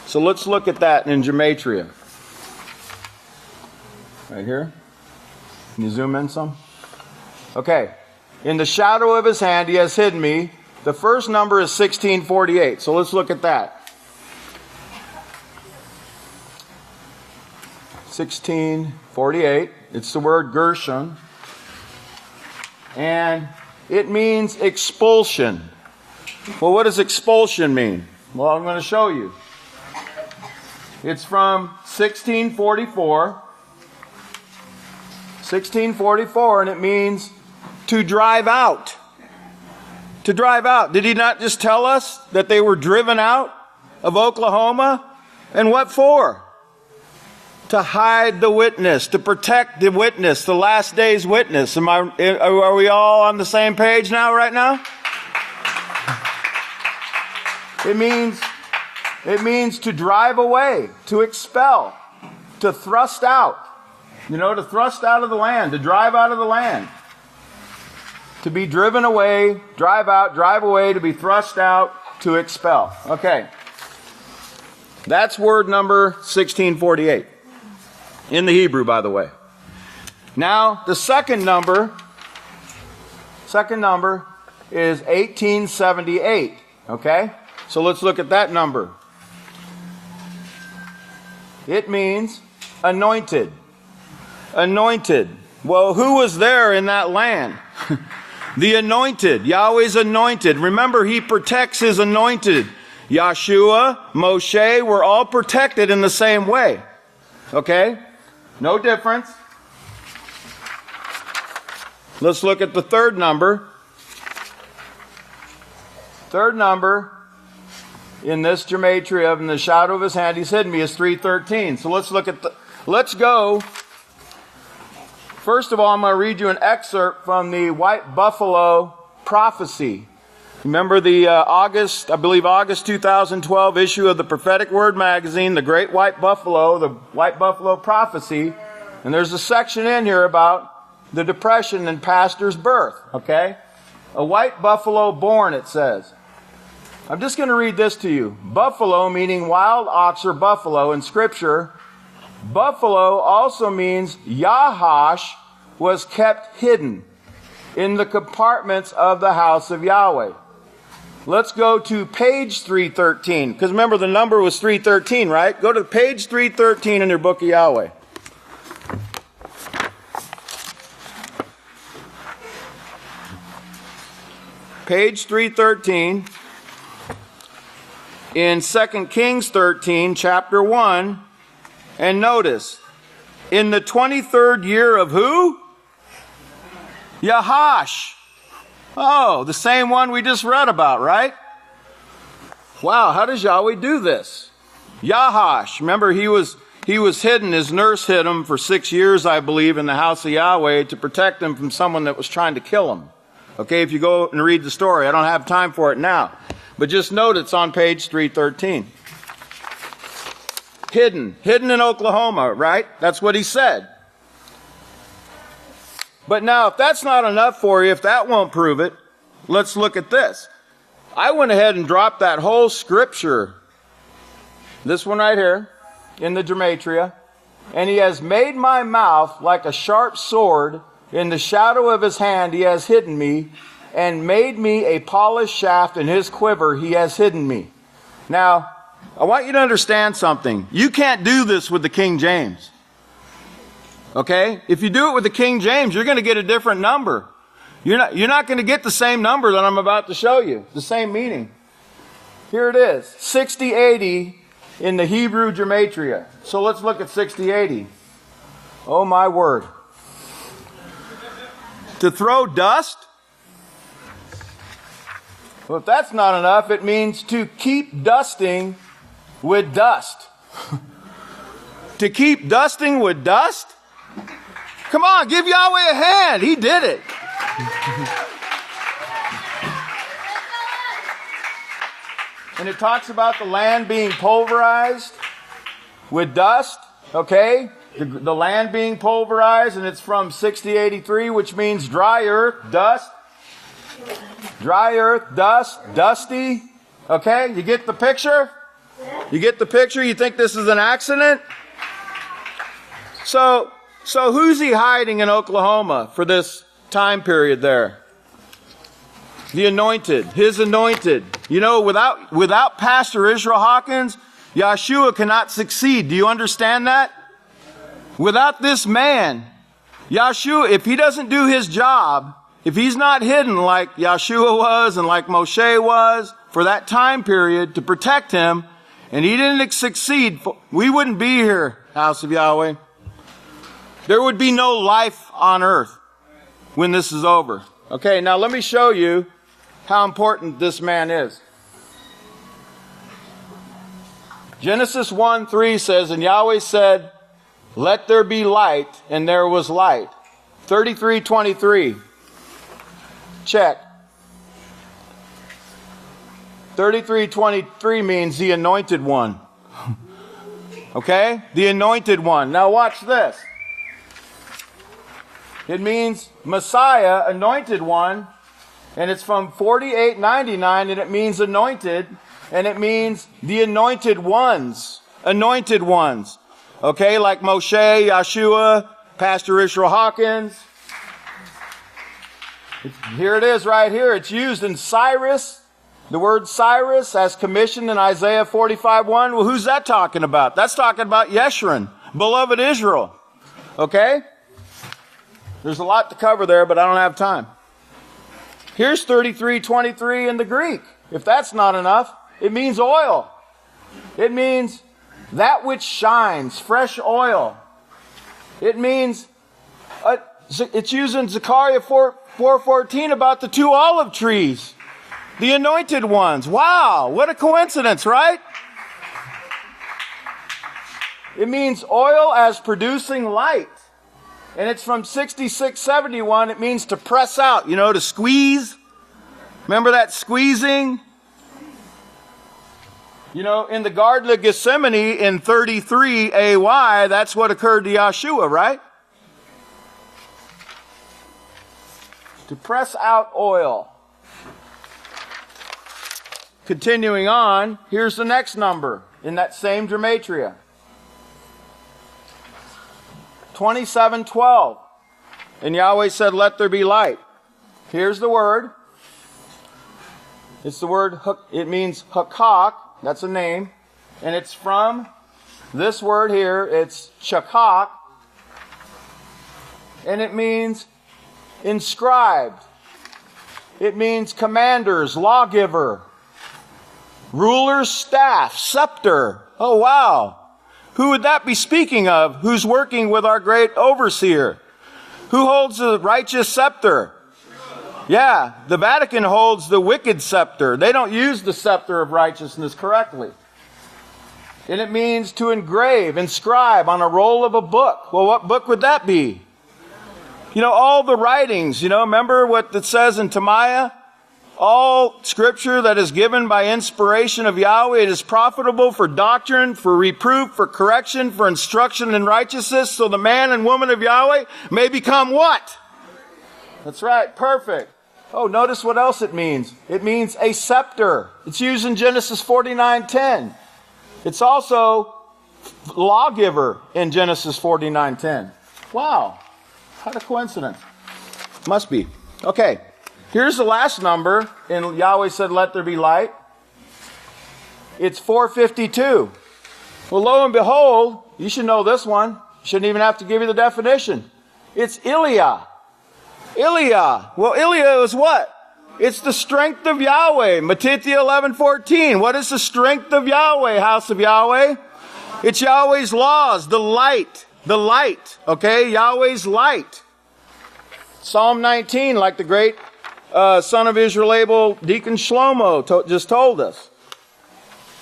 [SPEAKER 11] So let's look at that in gematria. Right here. Can you zoom in some? Okay. In the shadow of his hand, he has hidden me. The first number is 1648. So let's look at that. 1648. It's the word Gershon. And it means expulsion. Well, what does expulsion mean? Well, I'm going to show you. It's from 1644. 1644, and it means to drive out. To drive out. Did he not just tell us that they were driven out of Oklahoma? And what for? To hide the witness, to protect the witness, the last day's witness. Are we all on the same page now, right now? It means to drive away, to expel, to thrust out. To thrust out of the land, to drive out of the land. To be driven away, drive out, drive away, to be thrust out, to expel. Okay. That's word number 1648. In the Hebrew, by the way. Now, the second number is 1878. Okay? So let's look at that number. It means anointed. Anointed. Well, who was there in that land? The anointed. Yahweh's anointed. Remember, he protects his anointed. Yeshua, Moshe were all protected in the same way. Okay? No difference. Let's look at the third number. Third number in this gematria of in the shadow of his hand, he's hidden me, is 313. So let's go. First of all, I'm going to read you an excerpt from the White Buffalo Prophecy. Remember the August 2012 issue of the Prophetic Word magazine, the Great White Buffalo, the White Buffalo Prophecy. And there's a section in here about the depression in pastor's birth. Okay? A white buffalo born, it says. I'm just going to read this to you. Buffalo meaning wild ox or buffalo in Scripture. Buffalo also means Yahash was kept hidden in the compartments of the house of Yahweh. Let's go to page 313. Because remember the number was 313, right? Go to page 313 in your book of Yahweh. Page 313. In 2 Kings 13, chapter 1, and notice, in the 23rd year of who? Yahash. Oh, the same one we just read about, right? Wow, how does Yahweh do this? Yahash, remember he was hidden, his nurse hid him for 6 years, I believe, in the house of Yahweh to protect him from someone that was trying to kill him. Okay, if you go and read the story, I don't have time for it now. But just note it's on page 313. Hidden in Oklahoma, right? That's what he said. But now, if that's not enough for you, if that won't prove it, let's look at this. I went ahead and dropped that whole scripture, this one right here, in the gematria, and he has made my mouth like a sharp sword. In the shadow of his hand he has hidden me, and made me a polished shaft in his quiver he has hidden me. Now, I want you to understand something. You can't do this with the King James. Okay? If you do it with the King James, you're going to get a different number. You're not going to get the same number that I'm about to show you. The same meaning. Here it is. 6080 in the Hebrew gematria. So let's look at 6080. Oh my word. To throw dust? Well, if that's not enough, it means to keep dusting with dust. To keep dusting with dust? Come on, give Yahweh a hand. He did it. And it talks about the land being pulverized with dust. Okay? The land being pulverized, and it's from 6083, which means dry earth, dust. Dry earth, dust, dusty. Okay, you get the picture? You get the picture? You think this is an accident? So who's he hiding in Oklahoma for this time period there? The anointed, his anointed. You know, without Pastor Yisrayl Hawkins, Yahshua cannot succeed. Do you understand that? Without this man, Yahshua, if he doesn't do his job, if he's not hidden like Yahshua was and like Moshe was for that time period to protect him, and he didn't succeed, we wouldn't be here, house of Yahweh. There would be no life on earth when this is over. Okay, now let me show you how important this man is. Genesis 1:3 says, and Yahweh said, let there be light, and there was light. 33:23. Check. 33:23 means the anointed one. Okay? The anointed one. Now watch this. It means Messiah, anointed one, and it's from 4899, and it means anointed, and it means the anointed ones. Anointed ones. Okay, like Moshe, Yahshua, Pastor Yisrayl Hawkins. Here it is right here. It's used in Cyrus. The word Cyrus as commissioned in Isaiah 45:1. Well, who's that talking about? That's talking about Yeshurun, beloved Israel. Okay? There's a lot to cover there, but I don't have time. Here's 33:23 in the Greek. If that's not enough, it means oil. It means That which shines, fresh oil. It means, it's used in Zechariah 4:14 about the 2 olive trees. The anointed ones. Wow, what a coincidence, right? It means oil as producing light. And it's from 6671. It means to press out, to squeeze. Remember that squeezing? In the Garden of Gethsemane in 33 AY, that's what occurred to Yeshua, right? To press out oil. Continuing on, here's the next number in that same gematria. 27:12. And Yahweh said, let there be light. Here's the word. It's the word, it means hakak. That's a name. And it's from this word here. It's chakak. And it means inscribed. It means commanders, lawgiver, ruler's staff, scepter. Oh, wow. Who would that be speaking of? Who's working with our great overseer? Who holds the righteous scepter? Yeah, the Vatican holds the wicked scepter. They don't use the scepter of righteousness correctly. And it means to engrave, inscribe on a roll of a book. Well, what book would that be? All the writings, remember what it says in Timaeus? All scripture that is given by inspiration of Yahweh, it is profitable for doctrine, for reproof, for correction, for instruction in righteousness, so the man and woman of Yahweh may become what? That's right, perfect. Oh, notice what else it means. It means a scepter. It's used in Genesis 49:10. It's also lawgiver in Genesis 49:10. Wow, what a coincidence. Must be. Okay. Here's the last number, and Yahweh said, let there be light. It's 452. Well, lo and behold, you should know this one. Shouldn't even have to give you the definition. It's Eliah. Eliah. Well, Eliah is what? It's the strength of Yahweh. Matithia 11:14. What is the strength of Yahweh, house of Yahweh? It's Yahweh's laws, the light. The light. Okay? Yahweh's light. Psalm 19, like the great son of Yisrayl Abel, Deacon Shlomo just told us.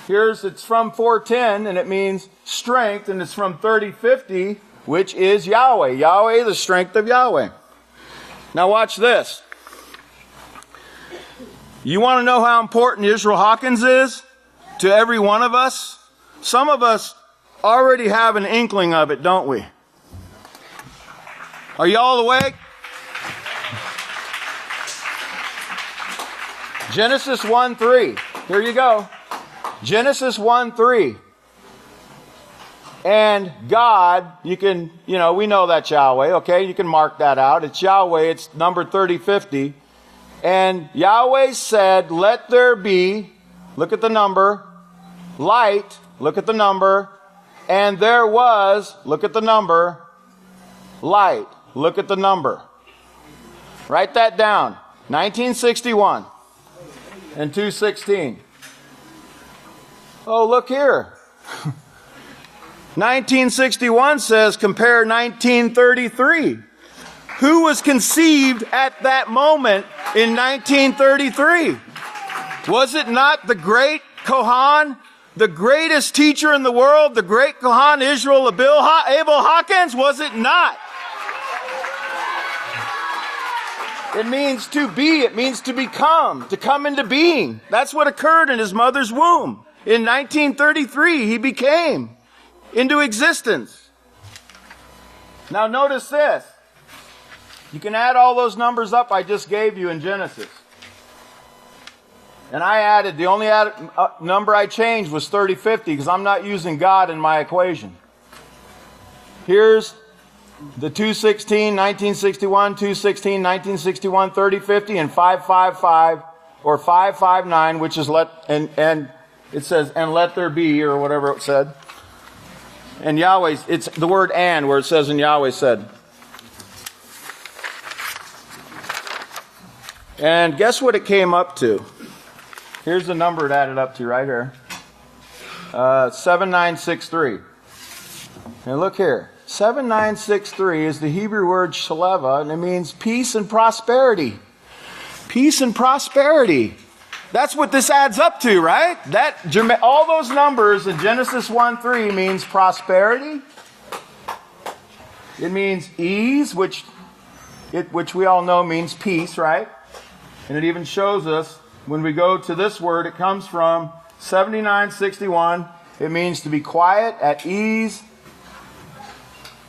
[SPEAKER 11] It's from 410, and it means strength, and it's from 3050, which is Yahweh. Yahweh, the strength of Yahweh. Now watch this. You want to know how important Yisrayl Hawkins is to every one of us? Some of us already have an inkling of it, don't we? Are you all awake? Genesis 1:3. Here you go. Genesis 1:3. And God, we know that's Yahweh, okay? You can mark that out. It's Yahweh. It's number 3050. And Yahweh said, let there be, look at the number, light, look at the number, and there was, look at the number, light, look at the number. Write that down. 1961. And 2:16. Oh, look here. 1961 says, compare 1933. Who was conceived at that moment in 1933? Was it not the great Kohan, the greatest teacher in the world, the great Kohan Yisrayl Abel Hawkins? Was it not? It means to be. It means to become, to come into being. That's what occurred in his mother's womb. In 1933, he became into existence. Now notice this. You can add all those numbers up I just gave you in Genesis. And I added, the only number I changed was 3050 because I'm not using God in my equation. Here's the 216, 1961, 216, 1961, 3050, and 555 or 559, which is and it says, and let there be, or whatever it said. And Yahweh's, it's the word and, where it says, and Yahweh said. And guess what it came up to? Here's the number it added up to right here. 7963. Now look here. 7963 is the Hebrew word shaleva, and it means peace and prosperity. Peace and prosperity. That's what this adds up to, right? All those numbers in Genesis 1:3 means prosperity. It means ease, which we all know means peace, right? And it even shows us when we go to this word, it comes from 7961. It means to be quiet, at ease,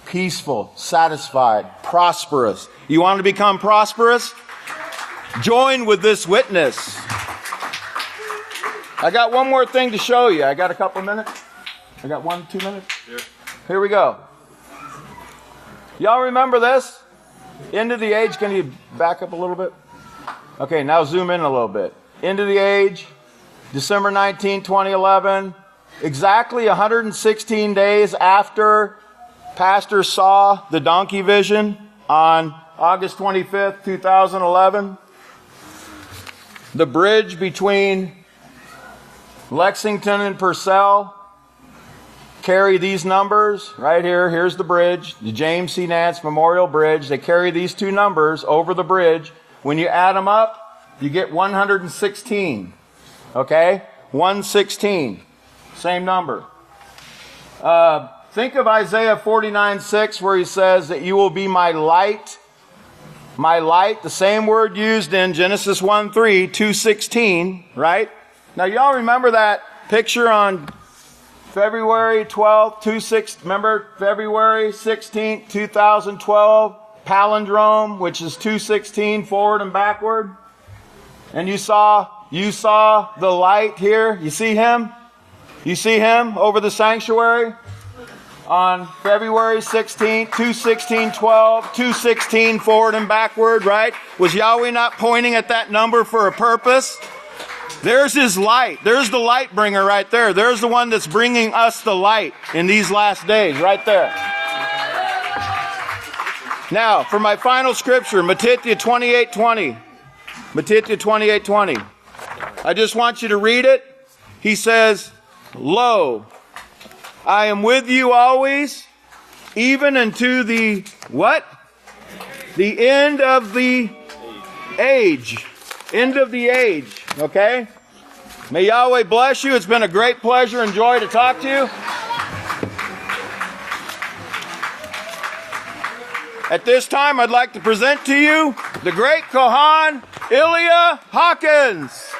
[SPEAKER 11] peaceful, satisfied, prosperous. You want to become prosperous? Join with this witness. I got one more thing to show you. I got a couple minutes? I got 2 minutes? Yeah. Here we go. Y'all remember this? End of the age. Can you back up a little bit? Okay, now zoom in a little bit. End of the age, December 19, 2011. Exactly 116 days after Pastor saw the donkey vision on August 25th, 2011. The bridge between Lexington and Purcell carry these numbers right here. Here's the bridge, the James C. Nance Memorial Bridge. They carry these two numbers over the bridge. When you add them up, you get 116. Okay? 116. Same number. Think of Isaiah 49:6 where he says that you will be my light. My light, the same word used in Genesis 1:3, 2:16, right? Now y'all remember that picture on February 12th, remember February 16th, 2012, palindrome, which is 2:16 forward and backward? And you saw the light here? You see him? You see him over the sanctuary? On February 16th, 2:16:12, 2:16 forward and backward, right? Was Yahweh not pointing at that number for a purpose? There's his light. There's the light bringer right there. There's the one that's bringing us the light in these last days, right there. Now, for my final scripture, Matthew 28:20. Matthew 28:20. I just want you to read it. He says, "Lo, I am with you always, even unto the," what? "The end of the age." End of the age. Okay? May Yahweh bless you. It's been a great pleasure and joy to talk to you. At this time, I'd like to present to you the great Kohan, Yisrayl Hawkins.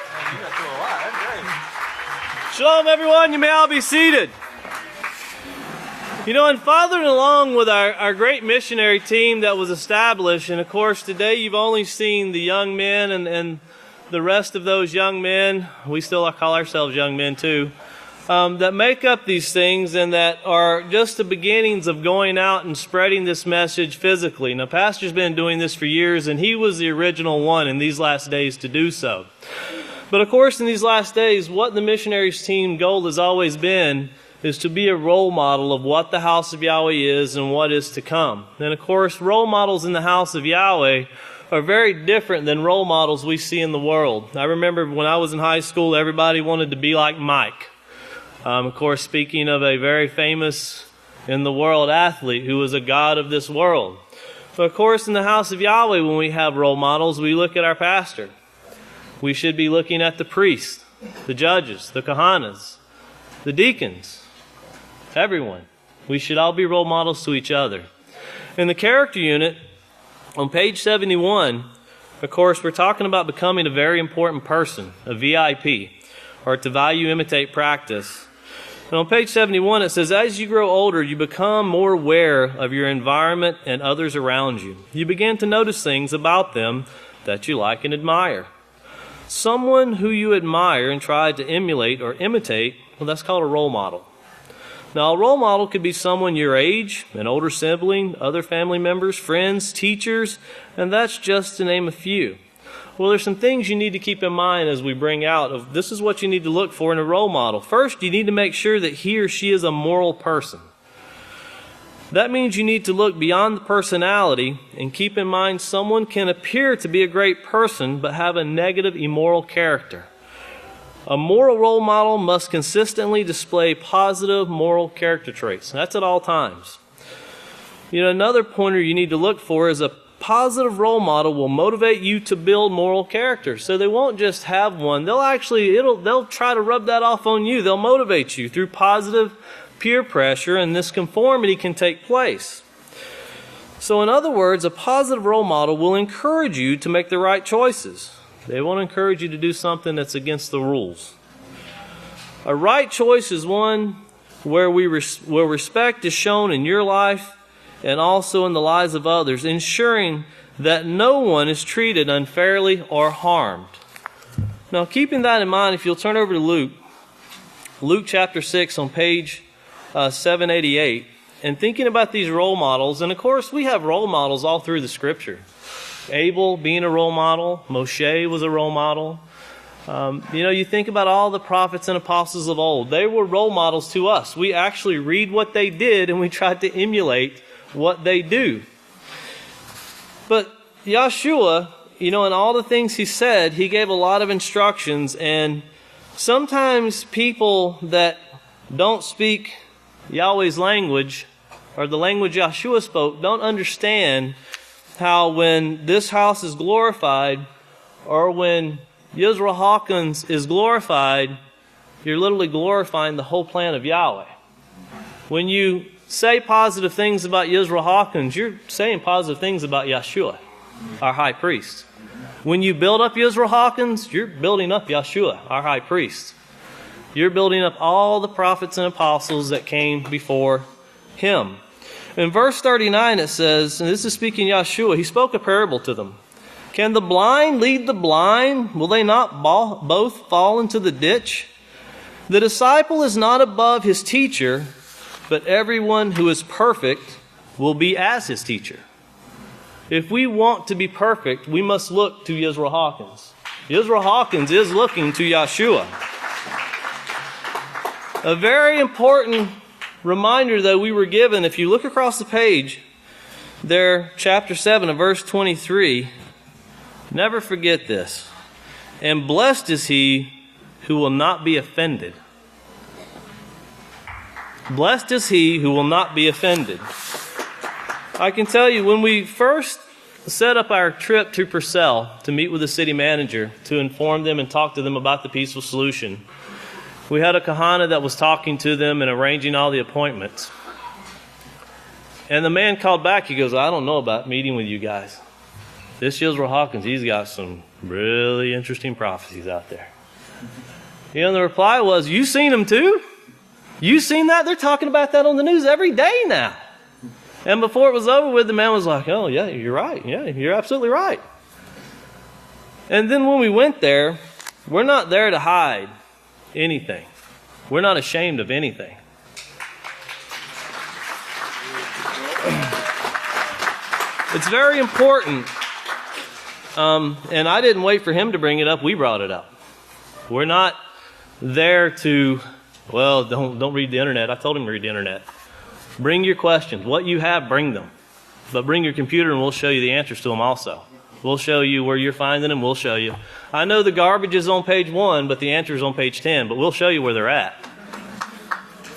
[SPEAKER 12] Shalom, everyone. You may all be seated. You know, in following along with our great missionary team that was established, and of course today you've only seen the young men and the rest of those young men, we still call ourselves young men too, that make up these things and that are just the beginnings of going out and spreading this message physically. Now, Pastor's been doing this for years, and he was the original one in these last days to do so. But of course, in these last days, what the missionaries team goal has always been is to be a role model of what the house of Yahweh is and what is to come. And of course, role models in the house of Yahweh are very different than role models we see in the world. I remember when I was in high school, everybody wanted to be like Mike. Of course, speaking of a very famous in the world athlete who was a god of this world. But of course, in the house of Yahweh, when we have role models, we look at our pastor. We should be looking at the priests, the judges, the kahanas, the deacons, everyone. We should all be role models to each other. In the character unit, on page 71, of course, we're talking about becoming a very important person, a VIP, or to value, imitate, practice. And on page 71, it says, as you grow older, you become more aware of your environment and others around you. You begin to notice things about them that you like and admire. Someone who you admire and try to emulate or imitate, well, that's called a role model. Now, a role model could be someone your age, an older sibling, other family members, friends, teachers, and that's just to name a few. Well, there's some things you need to keep in mind as we bring out of this is what you need to look for in a role model. First, you need to make sure that he or she is a moral person. That means you need to look beyond the personality and keep in mind someone can appear to be a great person but have a negative immoral character. A moral role model must consistently display positive moral character traits. That's at all times. Another pointer you need to look for is a positive role model will motivate you to build moral character. So they won't just have one. They'll try to rub that off on you. They'll motivate you through positive peer pressure, and this conformity can take place. So in other words, a positive role model will encourage you to make the right choices. They won't encourage you to do something that's against the rules. A right choice is one where respect is shown in your life and also in the lives of others, ensuring that no one is treated unfairly or harmed. Now, keeping that in mind, if you'll turn over to Luke chapter 6 on page 788, and thinking about these role models, and of course we have role models all through the Scripture. Abel being a role model, Moshe was a role model. You think about all the prophets and apostles of old. They were role models to us. We actually read what they did and we try to emulate what they do. But Yahshua, in all the things he said, he gave a lot of instructions, and sometimes people that don't speak Yahweh's language, or the language Yahshua spoke, don't understand how when this house is glorified, or when Yisrayl Hawkins is glorified, you're literally glorifying the whole plan of Yahweh. When you say positive things about Yisrayl Hawkins, you're saying positive things about Yahshua, our high priest. When you build up Yisrayl Hawkins, you're building up Yahshua, our high priest. You're building up all the prophets and apostles that came before him. In verse 39 it says, and this is speaking Yahshua, he spoke a parable to them. Can the blind lead the blind? Will they not both fall into the ditch? The disciple is not above his teacher, but everyone who is perfect will be as his teacher. If we want to be perfect, we must look to Yisrayl Hawkins. Yisrayl Hawkins is looking to Yahshua. A very important reminder that we were given, if you look across the page, there, chapter 7 and verse 23, never forget this. And blessed is he who will not be offended. Blessed is he who will not be offended. I can tell you, when we first set up our trip to Purcell to meet with the city manager to inform them and talk to them about the peaceful solution, we had a kahana that was talking to them and arranging all the appointments. And the man called back. He goes, I don't know about meeting with you guys. This Yisrayl Hawkins, he's got some really interesting prophecies out there. The reply was, you seen them too? You seen that? They're talking about that on the news every day now. And before it was over with, the man was like, oh, yeah, you're right. Yeah, you're absolutely right. And then when we went there, we're not there to hide anything. We're not ashamed of anything. It's very important. And I didn't wait for him to bring it up. We brought it up. We're not there to, don't read the internet. I told him to read the internet. Bring your questions. What you have, bring them. But bring your computer and we'll show you the answers to them also. We'll show you where you're finding them. We'll show you. I know the garbage is on page 1, but the answer is on page 10. But we'll show you where they're at.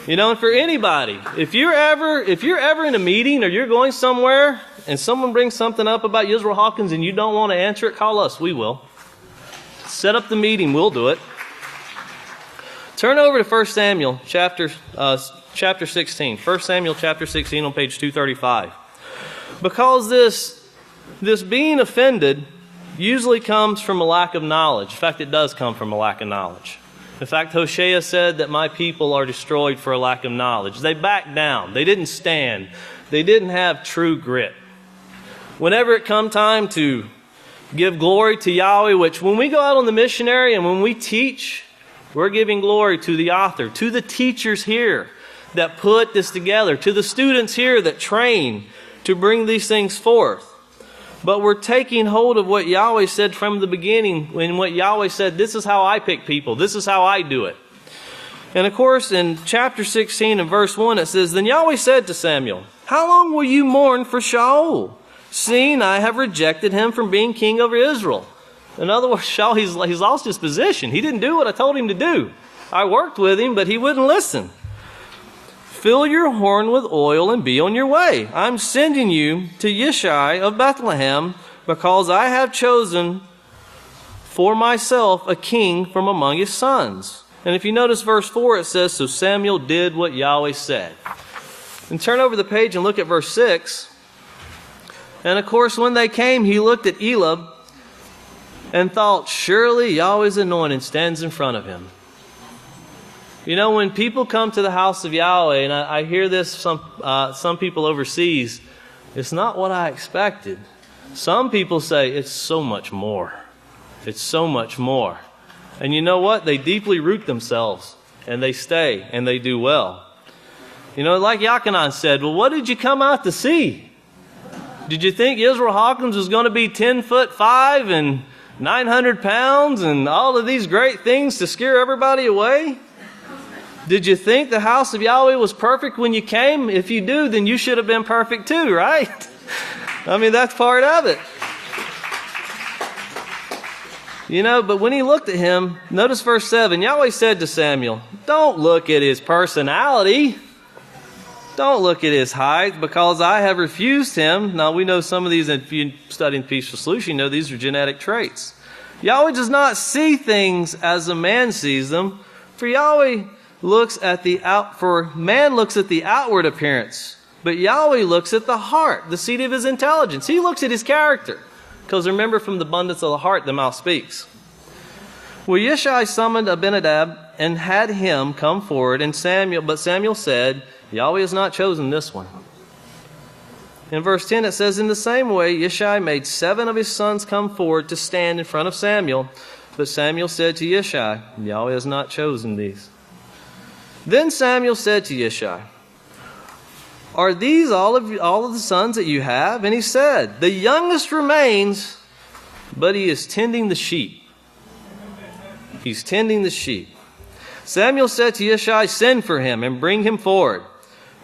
[SPEAKER 12] And for anybody, if you're ever in a meeting or you're going somewhere and someone brings something up about Yisrayl Hawkins and you don't want to answer it, call us. We will. Set up the meeting. We'll do it. Turn over to 1 Samuel chapter 16. 1 Samuel chapter 16 on page 235. Because this being offended usually comes from a lack of knowledge. In fact, it does come from a lack of knowledge. In fact, Hosea said that my people are destroyed for a lack of knowledge. They backed down. They didn't stand. They didn't have true grit. Whenever it come time to give glory to Yahweh, which when we go out on the missionary and when we teach, we're giving glory to the author, to the teachers here that put this together, to the students here that train to bring these things forth. But we're taking hold of what Yahweh said from the beginning, and what Yahweh said, this is how I pick people. This is how I do it. And of course, in chapter 16 and verse 1, it says, Then Yahweh said to Samuel, How long will you mourn for Shaul, seeing I have rejected him from being king over Israel? In other words, Shaul, he's lost his position. He didn't do what I told him to do. I worked with him, but he wouldn't listen. Fill your horn with oil and be on your way. I'm sending you to Yishai of Bethlehem, because I have chosen for myself a king from among his sons. And if you notice verse 4, it says, so Samuel did what Yahweh said. And turn over the page and look at verse 6. And of course, when they came, he looked at Eliab and thought, surely Yahweh's anointed stands in front of him. You know, when people come to the house of Yahweh, and I hear this some people overseas, it's not what I expected. Some people say it's so much more. It's so much more. And you know what? They deeply root themselves, and they stay, and they do well. You know, like Yachanan said, well, what did you come out to see? Did you think Yisrayl Hawkins was going to be 10'5" and 900 pounds and all of these great things to scare everybody away? Did you think the house of Yahweh was perfect when you came? If you do, then you should have been perfect too, right? I mean, that's part of it. You know, but when he looked at him, notice verse 7, Yahweh said to Samuel, don't look at his personality. Don't look at his height, because I have refused him. Now, we know some of these, if you study Peaceful Solution, you know these are genetic traits. Yahweh does not see things as a man sees them, for man looks at the outward appearance, but Yahweh looks at the heart, the seat of his intelligence. He looks at his character, because remember, from the abundance of the heart, the mouth speaks. Well, Yishai summoned Abinadab and had him come forward, but Samuel said, Yahweh has not chosen this one. In verse 10 it says, in the same way, Yishai made 7 of his sons come forward to stand in front of Samuel. But Samuel said to Yishai, Yahweh has not chosen these. Then Samuel said to Yishai, are these all of the sons that you have? And he said, the youngest remains, but he is tending the sheep. He's tending the sheep. Samuel said to Yishai, send for him and bring him forward,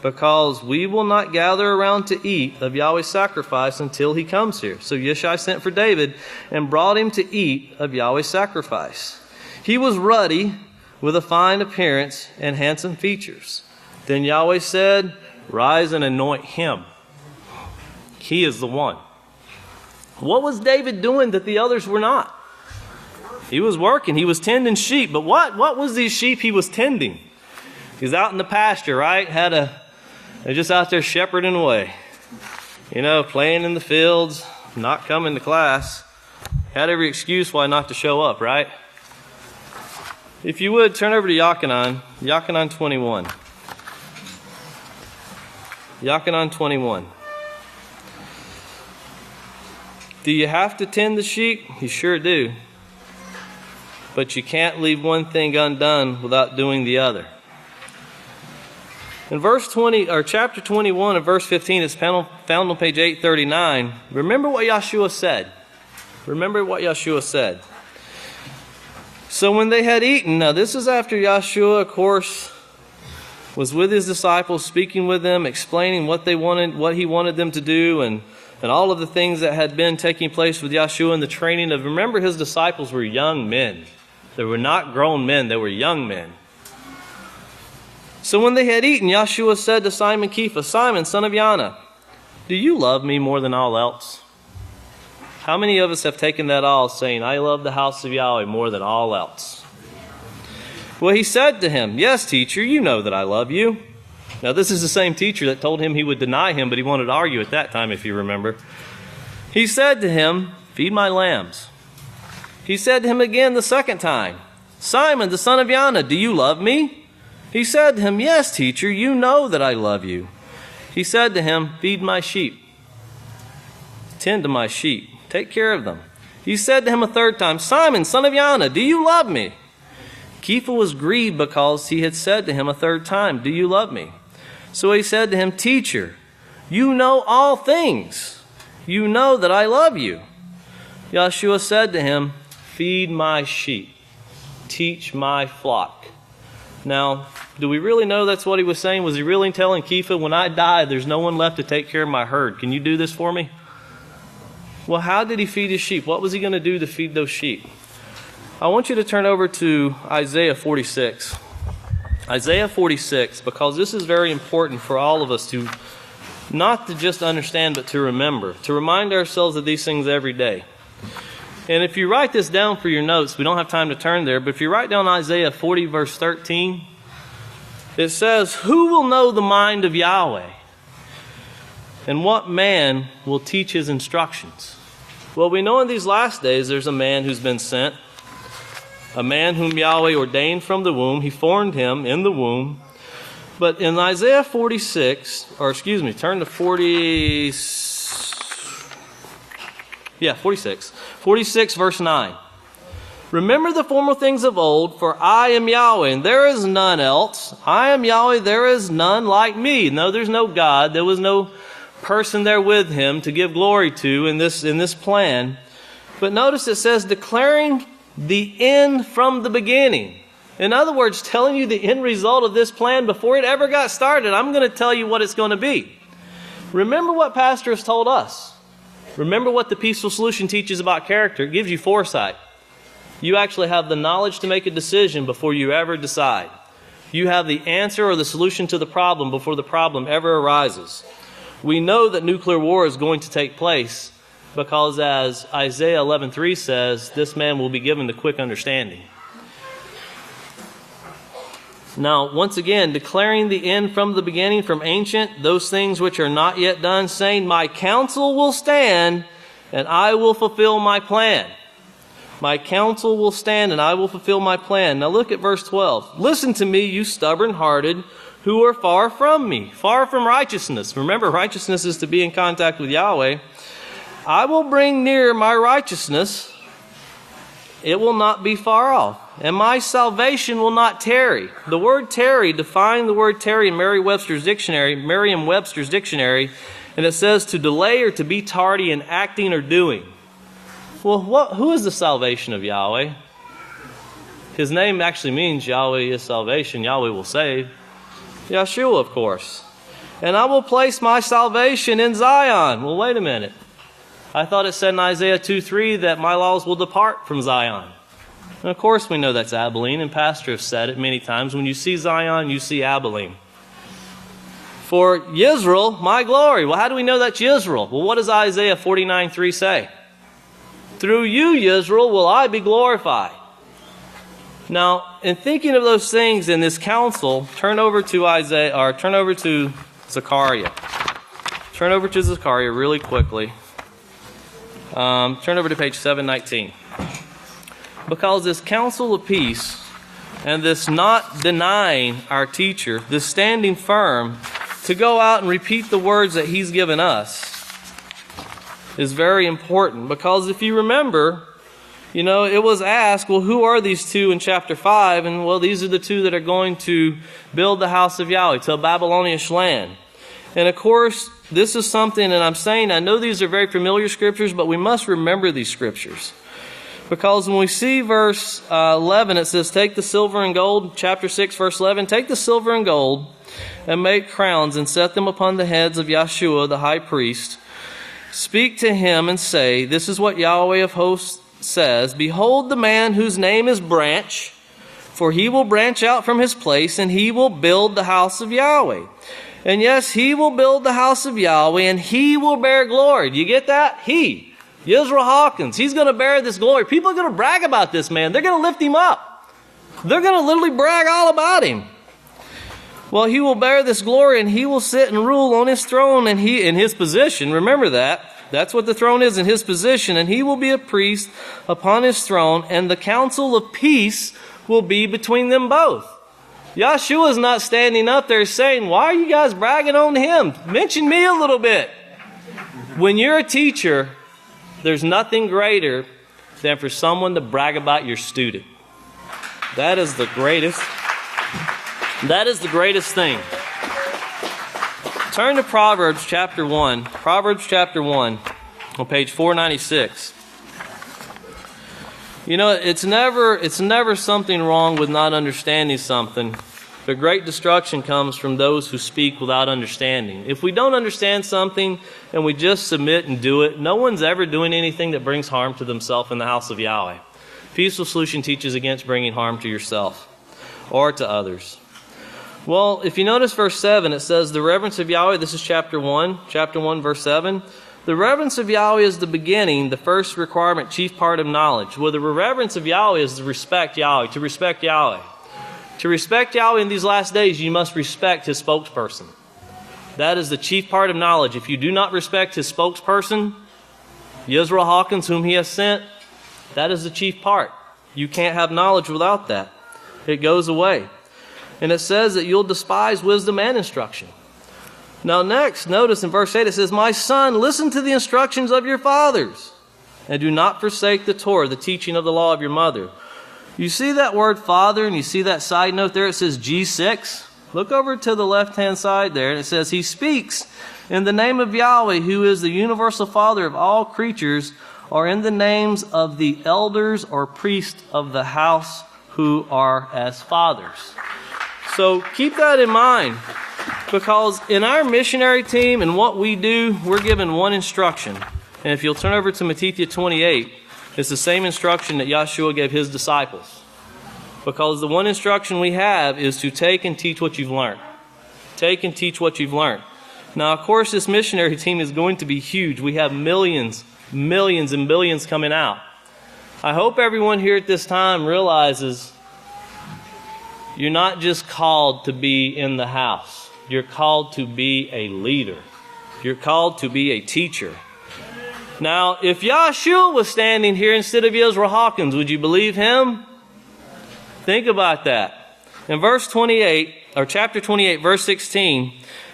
[SPEAKER 12] because we will not gather around to eat of Yahweh's sacrifice until he comes here. So Yishai sent for David and brought him to eat of Yahweh's sacrifice. He was ruddy, with a fine appearance and handsome features. Then Yahweh said, rise and anoint him. He is the one. What was David doing that the others were not? He was working. He was tending sheep. But what was these sheep he was tending? He's out in the pasture, right? They're just out there shepherding away. You know, playing in the fields, not coming to class. Had every excuse why not to show up, right? If you would, turn over to Yachanan 21. Yachanan 21. Do you have to tend the sheep? You sure do. But you can't leave one thing undone without doing the other. In chapter 21 and verse 15, it's found on page 839. Remember what Yahshua said. Remember what Yahshua said. So when they had eaten, now this is after Yahshua, of course, was with his disciples, speaking with them, explaining what he wanted them to do, and all of the things that had been taking place with Yahshua and the training of, remember, his disciples were young men. They were not grown men, they were young men. So when they had eaten, Yahshua said to Simon Kepha, Simon, son of Yana, do you love me more than all else? How many of us have taken that all, saying, I love the house of Yahweh more than all else? Well, he said to him, yes, teacher, you know that I love you. Now, this is the same teacher that told him he would deny him, but he wanted to argue at that time, if you remember. He said to him, feed my lambs. He said to him again the second time, Simon, the son of Yana, do you love me? He said to him, yes, teacher, you know that I love you. He said to him, feed my sheep. Tend to my sheep. Take care of them. He said to him a third time, Simon, son of Yana, do you love me? Kepha was grieved because he had said to him a third time, do you love me? So he said to him, teacher, you know all things. You know that I love you. Yahshua said to him, feed my sheep. Teach my flock. Now, do we really know that's what he was saying? Was he really telling Kepha, when I die, there's no one left to take care of my herd? Can you do this for me? Well, how did he feed his sheep? What was he going to do to feed those sheep? I want you to turn over to Isaiah 46. Isaiah 46, because this is very important for all of us to not to just understand, but to remember, to remind ourselves of these things every day. And if you write this down for your notes, we don't have time to turn there, but if you write down Isaiah 40, verse 13, it says, "Who will know the mind of Yahweh? And what man will teach his instructions?" Well, we know in these last days there's a man who's been sent, a man whom Yahweh ordained from the womb. He formed him in the womb. But in Isaiah 46, turn to 46. 46, verse 9. "Remember the former things of old, for I am Yahweh, and there is none else. I am Yahweh, there is none like me." No, there's no God. There was no person there with him to give glory to in this plan. But notice it says, declaring the end from the beginning. In other words, telling you the end result of this plan before it ever got started. I'm going to tell you what it's going to be. Remember what Pastor has told us. Remember what the Peaceful Solution teaches about character. It gives you foresight. You actually have the knowledge to make a decision before you ever decide. You have the answer or the solution to the problem before the problem ever arises. We know that nuclear war is going to take place because, as Isaiah 11:3 says, this man will be given the quick understanding. Now, once again, declaring the end from the beginning, from ancient, those things which are not yet done, saying, "My counsel will stand, and I will fulfill my plan." My counsel will stand, and I will fulfill my plan. Now look at verse 12. "Listen to me, you stubborn-hearted, who are far from me," far from righteousness. Remember, righteousness is to be in contact with Yahweh. "I will bring near my righteousness. It will not be far off. And my salvation will not tarry." The word tarry, define the word tarry in Merriam-Webster's dictionary, and it says to delay or to be tardy in acting or doing. Well, who is the salvation of Yahweh? His name actually means Yahweh is salvation. Yahweh will save. Yeshua, of course. "And I will place my salvation in Zion." Well, wait a minute. I thought it said in Isaiah 2:3 that my laws will depart from Zion. And of course we know that's Abelin, and Pastor has said it many times. When you see Zion, you see Abelin. "For Yisrayl, my glory." Well, how do we know that's Yisrayl? Well, what does Isaiah 49:3 say? "Through you, Yisrayl, will I be glorified." Now, in thinking of those things in this counsel, turn over to Zechariah. Turn over to Zechariah really quickly. Turn over to page 719. Because this counsel of peace and this not denying our teacher, this standing firm to go out and repeat the words that he's given us is very important. Because if you remember, it was asked, well, who are these two in chapter 5? And well, these are the two that are going to build the house of Yahweh to a Babylonish land. And of course, this is something, and I'm saying, I know these are very familiar scriptures, but we must remember these scriptures. Because when we see verse 11, it says, "Take the silver and gold," chapter 6, verse 11, "Take the silver and gold and make crowns and set them upon the heads of Yeshua, the high priest. Speak to him and say, this is what Yahweh of hosts says, Behold the man whose name is Branch, for he will branch out from his place, and he will build the house of Yahweh. And yes, he will build the house of Yahweh, and he will bear glory." Do you get that? He. Yisrayl Hawkins. He's going to bear this glory. People are going to brag about this man. They're going to lift him up. They're going to literally brag all about him. Well, he will bear this glory, and he will sit and rule on his throne, and he in his position. Remember that. That's what the throne is, in his position. "And he will be a priest upon his throne, and the counsel of peace will be between them both." Yeshua is not standing up there saying, "Why are you guys bragging on him? Mention me a little bit." When you're a teacher, there's nothing greater than for someone to brag about your student. That is the greatest thing. Turn to Proverbs chapter 1. Proverbs chapter 1 on page 496. It's never something wrong with not understanding something. but great destruction comes from those who speak without understanding. If we don't understand something and we just submit and do it, no one's ever doing anything that brings harm to themselves in the house of Yahweh. Peaceful Solution teaches against bringing harm to yourself or to others. Well, if you notice verse 7, it says, the reverence of Yahweh, this is chapter 1, verse 7. The reverence of Yahweh is the beginning, the first requirement, chief part of knowledge. Well, the reverence of Yahweh is to respect Yahweh, to respect Yahweh. To respect Yahweh in these last days, you must respect His spokesperson. That is the chief part of knowledge. If you do not respect His spokesperson, Yisrayl Hawkins, whom He has sent, that is the chief part. You can't have knowledge without that. It goes away. And it says that you'll despise wisdom and instruction. Now next, notice in verse 8 it says, my son, listen to the instructions of your fathers, and do not forsake the Torah, the teaching of the law of your mother. You see that word father, and you see that side note there, it says G6. Look over to the left-hand side there, and it says, he speaks in the name of Yahweh, who is the universal Father of all creatures, or in the names of the elders or priests of the house who are as fathers. So keep that in mind, because in our missionary team and what we do, we're given one instruction. And if you'll turn over to Matthew 28, it's the same instruction that Yahshua gave his disciples. Because the one instruction we have is to take and teach what you've learned. Take and teach what you've learned. Now, of course, this missionary team is going to be huge. We have millions and billions coming out. I hope everyone here at this time realizes you're not just called to be in the house. You're called to be a leader. You're called to be a teacher. Now, if Yahshua was standing here instead of Yisrayl Hawkins, would you believe him? Think about that. In verse 28, or chapter 28, verse 16,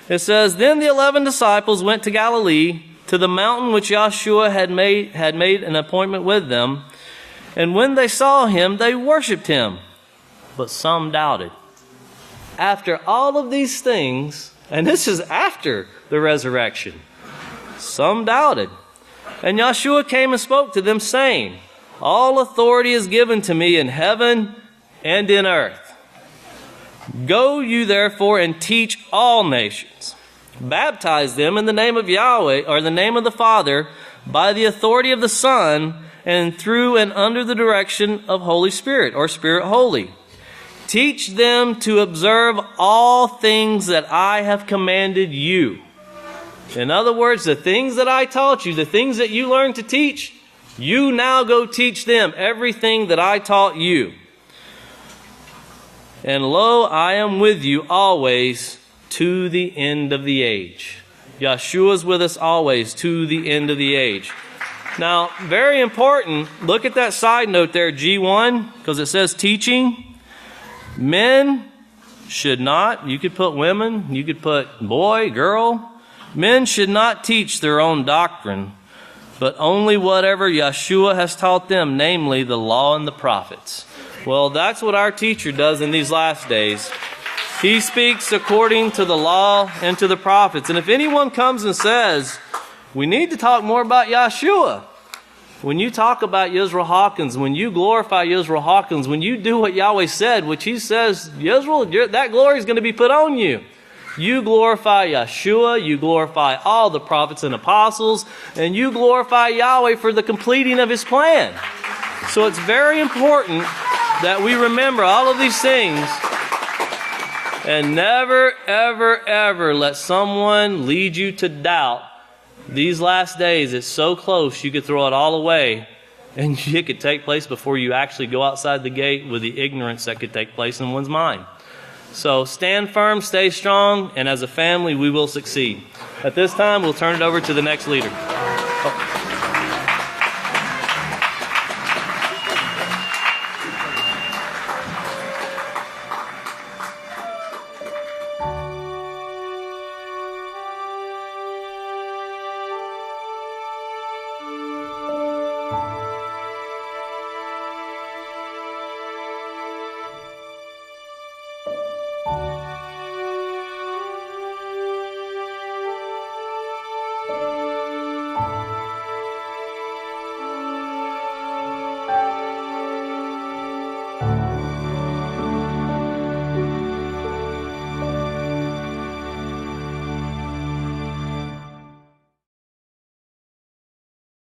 [SPEAKER 12] it says, then the 11 disciples went to Galilee, to the mountain which Yahshua had made an appointment with them. And when they saw him, they worshipped him. But some doubted. After all of these things, and this is after the resurrection, some doubted. And Yahshua came and spoke to them, saying, all authority is given to me in heaven and in earth. Go you therefore and teach all nations. Baptize them in the name of Yahweh, or the name of the Father, by the authority of the Son, and through and under the direction of Holy Spirit, or Spirit Holy. Teach them to observe all things that I have commanded you. In other words, the things that I taught you, the things that you learned to teach, you now go teach them everything that I taught you. And lo, I am with you always to the end of the age. Yahshua is with us always to the end of the age. Now, very important, look at that side note there, G1, because it says teaching. Men should not, you could put women, you could put boy, girl. Men should not teach their own doctrine, but only whatever Yahshua has taught them, namely the law and the prophets. Well, that's what our teacher does in these last days. He speaks according to the law and to the prophets. And if anyone comes and says, we need to talk more about Yahshua, when you talk about Yisrayl Hawkins, when you glorify Yisrayl Hawkins, when you do what Yahweh said, which he says, Yisrael, that glory is going to be put on you. You glorify Yahshua, you glorify all the prophets and apostles, and you glorify Yahweh for the completing of his plan. So it's very important that we remember all of these things and never, ever, ever let someone lead you to doubt. These last days, it's so close you could throw it all away and it could take place before you actually go outside the gate with the ignorance that could take place in one's mind. So stand firm, stay strong, and as a family we will succeed. At this time, we'll turn it over to the next leader.